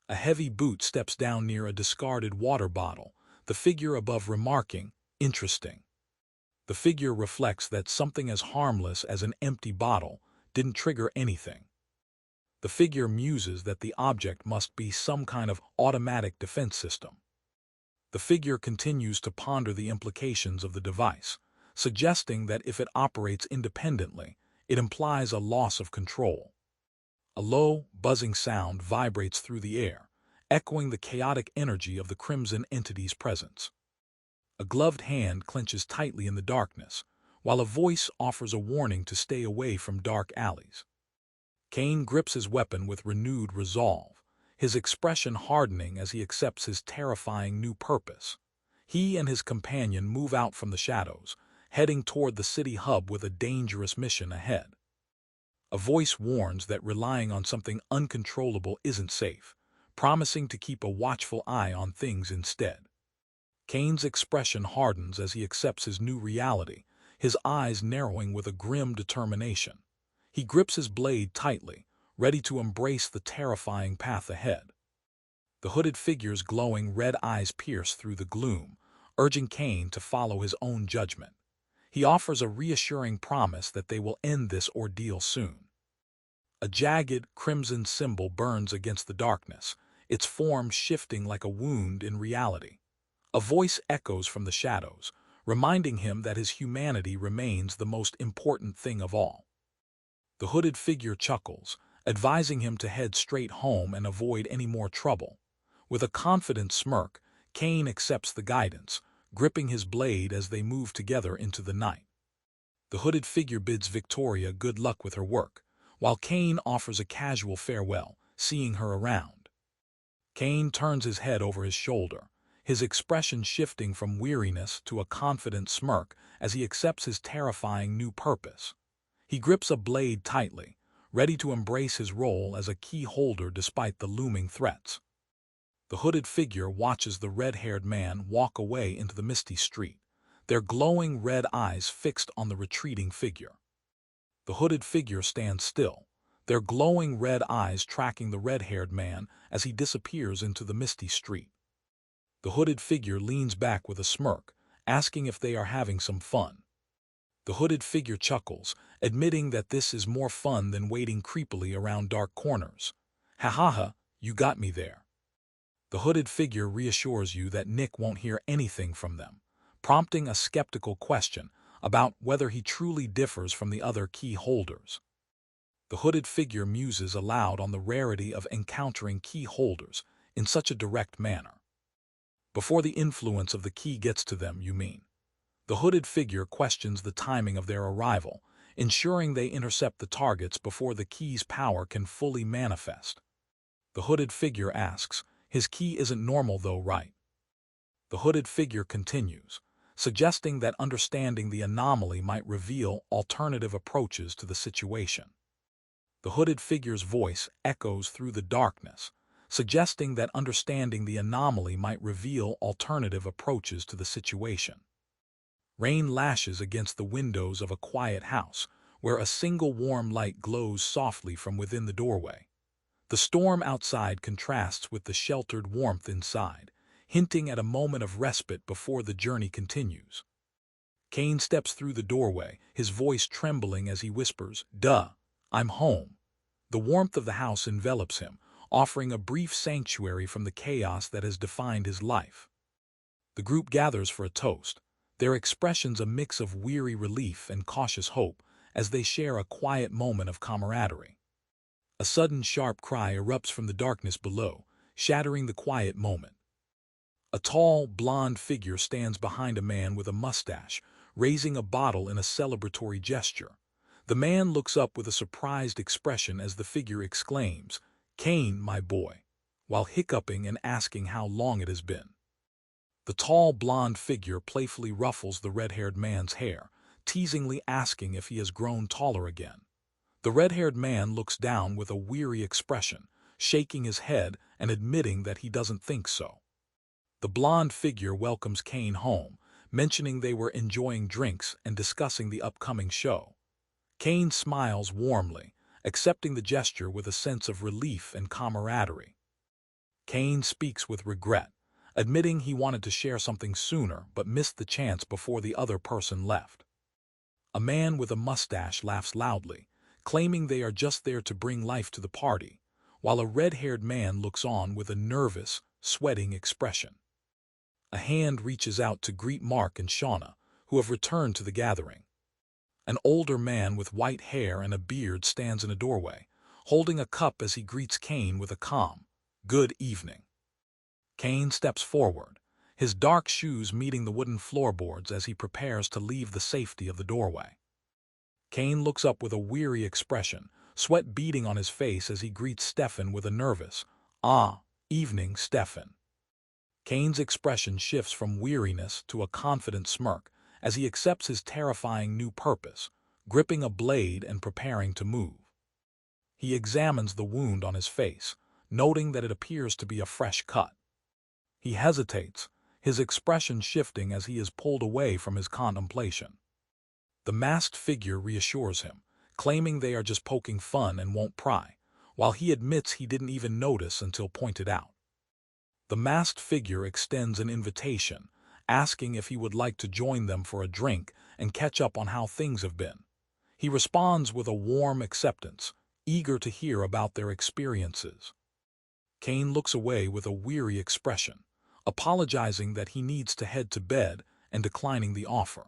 A heavy boot steps down near a discarded water bottle, the figure above remarking, "Interesting." The figure reflects that something as harmless as an empty bottle didn't trigger anything. The figure muses that the object must be some kind of automatic defense system. The figure continues to ponder the implications of the device, suggesting that if it operates independently, it implies a loss of control. A low, buzzing sound vibrates through the air, echoing the chaotic energy of the crimson entity's presence. A gloved hand clenches tightly in the darkness, while a voice offers a warning to stay away from dark alleys. Caine grips his weapon with renewed resolve, his expression hardening as he accepts his terrifying new purpose. He and his companion move out from the shadows, heading toward the city hub with a dangerous mission ahead. A voice warns that relying on something uncontrollable isn't safe, promising to keep a watchful eye on things instead. Caine's expression hardens as he accepts his new reality, his eyes narrowing with a grim determination. He grips his blade tightly, ready to embrace the terrifying path ahead. The hooded figure's glowing red eyes pierce through the gloom, urging Caine to follow his own judgment. He offers a reassuring promise that they will end this ordeal soon. A jagged, crimson symbol burns against the darkness, its form shifting like a wound in reality. A voice echoes from the shadows, reminding him that his humanity remains the most important thing of all. The hooded figure chuckles, advising him to head straight home and avoid any more trouble. With a confident smirk, Caine accepts the guidance, gripping his blade as they move together into the night. The hooded figure bids Victoria good luck with her work, while Caine offers a casual farewell, seeing her around. Caine turns his head over his shoulder, his expression shifting from weariness to a confident smirk as he accepts his terrifying new purpose. He grips a blade tightly, ready to embrace his role as a key holder despite the looming threats. The hooded figure watches the red-haired man walk away into the misty street, their glowing red eyes fixed on the retreating figure. The hooded figure stands still, their glowing red eyes tracking the red-haired man as he disappears into the misty street. The hooded figure leans back with a smirk, asking if they are having some fun. The hooded figure chuckles, admitting that this is more fun than waiting creepily around dark corners. Ha ha ha, you got me there. The hooded figure reassures you that Nick won't hear anything from them, prompting a skeptical question about whether he truly differs from the other key holders. The hooded figure muses aloud on the rarity of encountering key holders in such a direct manner. Before the influence of the key gets to them, you mean? The hooded figure questions the timing of their arrival, ensuring they intercept the targets before the key's power can fully manifest. The hooded figure asks, his key isn't normal though, right? The hooded figure continues, suggesting that understanding the anomaly might reveal alternative approaches to the situation. The hooded figure's voice echoes through the darkness, suggesting that understanding the anomaly might reveal alternative approaches to the situation. Rain lashes against the windows of a quiet house, where a single warm light glows softly from within the doorway. The storm outside contrasts with the sheltered warmth inside, hinting at a moment of respite before the journey continues. Caine steps through the doorway, his voice trembling as he whispers, "Duh, I'm home." The warmth of the house envelops him, offering a brief sanctuary from the chaos that has defined his life. The group gathers for a toast, their expressions a mix of weary relief and cautious hope as they share a quiet moment of camaraderie. A sudden sharp cry erupts from the darkness below, shattering the quiet moment. A tall, blonde figure stands behind a man with a mustache, raising a bottle in a celebratory gesture. The man looks up with a surprised expression as the figure exclaims, "Caine, my boy," while hiccuping and asking how long it has been. The tall, blonde figure playfully ruffles the red-haired man's hair, teasingly asking if he has grown taller again. The red-haired man looks down with a weary expression, shaking his head and admitting that he doesn't think so. The blonde figure welcomes Caine home, mentioning they were enjoying drinks and discussing the upcoming show. Caine smiles warmly, accepting the gesture with a sense of relief and camaraderie. Caine speaks with regret, admitting he wanted to share something sooner but missed the chance before the other person left. A man with a mustache laughs loudly, claiming they are just there to bring life to the party, while a red-haired man looks on with a nervous, sweating expression. A hand reaches out to greet Mark and Shauna, who have returned to the gathering. An older man with white hair and a beard stands in a doorway, holding a cup as he greets Caine with a calm, "Good evening." Caine steps forward, his dark shoes meeting the wooden floorboards as he prepares to leave the safety of the doorway. Caine looks up with a weary expression, sweat beading on his face as he greets Stefan with a nervous, "Ah, evening, Stefan." Caine's expression shifts from weariness to a confident smirk as he accepts his terrifying new purpose, gripping a blade and preparing to move. He examines the wound on his face, noting that it appears to be a fresh cut. He hesitates, his expression shifting as he is pulled away from his contemplation. The masked figure reassures him, claiming they are just poking fun and won't pry, while he admits he didn't even notice until pointed out. The masked figure extends an invitation, asking if he would like to join them for a drink and catch up on how things have been. He responds with a warm acceptance, eager to hear about their experiences. Caine looks away with a weary expression, apologizing that he needs to head to bed and declining the offer.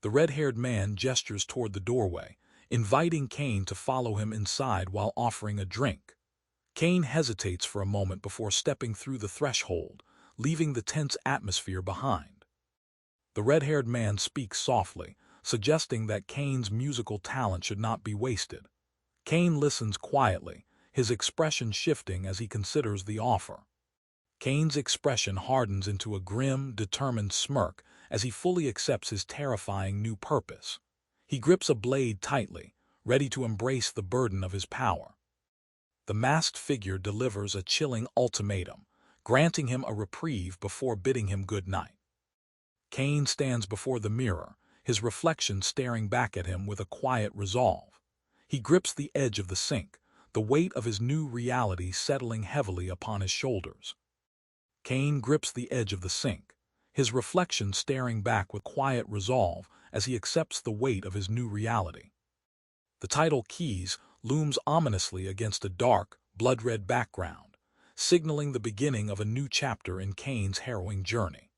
The red-haired man gestures toward the doorway, inviting Caine to follow him inside while offering a drink. Caine hesitates for a moment before stepping through the threshold, leaving the tense atmosphere behind. The red-haired man speaks softly, suggesting that Caine's musical talent should not be wasted. Caine listens quietly, his expression shifting as he considers the offer. Caine's expression hardens into a grim, determined smirk as he fully accepts his terrifying new purpose. He grips a blade tightly, ready to embrace the burden of his power. The masked figure delivers a chilling ultimatum, granting him a reprieve before bidding him good night. Caine stands before the mirror, his reflection staring back at him with a quiet resolve. He grips the edge of the sink, the weight of his new reality settling heavily upon his shoulders. Caine grips the edge of the sink, his reflection staring back with quiet resolve as he accepts the weight of his new reality. The title Keys looms ominously against a dark, blood-red background, signaling the beginning of a new chapter in Caine's harrowing journey.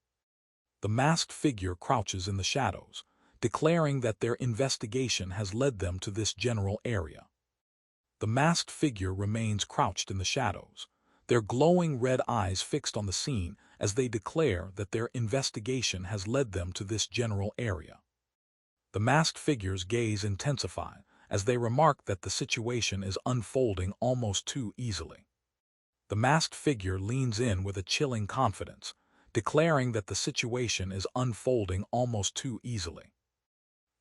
The masked figure crouches in the shadows, declaring that their investigation has led them to this general area. The masked figure remains crouched in the shadows, their glowing red eyes fixed on the scene as they declare that their investigation has led them to this general area. The masked figure's gaze intensifies as they remark that the situation is unfolding almost too easily. The masked figure leans in with a chilling confidence, declaring that the situation is unfolding almost too easily.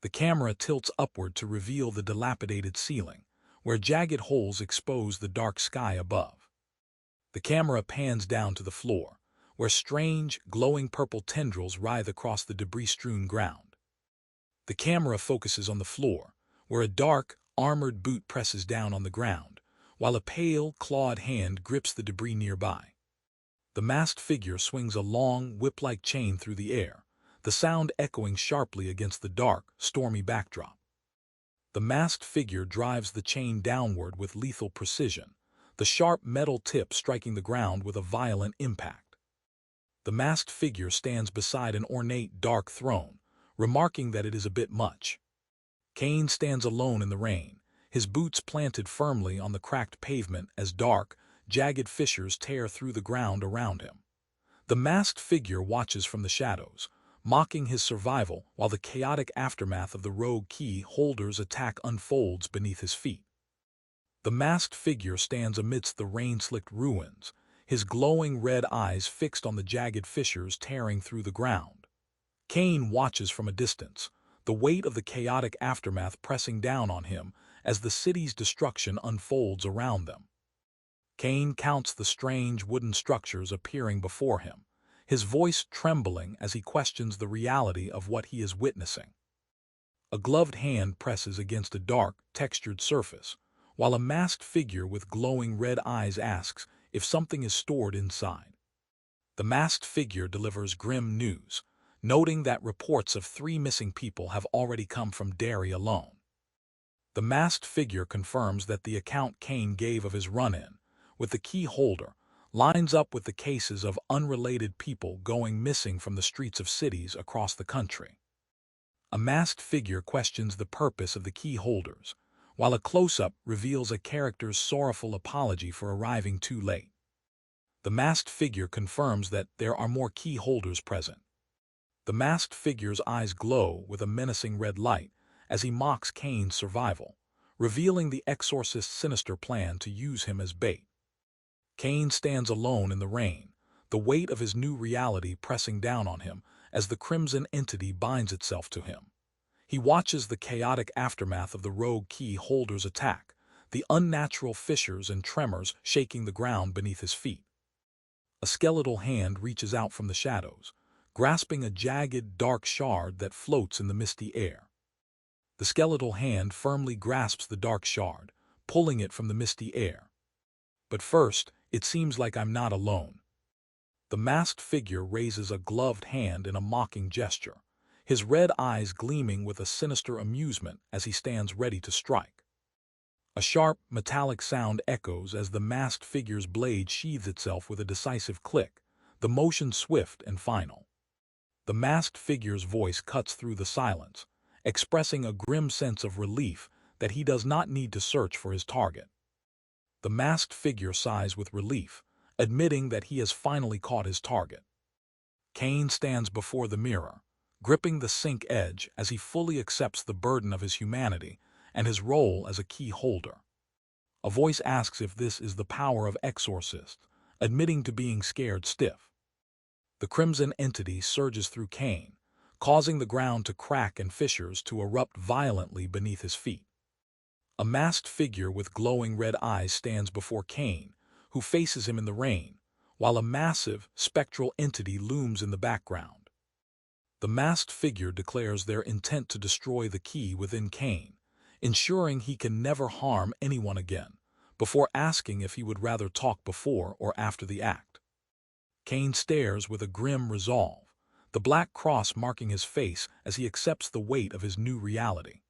The camera tilts upward to reveal the dilapidated ceiling, where jagged holes expose the dark sky above. The camera pans down to the floor, where strange, glowing purple tendrils writhe across the debris-strewn ground. The camera focuses on the floor, where a dark, armored boot presses down on the ground, while a pale, clawed hand grips the debris nearby. The masked figure swings a long, whip-like chain through the air, the sound echoing sharply against the dark, stormy backdrop. The masked figure drives the chain downward with lethal precision, the sharp metal tip striking the ground with a violent impact. The masked figure stands beside an ornate, dark throne, remarking that it is a bit much. Caine stands alone in the rain, his boots planted firmly on the cracked pavement as dark, jagged fissures tear through the ground around him. The masked figure watches from the shadows, mocking his survival while the chaotic aftermath of the rogue key holder's attack unfolds beneath his feet. The masked figure stands amidst the rain-slicked ruins, his glowing red eyes fixed on the jagged fissures tearing through the ground. Caine watches from a distance, the weight of the chaotic aftermath pressing down on him as the city's destruction unfolds around them. Caine counts the strange wooden structures appearing before him, his voice trembling as he questions the reality of what he is witnessing. A gloved hand presses against a dark, textured surface, while a masked figure with glowing red eyes asks if something is stored inside. The masked figure delivers grim news, noting that reports of 3 missing people have already come from Derry alone. The masked figure confirms that the account Caine gave of his run-in with the key holder lines up with the cases of unrelated people going missing from the streets of cities across the country. A masked figure questions the purpose of the key holders, while a close-up reveals a character's sorrowful apology for arriving too late. The masked figure confirms that there are more key holders present. The masked figure's eyes glow with a menacing red light as he mocks Caine's survival, revealing the Exorcist's sinister plan to use him as bait. Caine stands alone in the rain, the weight of his new reality pressing down on him as the crimson entity binds itself to him. He watches the chaotic aftermath of the rogue key holder's attack, the unnatural fissures and tremors shaking the ground beneath his feet. A skeletal hand reaches out from the shadows, grasping a jagged, dark shard that floats in the misty air. The skeletal hand firmly grasps the dark shard, pulling it from the misty air. But first, it seems like I'm not alone. The masked figure raises a gloved hand in a mocking gesture, his red eyes gleaming with a sinister amusement as he stands ready to strike. A sharp, metallic sound echoes as the masked figure's blade sheathes itself with a decisive click, the motion swift and final. The masked figure's voice cuts through the silence, expressing a grim sense of relief that he does not need to search for his target. The masked figure sighs with relief, admitting that he has finally caught his target. Caine stands before the mirror, gripping the sink edge as he fully accepts the burden of his humanity and his role as a key holder. A voice asks if this is the power of Exorcists, admitting to being scared stiff. The crimson entity surges through Caine, causing the ground to crack and fissures to erupt violently beneath his feet. A masked figure with glowing red eyes stands before Caine, who faces him in the rain, while a massive, spectral entity looms in the background. The masked figure declares their intent to destroy the key within Caine, ensuring he can never harm anyone again, before asking if he would rather talk before or after the act. Caine stares with a grim resolve, the black cross marking his face as he accepts the weight of his new reality.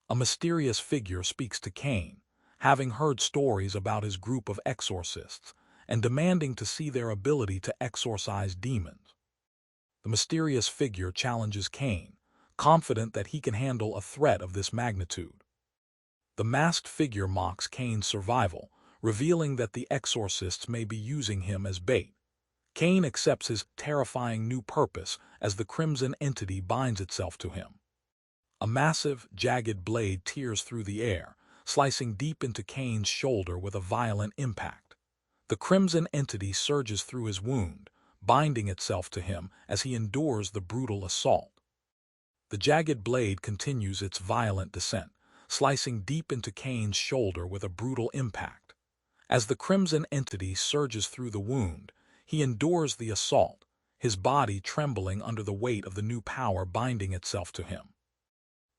A mysterious figure speaks to Caine, having heard stories about his group of exorcists and demanding to see their ability to exorcise demons. The mysterious figure challenges Caine, confident that he can handle a threat of this magnitude. The masked figure mocks Caine's survival, revealing that the exorcists may be using him as bait. Caine accepts his terrifying new purpose as the crimson entity binds itself to him. A massive, jagged blade tears through the air, slicing deep into Caine's shoulder with a violent impact. The crimson entity surges through his wound, binding itself to him as he endures the brutal assault. The jagged blade continues its violent descent, slicing deep into Caine's shoulder with a brutal impact. As the crimson entity surges through the wound, he endures the assault, his body trembling under the weight of the new power binding itself to him.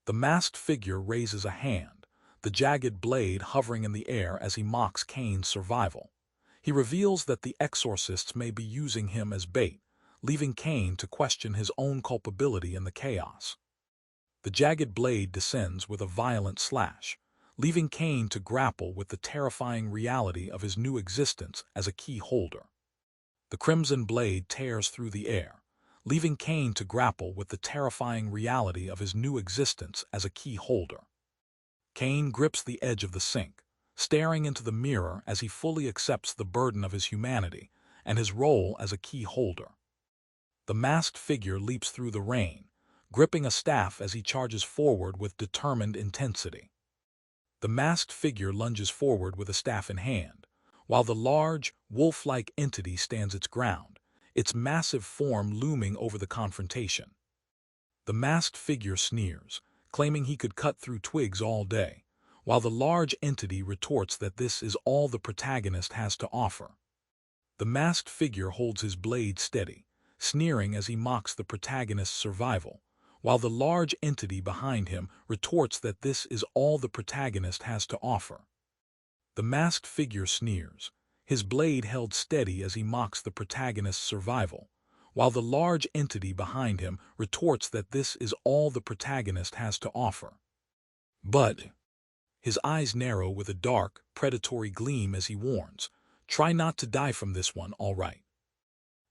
The masked figure raises a hand, the jagged blade hovering in the air as he mocks Caine's survival. He reveals that the exorcists may be using him as bait, leaving Caine to question his own culpability in the chaos. The jagged blade descends with a violent slash, leaving Caine to grapple with the terrifying reality of his new existence as a key holder. The crimson blade tears through the air, leaving Caine to grapple with the terrifying reality of his new existence as a key holder. Caine grips the edge of the sink, staring into the mirror as he fully accepts the burden of his humanity and his role as a key holder. The masked figure leaps through the rain, gripping a staff as he charges forward with determined intensity. The masked figure lunges forward with a staff in hand, while the large, wolf-like entity stands its ground, its massive form looming over the confrontation. The masked figure sneers, claiming he could cut through twigs all day, while the large entity retorts that this is all the protagonist has to offer. The masked figure holds his blade steady, sneering as he mocks the protagonist's survival, while the large entity behind him retorts that this is all the protagonist has to offer. The masked figure sneers, his blade held steady as he mocks the protagonist's survival, while the large entity behind him retorts that this is all the protagonist has to offer. But his eyes narrow with a dark, predatory gleam as he warns, "Try not to die from this one, all right."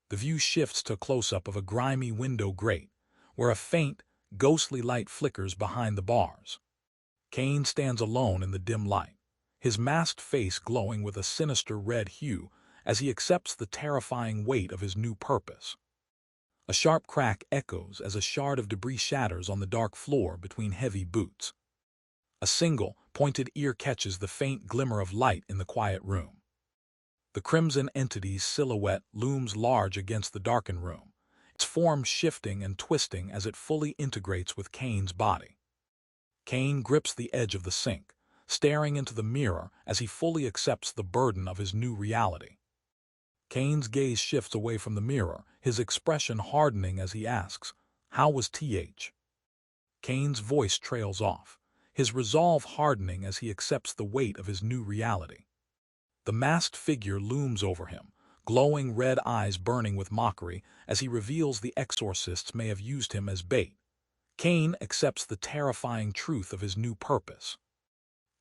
The view shifts to a close-up of a grimy window grate, where a faint, ghostly light flickers behind the bars. Caine stands alone in the dim light, his masked face glowing with a sinister red hue as he accepts the terrifying weight of his new purpose. A sharp crack echoes as a shard of debris shatters on the dark floor between heavy boots. A single, pointed ear catches the faint glimmer of light in the quiet room. The crimson entity's silhouette looms large against the darkened room, its form shifting and twisting as it fully integrates with Caine's body. Caine grips the edge of the sink, staring into the mirror as he fully accepts the burden of his new reality. Caine's gaze shifts away from the mirror, his expression hardening as he asks, "How was TH?" Caine's voice trails off, his resolve hardening as he accepts the weight of his new reality. The masked figure looms over him, glowing red eyes burning with mockery as he reveals the exorcists may have used him as bait. Caine accepts the terrifying truth of his new purpose.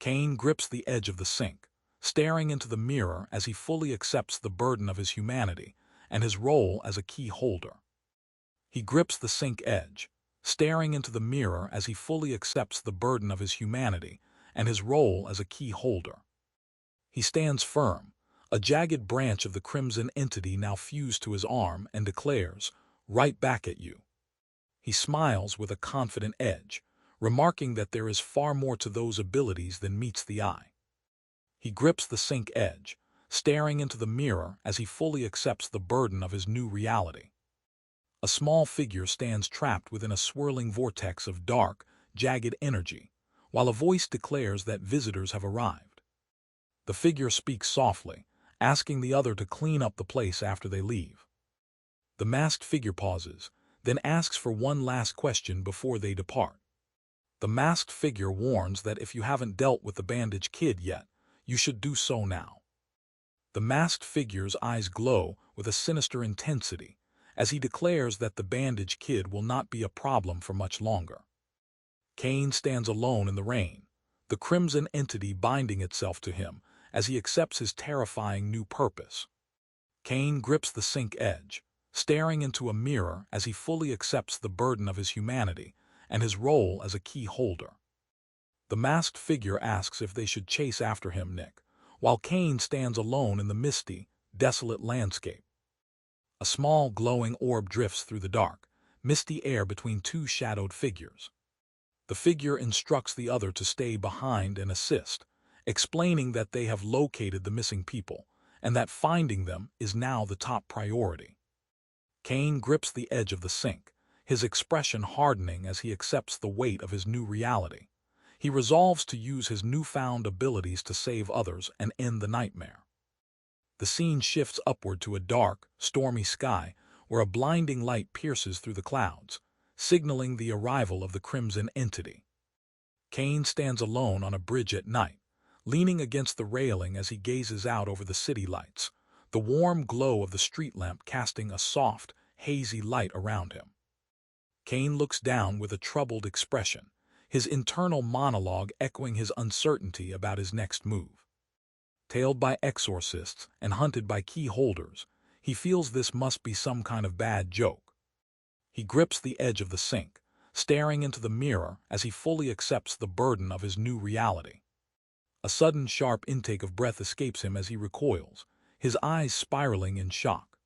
Caine grips the edge of the sink, staring into the mirror as he fully accepts the burden of his humanity and his role as a key holder. He grips the sink edge, staring into the mirror as he fully accepts the burden of his humanity and his role as a key holder. He stands firm, a jagged branch of the crimson entity now fused to his arm, and declares, "Right back at you." He smiles with a confident edge, remarking that there is far more to those abilities than meets the eye. He grips the sink edge, staring into the mirror as he fully accepts the burden of his new reality. A small figure stands trapped within a swirling vortex of dark, jagged energy, while a voice declares that visitors have arrived. The figure speaks softly, asking the other to clean up the place after they leave. The masked figure pauses, then asks for one last question before they depart. The masked figure warns that if you haven't dealt with the bandaged kid yet, you should do so now. The masked figure's eyes glow with a sinister intensity, as he declares that the bandaged kid will not be a problem for much longer. Caine stands alone in the rain, the crimson entity binding itself to him as he accepts his terrifying new purpose. Caine grips the sink edge, staring into a mirror as he fully accepts the burden of his humanity and his role as a key holder. The masked figure asks if they should chase after him, Nick, while Caine stands alone in the misty, desolate landscape. A small glowing orb drifts through the dark, misty air between two shadowed figures. The figure instructs the other to stay behind and assist, explaining that they have located the missing people and that finding them is now the top priority. Caine grips the edge of the sink, his expression hardening as he accepts the weight of his new reality. He resolves to use his newfound abilities to save others and end the nightmare. The scene shifts upward to a dark, stormy sky where a blinding light pierces through the clouds, signaling the arrival of the crimson entity. Caine stands alone on a bridge at night, leaning against the railing as he gazes out over the city lights, the warm glow of the street lamp casting a soft, hazy light around him. Caine looks down with a troubled expression, his internal monologue echoing his uncertainty about his next move. Tailed by exorcists and hunted by key holders, he feels this must be some kind of bad joke. He grips the edge of the sink, staring into the mirror as he fully accepts the burden of his new reality. A sudden sharp intake of breath escapes him as he recoils, his eyes spiraling in shock.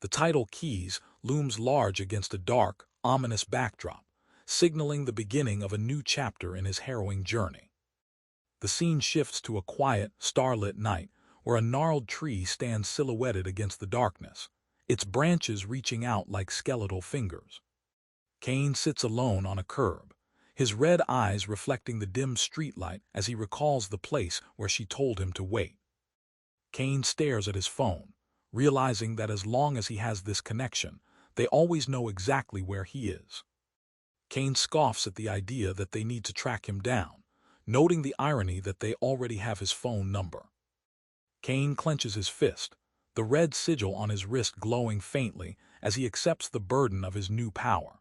The title Keys looms large against a dark, ominous backdrop, signaling the beginning of a new chapter in his harrowing journey. The scene shifts to a quiet, starlit night where a gnarled tree stands silhouetted against the darkness, its branches reaching out like skeletal fingers. Caine sits alone on a curb, his red eyes reflecting the dim streetlight as he recalls the place where she told him to wait. Caine stares at his phone, realizing that as long as he has this connection, they always know exactly where he is. Caine scoffs at the idea that they need to track him down, noting the irony that they already have his phone number. Caine clenches his fist, the red sigil on his wrist glowing faintly as he accepts the burden of his new power.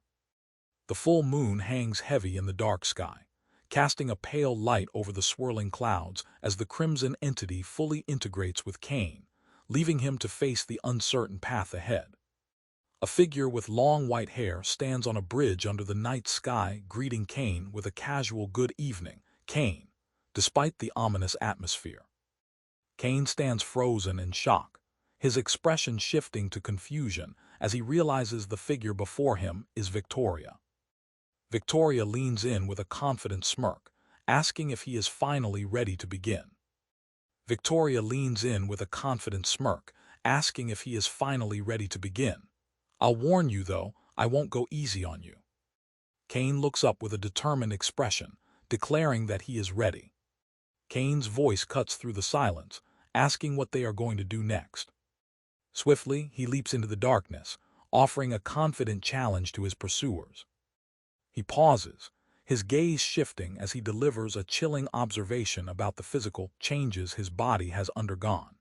The full moon hangs heavy in the dark sky, casting a pale light over the swirling clouds as the crimson entity fully integrates with Caine, leaving him to face the uncertain path ahead. A figure with long white hair stands on a bridge under the night sky, greeting Caine with a casual "good evening, Caine," despite the ominous atmosphere. Caine stands frozen in shock, his expression shifting to confusion as he realizes the figure before him is Victoria. Victoria leans in with a confident smirk, asking if he is finally ready to begin. Victoria leans in with a confident smirk, asking if he is finally ready to begin. "I'll warn you, though, I won't go easy on you." Caine looks up with a determined expression, declaring that he is ready. Caine's voice cuts through the silence, asking what they are going to do next. Swiftly, he leaps into the darkness, offering a confident challenge to his pursuers. He pauses, his gaze shifting as he delivers a chilling observation about the physical changes his body has undergone.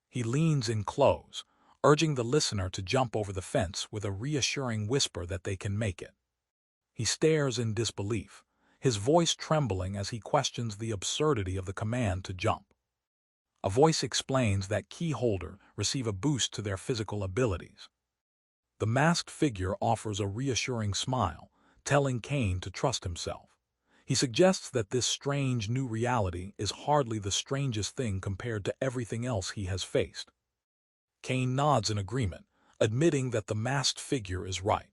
He leans in close, urging the listener to jump over the fence with a reassuring whisper that they can make it. He stares in disbelief, his voice trembling as he questions the absurdity of the command to jump. A voice explains that key holders receive a boost to their physical abilities. The masked figure offers a reassuring smile, telling Caine to trust himself. He suggests that this strange new reality is hardly the strangest thing compared to everything else he has faced. Caine nods in agreement, admitting that the masked figure is right.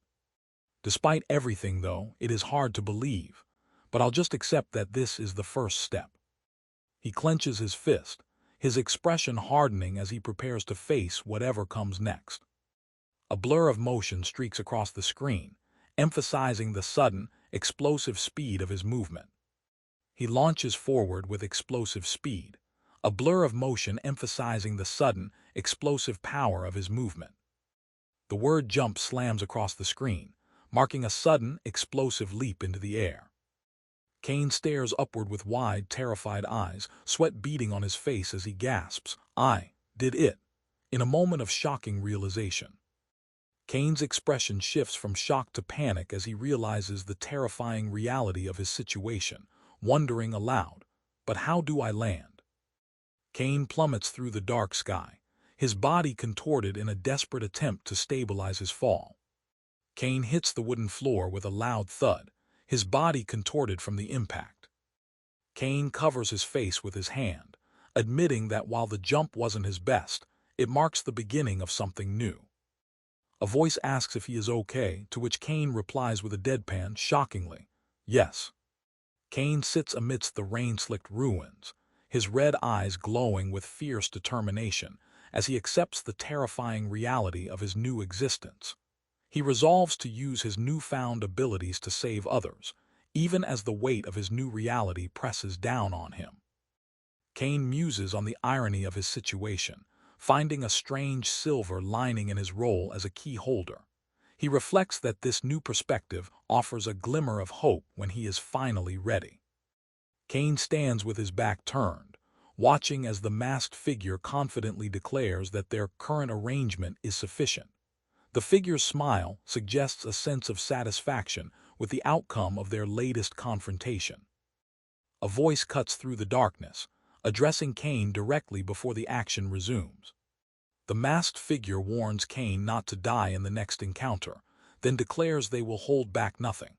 Despite everything, though, it is hard to believe, but I'll just accept that this is the first step. He clenches his fist, his expression hardening as he prepares to face whatever comes next. A blur of motion streaks across the screen, emphasizing the sudden, explosive speed of his movement. He launches forward with explosive speed, a blur of motion emphasizing the sudden, explosive power of his movement. The word jump slams across the screen, marking a sudden, explosive leap into the air. Caine stares upward with wide, terrified eyes, sweat beading on his face as he gasps, "I did it," in a moment of shocking realization. Caine's expression shifts from shock to panic as he realizes the terrifying reality of his situation, wondering aloud, "But how do I land?" Caine plummets through the dark sky, his body contorted in a desperate attempt to stabilize his fall. Caine hits the wooden floor with a loud thud, his body contorted from the impact. Caine covers his face with his hand, admitting that while the jump wasn't his best, it marks the beginning of something new. A voice asks if he is okay, to which Caine replies with a deadpan, shockingly, "Yes." Caine sits amidst the rain-slicked ruins, his red eyes glowing with fierce determination as he accepts the terrifying reality of his new existence. He resolves to use his newfound abilities to save others, even as the weight of his new reality presses down on him. Caine muses on the irony of his situation, finding a strange silver lining in his role as a key holder. He reflects that this new perspective offers a glimmer of hope when he is finally ready. Caine stands with his back turned, watching as the masked figure confidently declares that their current arrangement is sufficient. The figure's smile suggests a sense of satisfaction with the outcome of their latest confrontation. A voice cuts through the darkness, addressing Caine directly before the action resumes. The masked figure warns Caine not to die in the next encounter, then declares they will hold back nothing.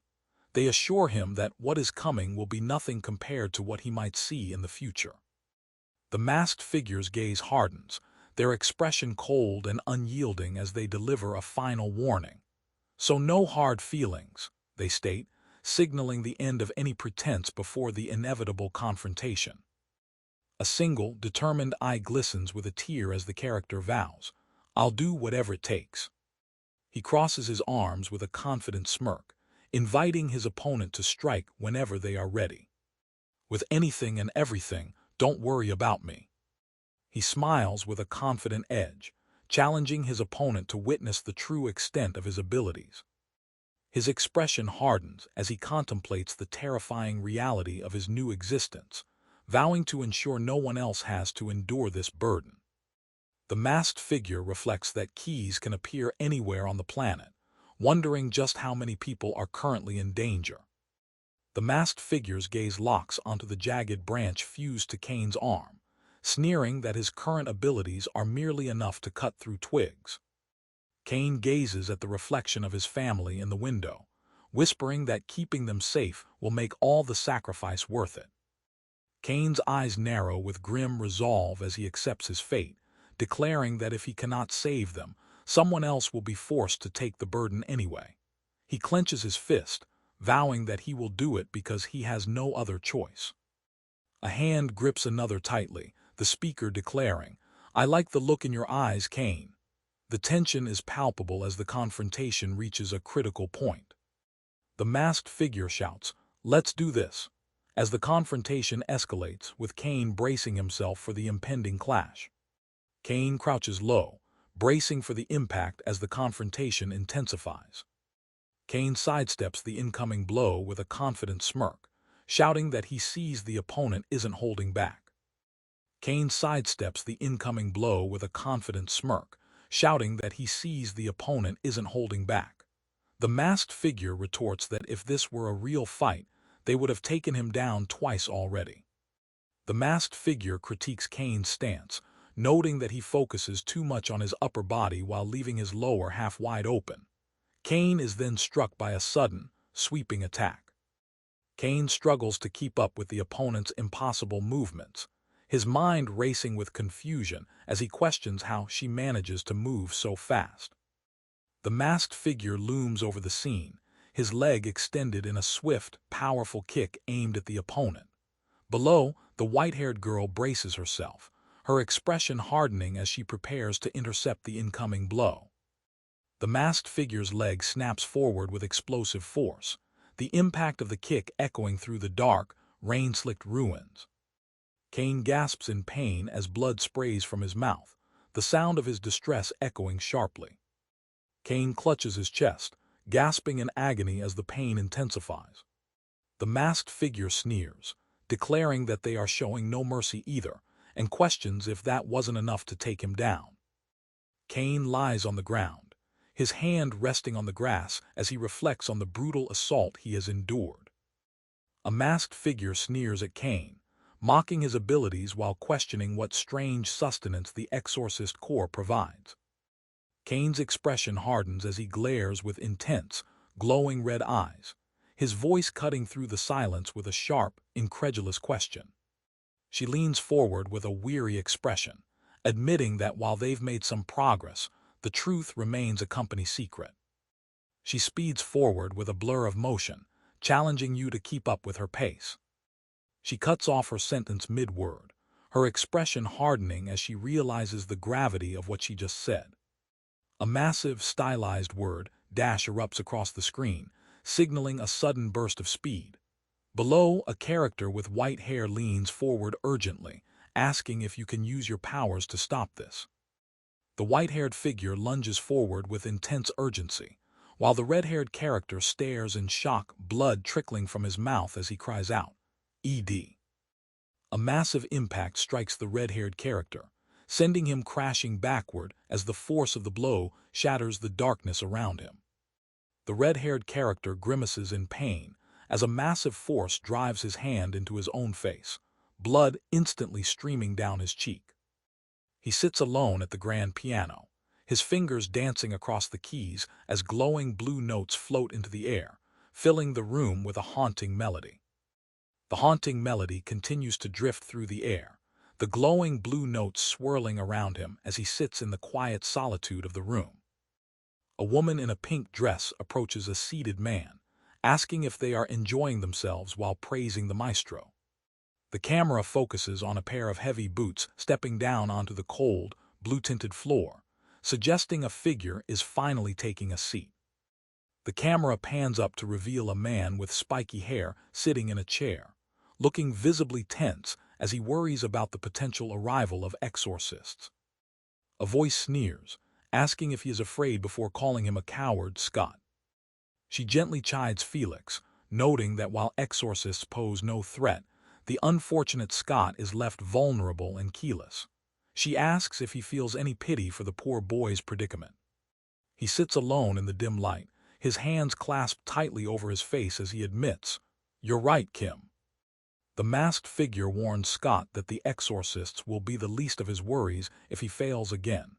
They assure him that what is coming will be nothing compared to what he might see in the future. The masked figure's gaze hardens, their expression cold and unyielding as they deliver a final warning. "So no hard feelings," they state, signaling the end of any pretense before the inevitable confrontation. A single, determined eye glistens with a tear as the character vows, "I'll do whatever it takes." He crosses his arms with a confident smirk, inviting his opponent to strike whenever they are ready. "With anything and everything, don't worry about me." He smiles with a confident edge, challenging his opponent to witness the true extent of his abilities. His expression hardens as he contemplates the terrifying reality of his new existence, vowing to ensure no one else has to endure this burden. The masked figure reflects that keys can appear anywhere on the planet, wondering just how many people are currently in danger. The masked figure's gaze locks onto the jagged branch fused to Caine's arm, sneering that his current abilities are merely enough to cut through twigs. Caine gazes at the reflection of his family in the window, whispering that keeping them safe will make all the sacrifice worth it. Caine's eyes narrow with grim resolve as he accepts his fate, declaring that if he cannot save them, someone else will be forced to take the burden anyway. He clenches his fist, vowing that he will do it because he has no other choice. A hand grips another tightly, the speaker declaring, "I like the look in your eyes, Caine." The tension is palpable as the confrontation reaches a critical point. The masked figure shouts, "Let's do this," as the confrontation escalates, with Caine bracing himself for the impending clash. Caine crouches low, bracing for the impact as the confrontation intensifies. Caine sidesteps the incoming blow with a confident smirk, shouting that he sees the opponent isn't holding back. Caine sidesteps the incoming blow with a confident smirk, shouting that he sees the opponent isn't holding back. The masked figure retorts that if this were a real fight, they would have taken him down twice already. The masked figure critiques Caine's stance, noting that he focuses too much on his upper body while leaving his lower half wide open. Caine is then struck by a sudden, sweeping attack. Caine struggles to keep up with the opponent's impossible movements, his mind racing with confusion as he questions how she manages to move so fast. The masked figure looms over the scene, his leg extended in a swift, powerful kick aimed at the opponent. Below, the white-haired girl braces herself, her expression hardening as she prepares to intercept the incoming blow. The masked figure's leg snaps forward with explosive force, the impact of the kick echoing through the dark, rain-slicked ruins. Caine gasps in pain as blood sprays from his mouth, the sound of his distress echoing sharply. Caine clutches his chest, gasping in agony as the pain intensifies. The masked figure sneers, declaring that they are showing no mercy either, and questions if that wasn't enough to take him down. Caine lies on the ground, his hand resting on the grass as he reflects on the brutal assault he has endured. A masked figure sneers at Caine, mocking his abilities while questioning what strange sustenance the Exorcist core provides. Caine's expression hardens as he glares with intense, glowing red eyes, his voice cutting through the silence with a sharp, incredulous question. She leans forward with a weary expression, admitting that while they've made some progress, the truth remains a company secret. She speeds forward with a blur of motion, challenging you to keep up with her pace. She cuts off her sentence mid-word, her expression hardening as she realizes the gravity of what she just said. A massive, stylized word dash erupts across the screen, signaling a sudden burst of speed. Below, a character with white hair leans forward urgently, asking if you can use your powers to stop this. The white-haired figure lunges forward with intense urgency, while the red-haired character stares in shock, blood trickling from his mouth as he cries out, "ED." A massive impact strikes the red-haired character, sending him crashing backward as the force of the blow shatters the darkness around him. The red-haired character grimaces in pain as a massive force drives his hand into his own face, blood instantly streaming down his cheek. He sits alone at the grand piano, his fingers dancing across the keys as glowing blue notes float into the air, filling the room with a haunting melody. The haunting melody continues to drift through the air, the glowing blue notes swirling around him as he sits in the quiet solitude of the room. A woman in a pink dress approaches a seated man, asking if they are enjoying themselves while praising the maestro. The camera focuses on a pair of heavy boots stepping down onto the cold, blue-tinted floor, suggesting a figure is finally taking a seat. The camera pans up to reveal a man with spiky hair sitting in a chair, looking visibly tense as he worries about the potential arrival of exorcists. A voice sneers, asking if he is afraid before calling him a coward, Scott. She gently chides Felix, noting that while exorcists pose no threat, the unfortunate Scott is left vulnerable and keyless. She asks if he feels any pity for the poor boy's predicament. He sits alone in the dim light, his hands clasped tightly over his face as he admits, "You're right, Kim." The masked figure warns Scott that the exorcists will be the least of his worries if he fails again,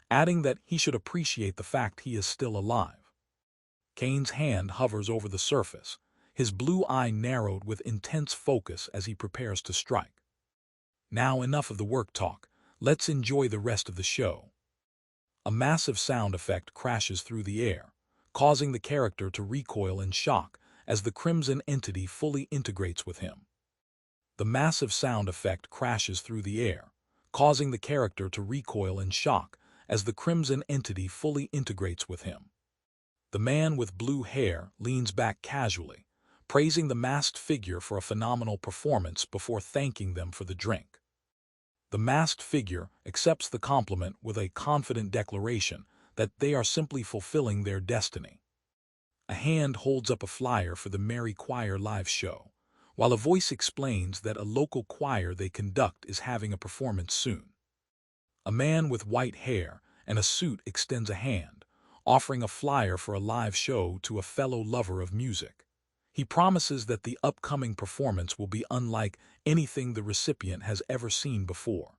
adding that he should appreciate the fact he is still alive. Caine's hand hovers over the surface, his blue eye narrowed with intense focus as he prepares to strike. Now enough of the work talk, let's enjoy the rest of the show. A massive sound effect crashes through the air, causing the character to recoil in shock as the crimson entity fully integrates with him. The massive sound effect crashes through the air, causing the character to recoil in shock as the crimson entity fully integrates with him. The man with blue hair leans back casually, praising the masked figure for a phenomenal performance before thanking them for the drink. The masked figure accepts the compliment with a confident declaration that they are simply fulfilling their destiny. A hand holds up a flyer for the Merry Choir live show, while a voice explains that a local choir they conduct is having a performance soon. A man with white hair and a suit extends a hand, offering a flyer for a live show to a fellow lover of music. He promises that the upcoming performance will be unlike anything the recipient has ever seen before.